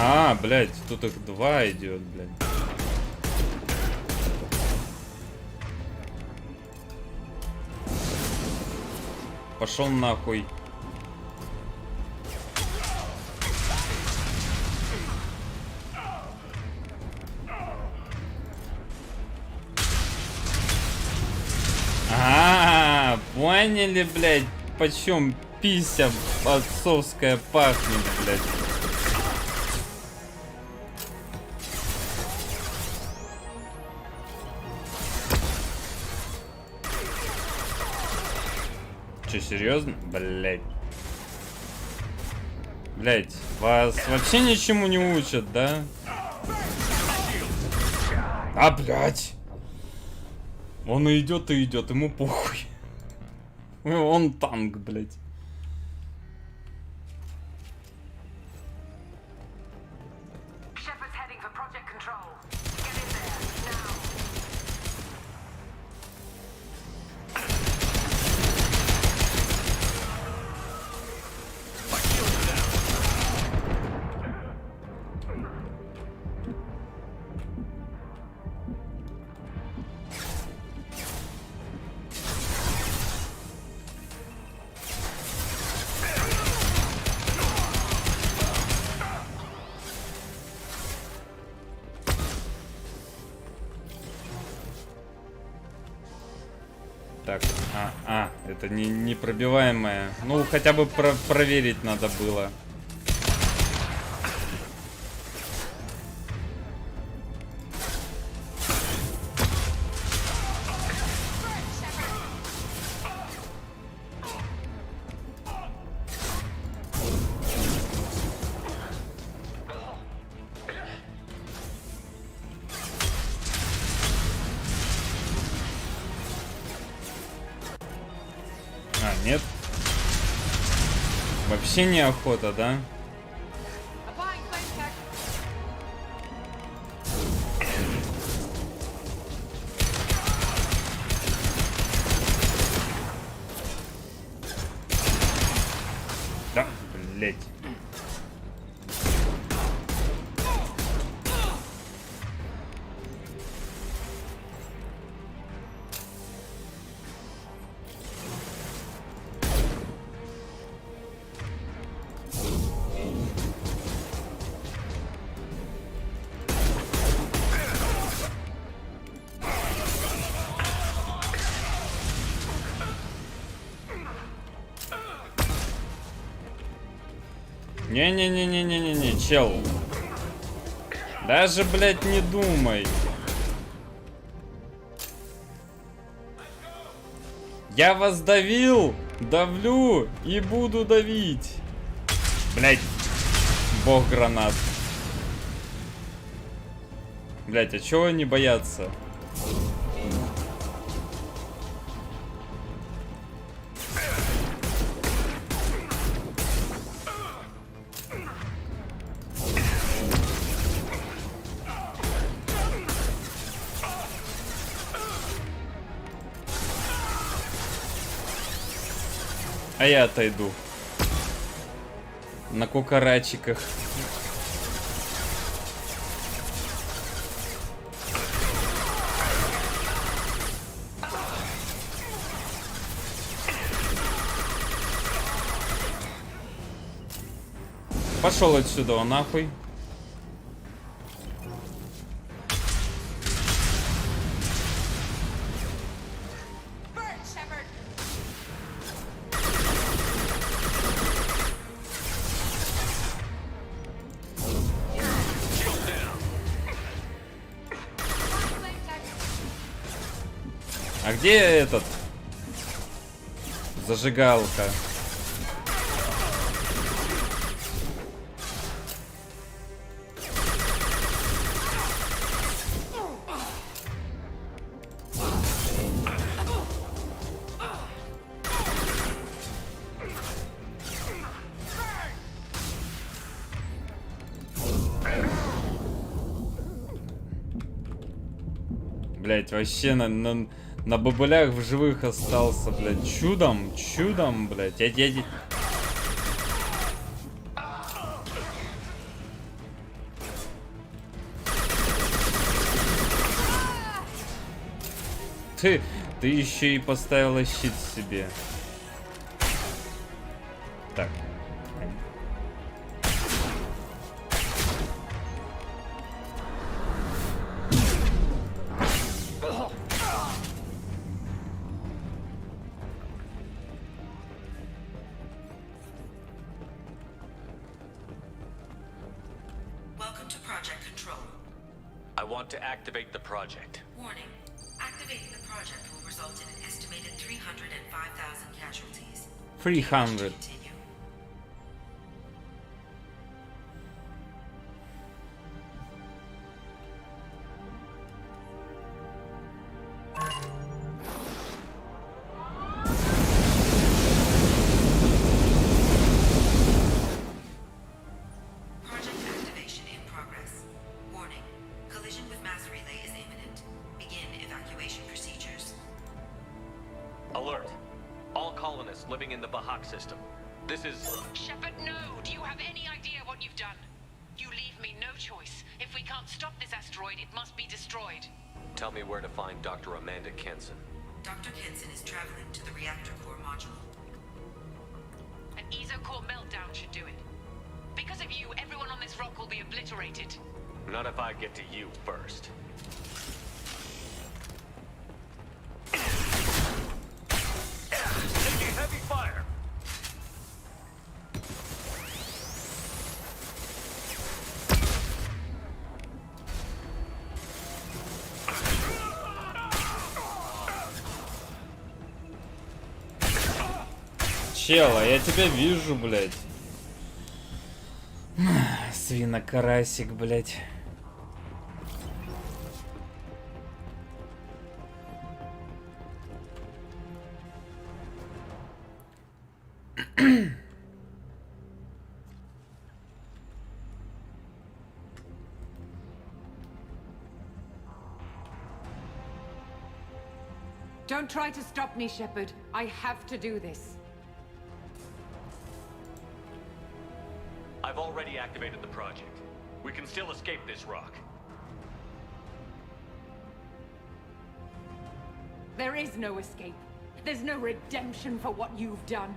А, блядь, тут их два идет, блядь. Пошел нахуй. А, поняли, блядь, почем пися отцовская пахнет, блядь. Че, серьезно? Блять. Блять, вас вообще ничему не учат, да? А, блять. Он и идет, ему похуй. Он танк, блять. Так, это непробиваемая. Ну, хотя бы проверить надо было. Нет? Вообще неохота, да? Да, блять. Не-не-не-не-не-не-не, чел. Даже, блядь, не думай. Я вас давил, давлю и буду давить. Блядь, бог гранат. Блядь, а чего они боятся? А я отойду. На кукарачиках. Пошел отсюда, он нахуй. А где этот? Зажигалка. Блять, вообще на бабулях в живых остался, блядь. Чудом, блядь. Ты еще и поставила щит себе. Так. Welcome to Project Control. I want to activate the project. Warning. Activating the project will result in an estimated 305,000 casualties. 300. Project activation in progress. Warning. Collision with mass relay is imminent. Begin evacuation procedures. Alert. All colonists living in the Bahak system. This is... Shepard, no! Do you have any idea what you've done? You leave me no choice. If we can't stop this asteroid, it must be destroyed. Tell me where to find Dr. Amanda Kenson. Dr. Kenson is traveling to the reactor core module. An ESO-core meltdown should do it. Because of you, everyone on this rock will be obliterated. Not if I get to you first. Taking heavy fire! Чела, я тебя вижу, блядь. Свинокарасик, блядь. Don't try to stop me, Shepard. I have to do this. I've already activated the project. We can still escape this rock. There is no escape. There's no redemption for what you've done.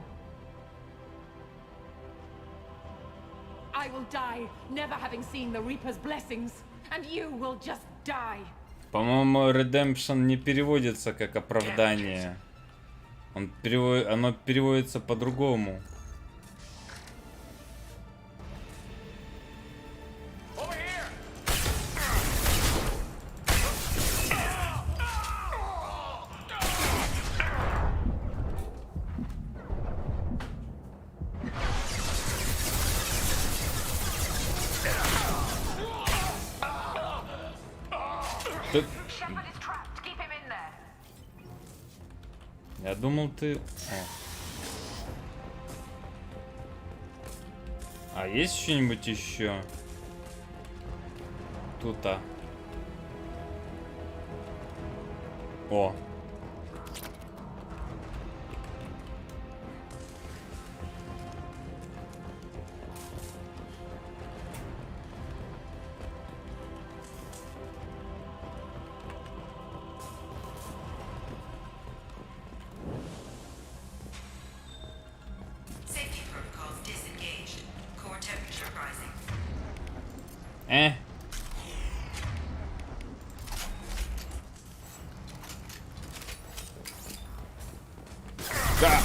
I will die, never having seen the Reaper's blessings, and you will just die. По-моему, redemption не переводится как оправдание. Оно переводится по-другому. Я думал, ты... А есть что-нибудь еще? Тут-то. О. Да.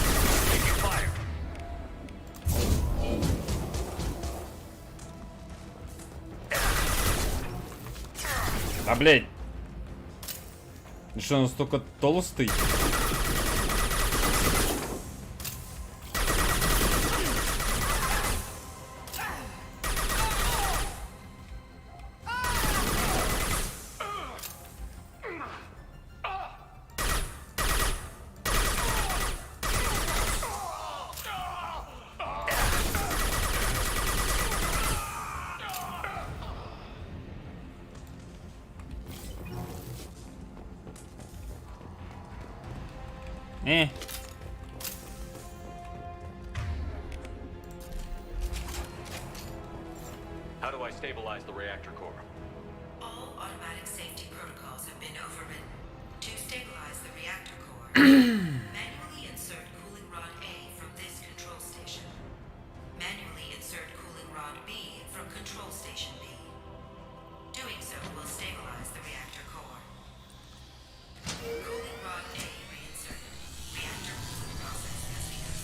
Да, блядь. Ты что, настолько толстый? How do I stabilize the reactor core? All automatic safety protocols have been overridden. To stabilize the reactor core, manually insert cooling rod A from this control station. Manually insert cooling rod B from control station B. Doing so will stabilize the reactor core. Cooling rod A reinserted. Reactor cooling process has begun.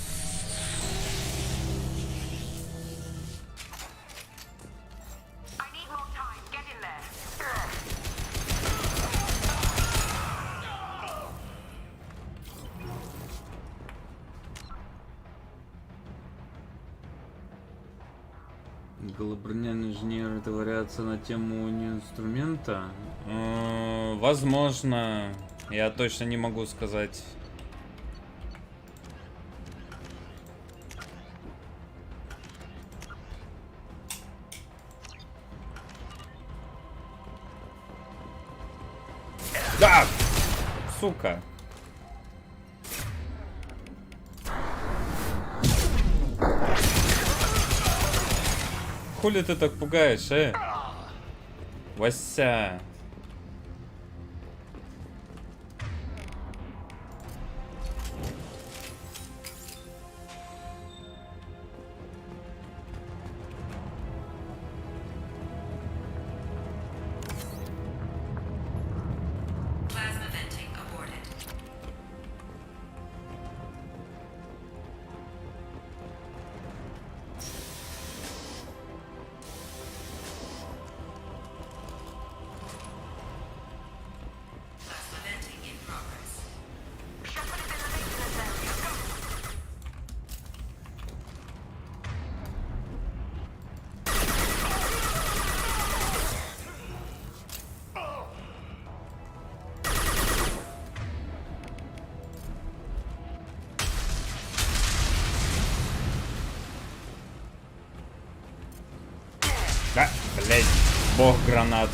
I need more time. Get Голоброняльный инженер — это вариация на тему инструмента? Возможно. Я точно не могу сказать. Да! Сука. Хули ты так пугаешь, Вася. Plasma venting aborted. Plasma venting in progress. Да, блять, бог гранат.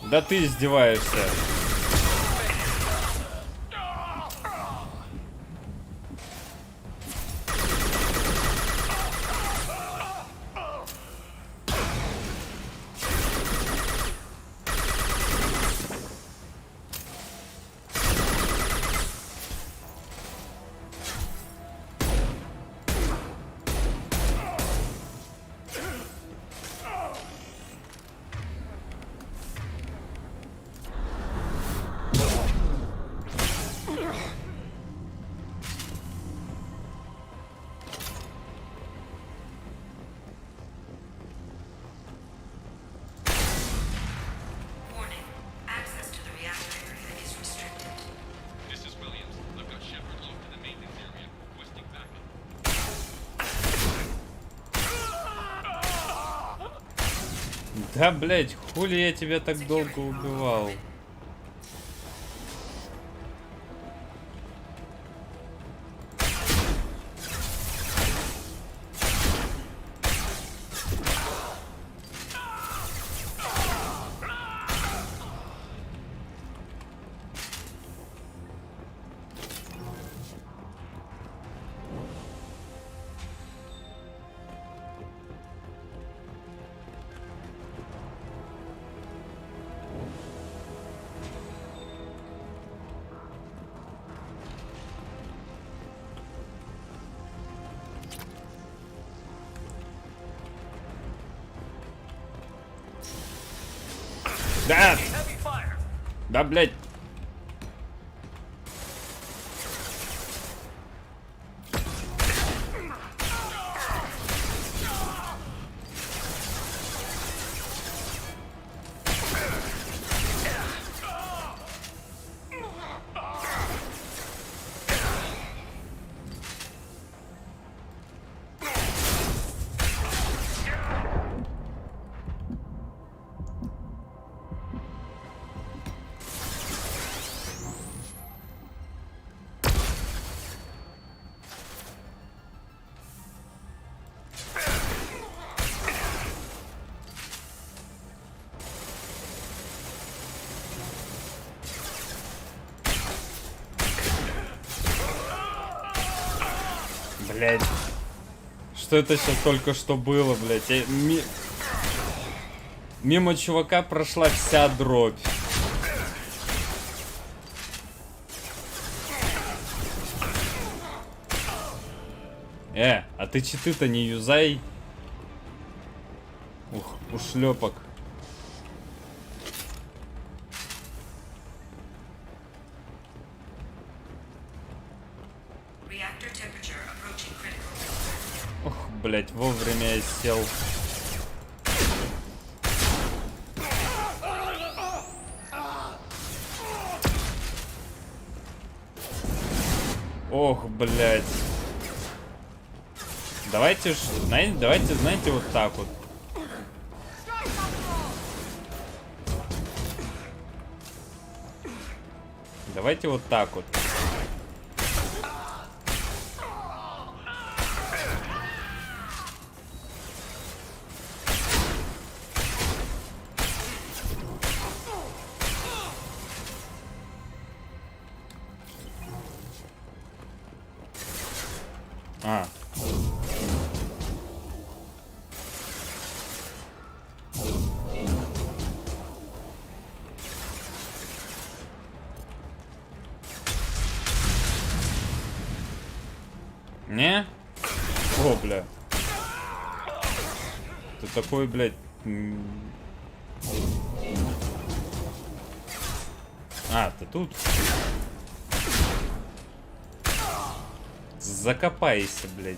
Да ты издеваешься. Warning. Access to the reactor area is restricted. This is Williams. I've got Shepard locked in the maintenance area, requesting backup. Да, блять, хули я тебя так долго убивал? Да! Да, блять. Блядь. Что это сейчас только что было, блядь? Мимо чувака прошла вся дробь. А ты читы-то не юзай. Ух, ушлепок. Ох, блять, вовремя я сел. Ох, блять. Давайте, знаете, вот так вот. Давайте вот так вот. Не? О, бля. Ты такой, блядь. А, ты тут? Закопайся, блядь.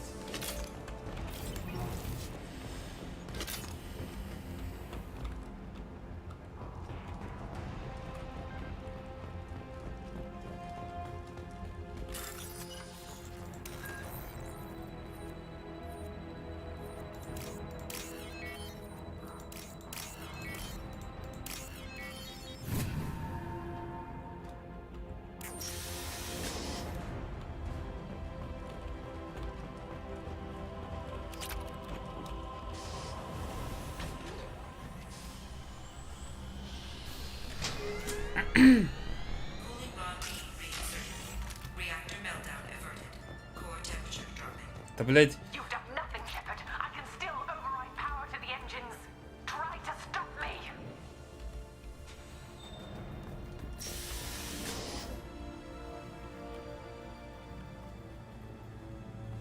Да, блядь.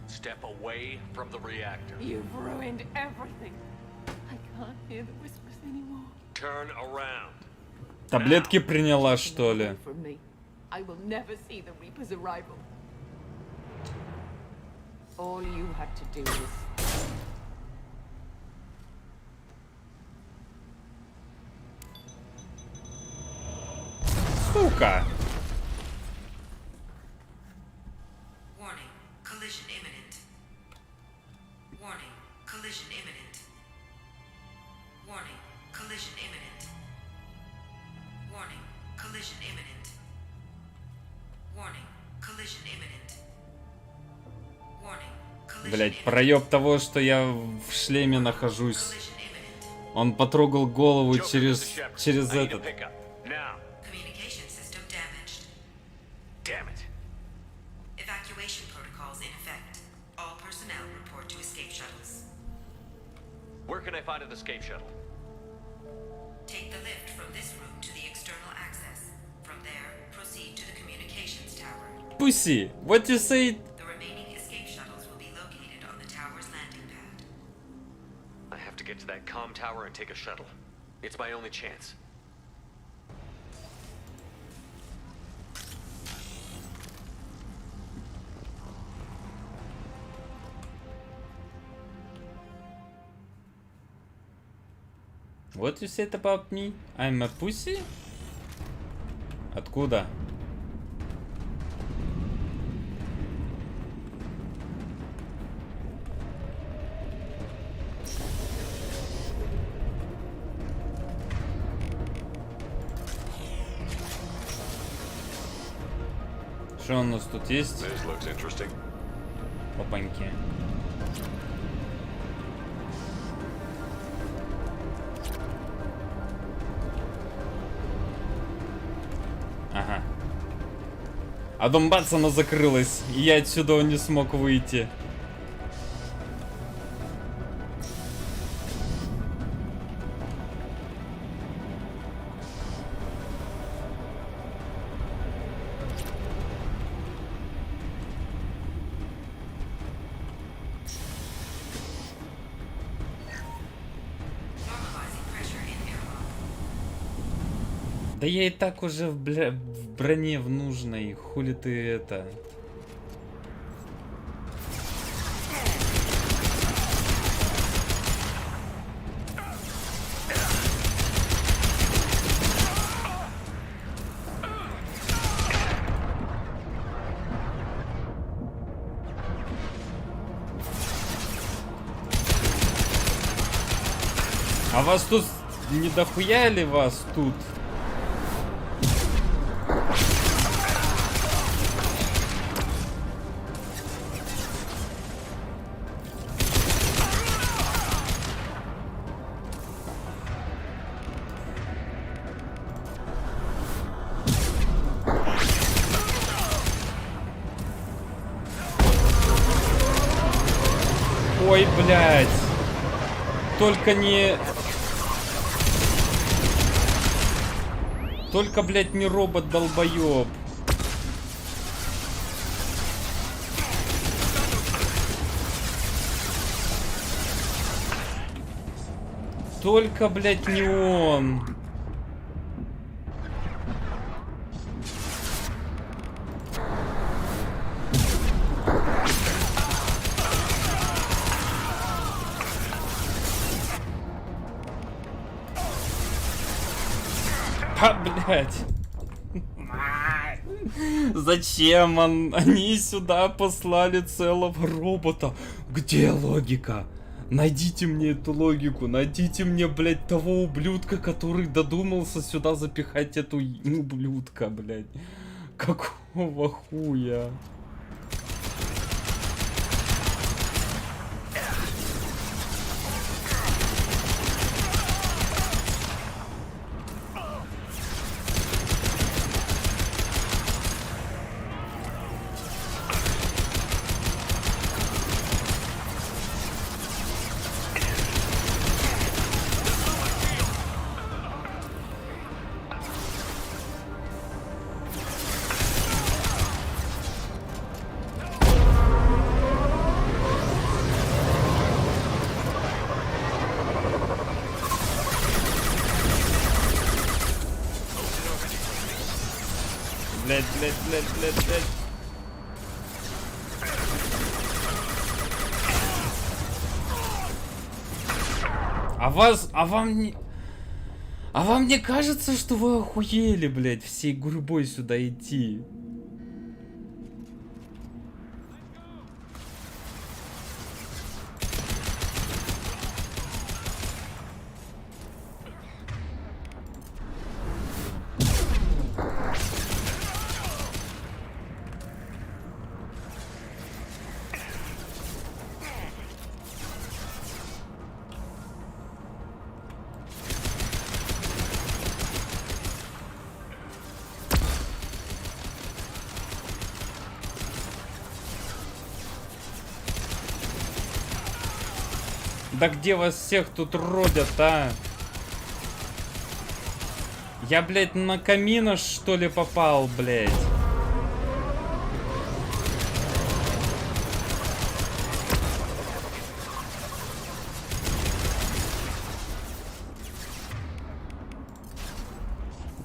Step away from the reactor. You've ruined everything. I can't hear the whispers anymore. Turn around. Таблетки приняла, что ли? I will never see the Reaper's arrival. All you had to do was... Сука! Warning, collision imminent. Warning, collision imminent. Warning, collision imminent. Warning, collision imminent. Warning, collision imminent. Warning, collision Блять, проеб того, что я в шлеме нахожусь. Он потрогал голову через этот. Communication system damaged. Damn it. Evacuation protocols in effect. All personnel report to escape shuttles. Where can I find an escape shuttle? Take the lift from this room to the external access. From there, proceed to the communications tower. Pussy, what you say? The remaining escape shuttles will be located on the tower's landing pad. I have to get to that comm tower and take a shuttle. It's my only chance. What you said about me? I'm a pussy? Откуда? Что у нас тут есть? Опаньки. Ага. А дом бац, она закрылась, и я отсюда не смог выйти. Да я и так уже в броне в нужной. Хули ты это... А вас тут не дохуя ли вас тут? Ой, блядь. Только не... Только, блядь, не робот-долбоёб. Только, блядь, не он. А, блядь. Зачем они сюда послали целого робота? Где логика? Найдите мне эту логику. Найдите мне, блядь, того ублюдка, который додумался сюда запихать эту ублюдка, блядь. Какого хуя? Блядь. А вам не кажется, что вы охуели, блядь, всей гурьбой сюда идти? Да где вас всех тут родят, а? Я, блядь, на камина, что ли, попал, блядь?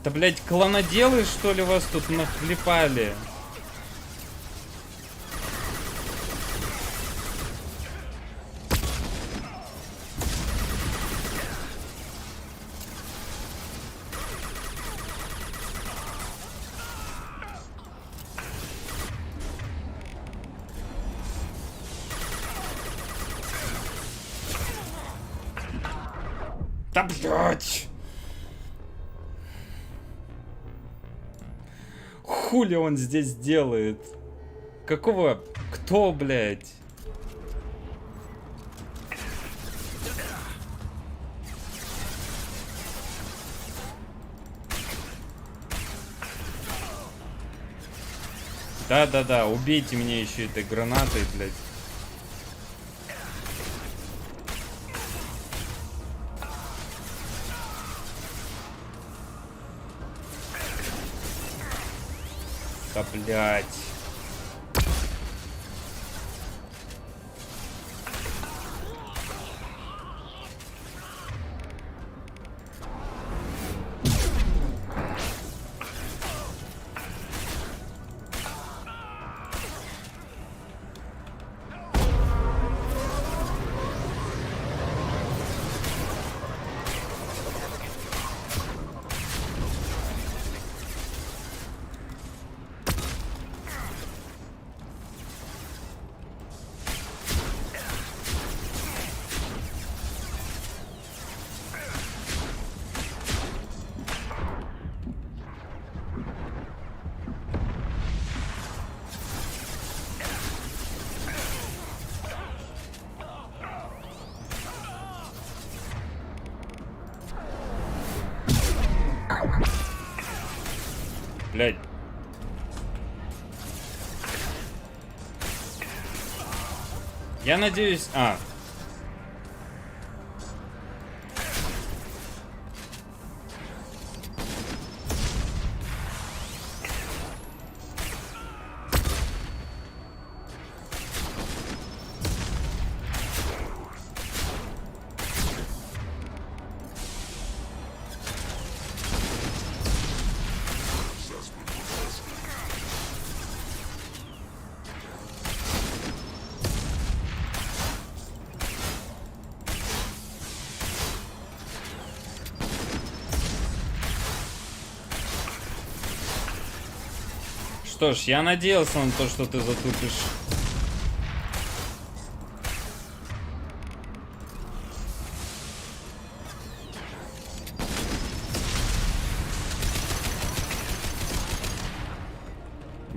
Да, блядь, клоноделы, что ли, вас тут нахлепали? Да, блядь! Хули он здесь делает? Какого? Кто, блядь? Да, убейте меня еще этой гранатой, блядь. Да, блядь. Блядь. Я надеюсь... Что ж, я надеялся на то, что ты затупишь.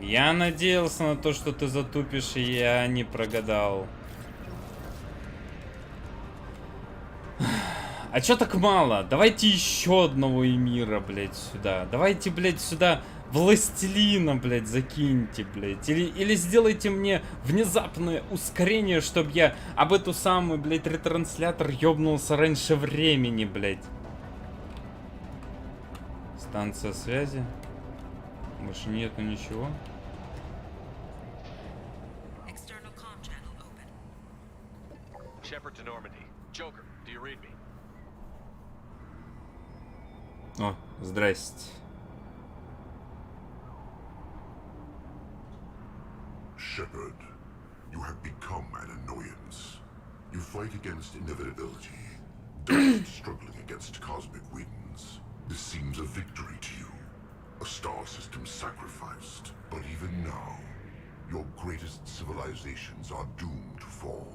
Я надеялся на то, что ты затупишь, и я не прогадал. А чё так мало? Давайте еще одного эмира, блядь, сюда. Давайте, блядь, сюда властелина, блядь, закиньте, блядь. Или сделайте мне внезапное ускорение, чтобы я об эту самую, блядь, ретранслятор ёбнулся раньше времени, блядь. Станция связи. Больше нету ничего. Shepard to Normandy. Joker, do you read me? О, здрасте. Shepard, you have become an annoyance. You fight against inevitability, dust struggling against cosmic winds. This seems a victory to you. A star system sacrificed. But even now, your greatest civilizations are doomed to fall.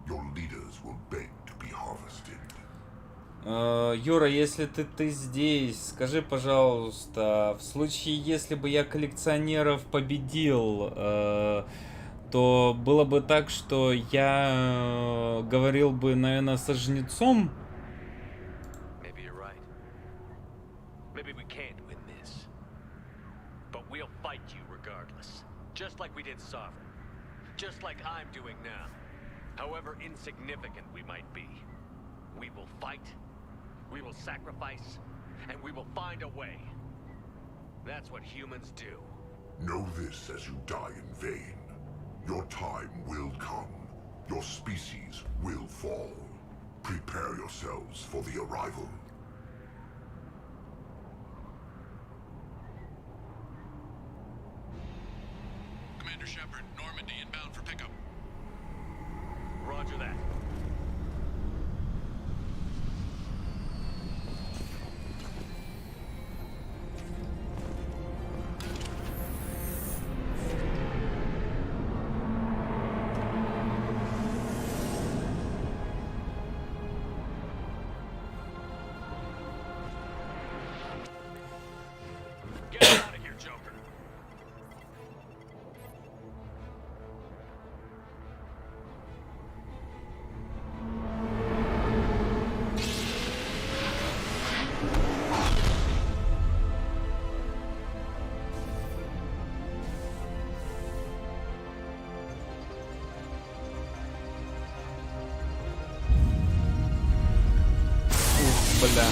Your leaders will beg to be harvested. Юра, если ты здесь, скажи, пожалуйста, в случае, если бы я коллекционеров победил, то было бы так, что я говорил бы, наверное, со жнецом? Maybe you're right. Maybe we can't win this. But we'll fight you regardless. Just like we did Sovereign. Just like I'm doing now. However insignificant we might be. We will fight, we will sacrifice, and we will find a way. That's what humans do. Know this as you die in vain. Your time will come. Your species will fall. Prepare yourselves for the arrival. Commander Shepard, Normandy inbound for pickup. Roger that. Get out of here, Joker. Бля.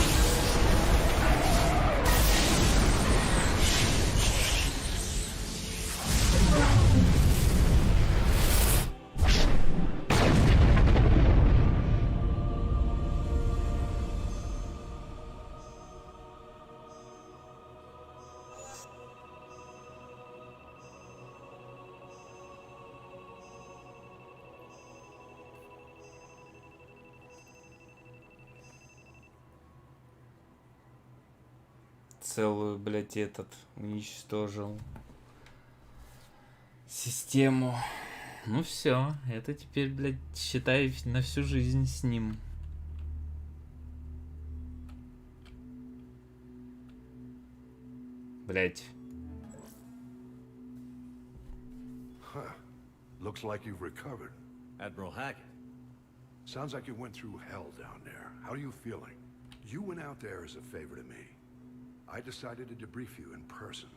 Целую, блядь, уничтожил систему. Ну все, это теперь, блядь, считай на всю жизнь с ним. Блядь. Huh. Looks like you've recovered. Admiral Hackett. Sounds like you went through hell down there. How are you feeling? You went out there as a favor to me. I decided to debrief you in person.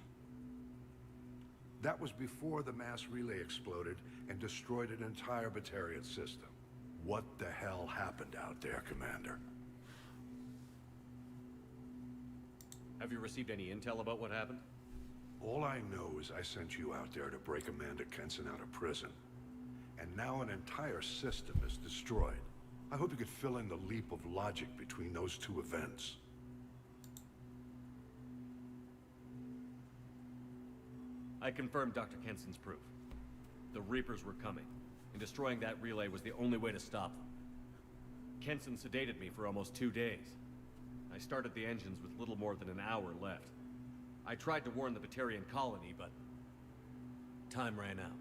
That was before the mass relay exploded and destroyed an entire Batarian system. What the hell happened out there, Commander? Have you received any intel about what happened? All I know is I sent you out there to break Amanda Kenson out of prison. And now an entire system is destroyed. I hope you could fill in the leap of logic between those two events. I confirmed Dr. Kenson's proof. The Reapers were coming, and destroying that relay was the only way to stop them. Kenson sedated me for almost 2 days. I started the engines with little more than an hour left. I tried to warn the Batarian colony, but time ran out.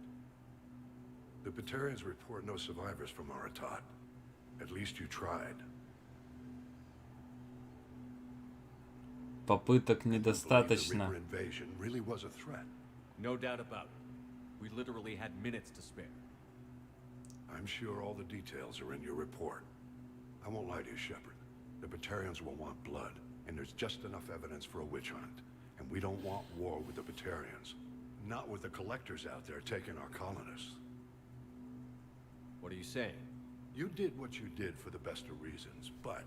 The Batarians report no survivors from Aratat. At least you tried. Попыток The недостаточно. Reaper invasion really was a threat. No doubt about it. We literally had minutes to spare. I'm sure all the details are in your report. I won't lie to you, Shepard. The Batarians will want blood, and there's just enough evidence for a witch hunt. And we don't want war with the Batarians. Not with the Collectors out there taking our colonists. What are you saying? You did what you did for the best of reasons, but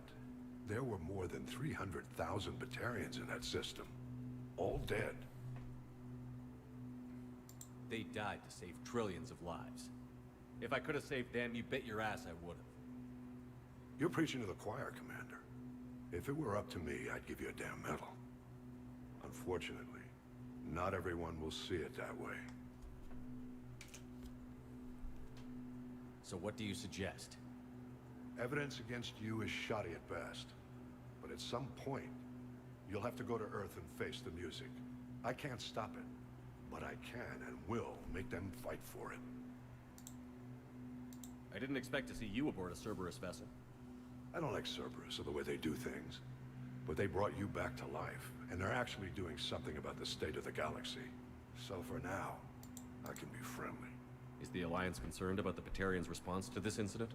there were more than 300,000 Batarians in that system. All dead. They died to save trillions of lives. If I could have saved them, you bet your ass I would have. You're preaching to the choir, Commander. If it were up to me, I'd give you a damn medal. Unfortunately, not everyone will see it that way. So what do you suggest? Evidence against you is shoddy at best. But at some point, you'll have to go to Earth and face the music. I can't stop it, but I can and will make them fight for it. I didn't expect to see you aboard a Cerberus vessel. I don't like Cerberus or the way they do things. But they brought you back to life, and they're actually doing something about the state of the galaxy. So for now, I can be friendly. Is the Alliance concerned about the Batarians' response to this incident?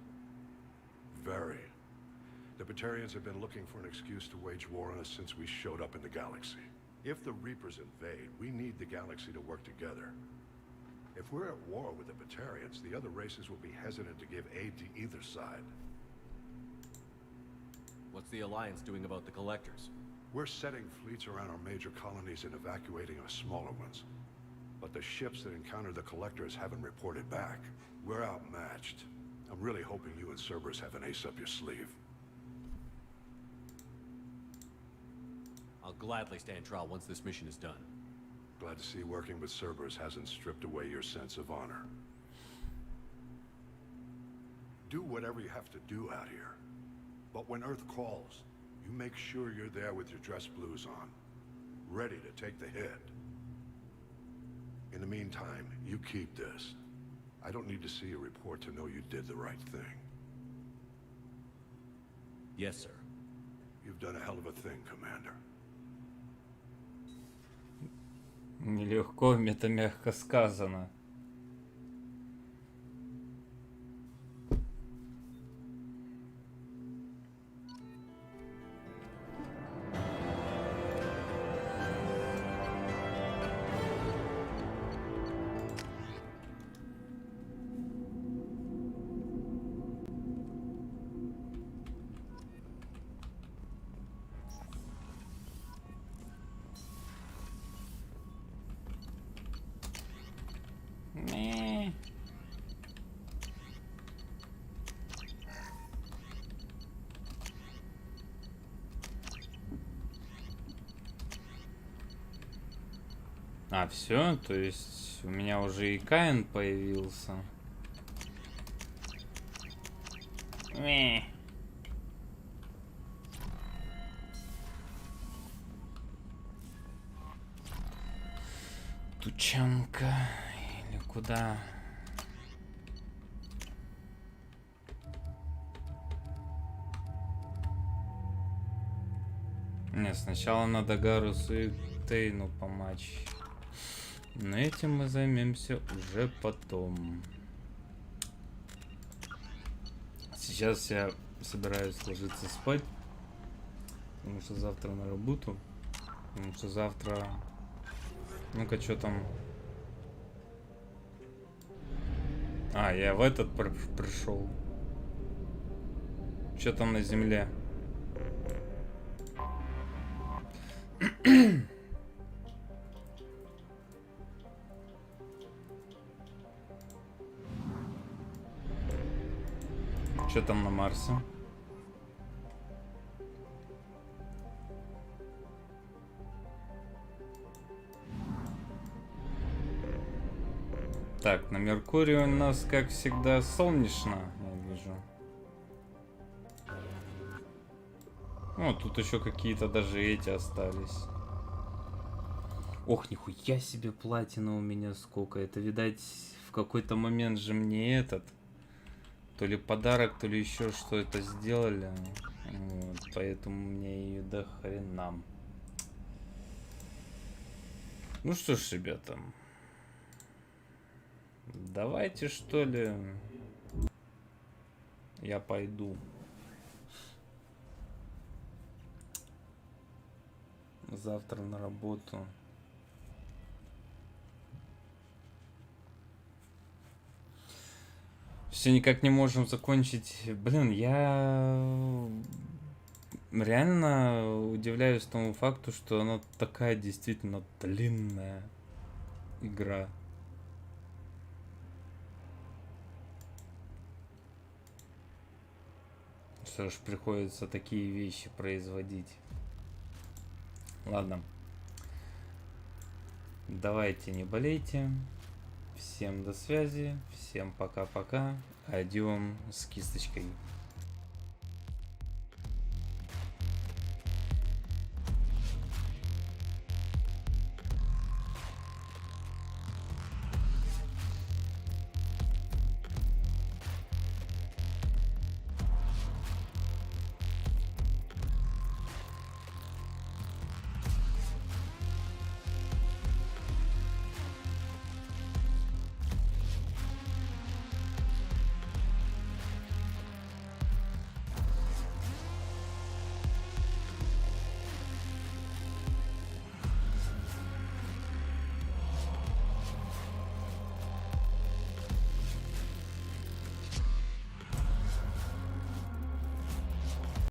Very. The Batarians have been looking for an excuse to wage war on us since we showed up in the galaxy. If the Reapers invade, we need the galaxy to work together. If we're at war with the Batarians, the other races will be hesitant to give aid to either side. What's the Alliance doing about the Collectors? We're setting fleets around our major colonies and evacuating our smaller ones. But the ships that encountered the Collectors haven't reported back. We're outmatched. I'm really hoping you and Cerberus have an ace up your sleeve. I'll gladly stand trial once this mission is done. Glad to see working with Cerberus hasn't stripped away your sense of honor. Do whatever you have to do out here. But when Earth calls, you make sure you're there with your dress blues on, ready to take the hit. In the meantime, you keep this. I don't need to see a report to know you did the right thing. Yes, sir. You've done a hell of a thing, Commander. Нелегко, это мягко сказано. А, все, то есть у меня уже и Каин появился. Тучанка или куда? Не, сначала надо Гарусу и Тейну помочь. Но этим мы займемся уже потом. Сейчас я собираюсь ложиться спать, потому что завтра на работу. Потому что завтра... Ну-ка, что там? А, я в этот пришел. Что там на земле? Что там на Марсе? Так, на Меркурии у нас, как всегда, солнечно, я вижу. О, тут еще какие-то даже эти остались. Ох, нихуя себе платина у меня сколько. Это, видать, в какой-то момент же мне этот... То ли подарок, то ли еще что это сделали. Вот, поэтому мне ее до хрена. Ну что ж, ребята. Давайте, что ли, я пойду. Завтра на работу. Все никак не можем закончить. Блин, я реально удивляюсь тому факту, что она такая действительно длинная игра. Что ж, приходится такие вещи производить. Ладно. Давайте, не болейте. Всем до связи. Всем пока-пока. Адиом с кисточкой.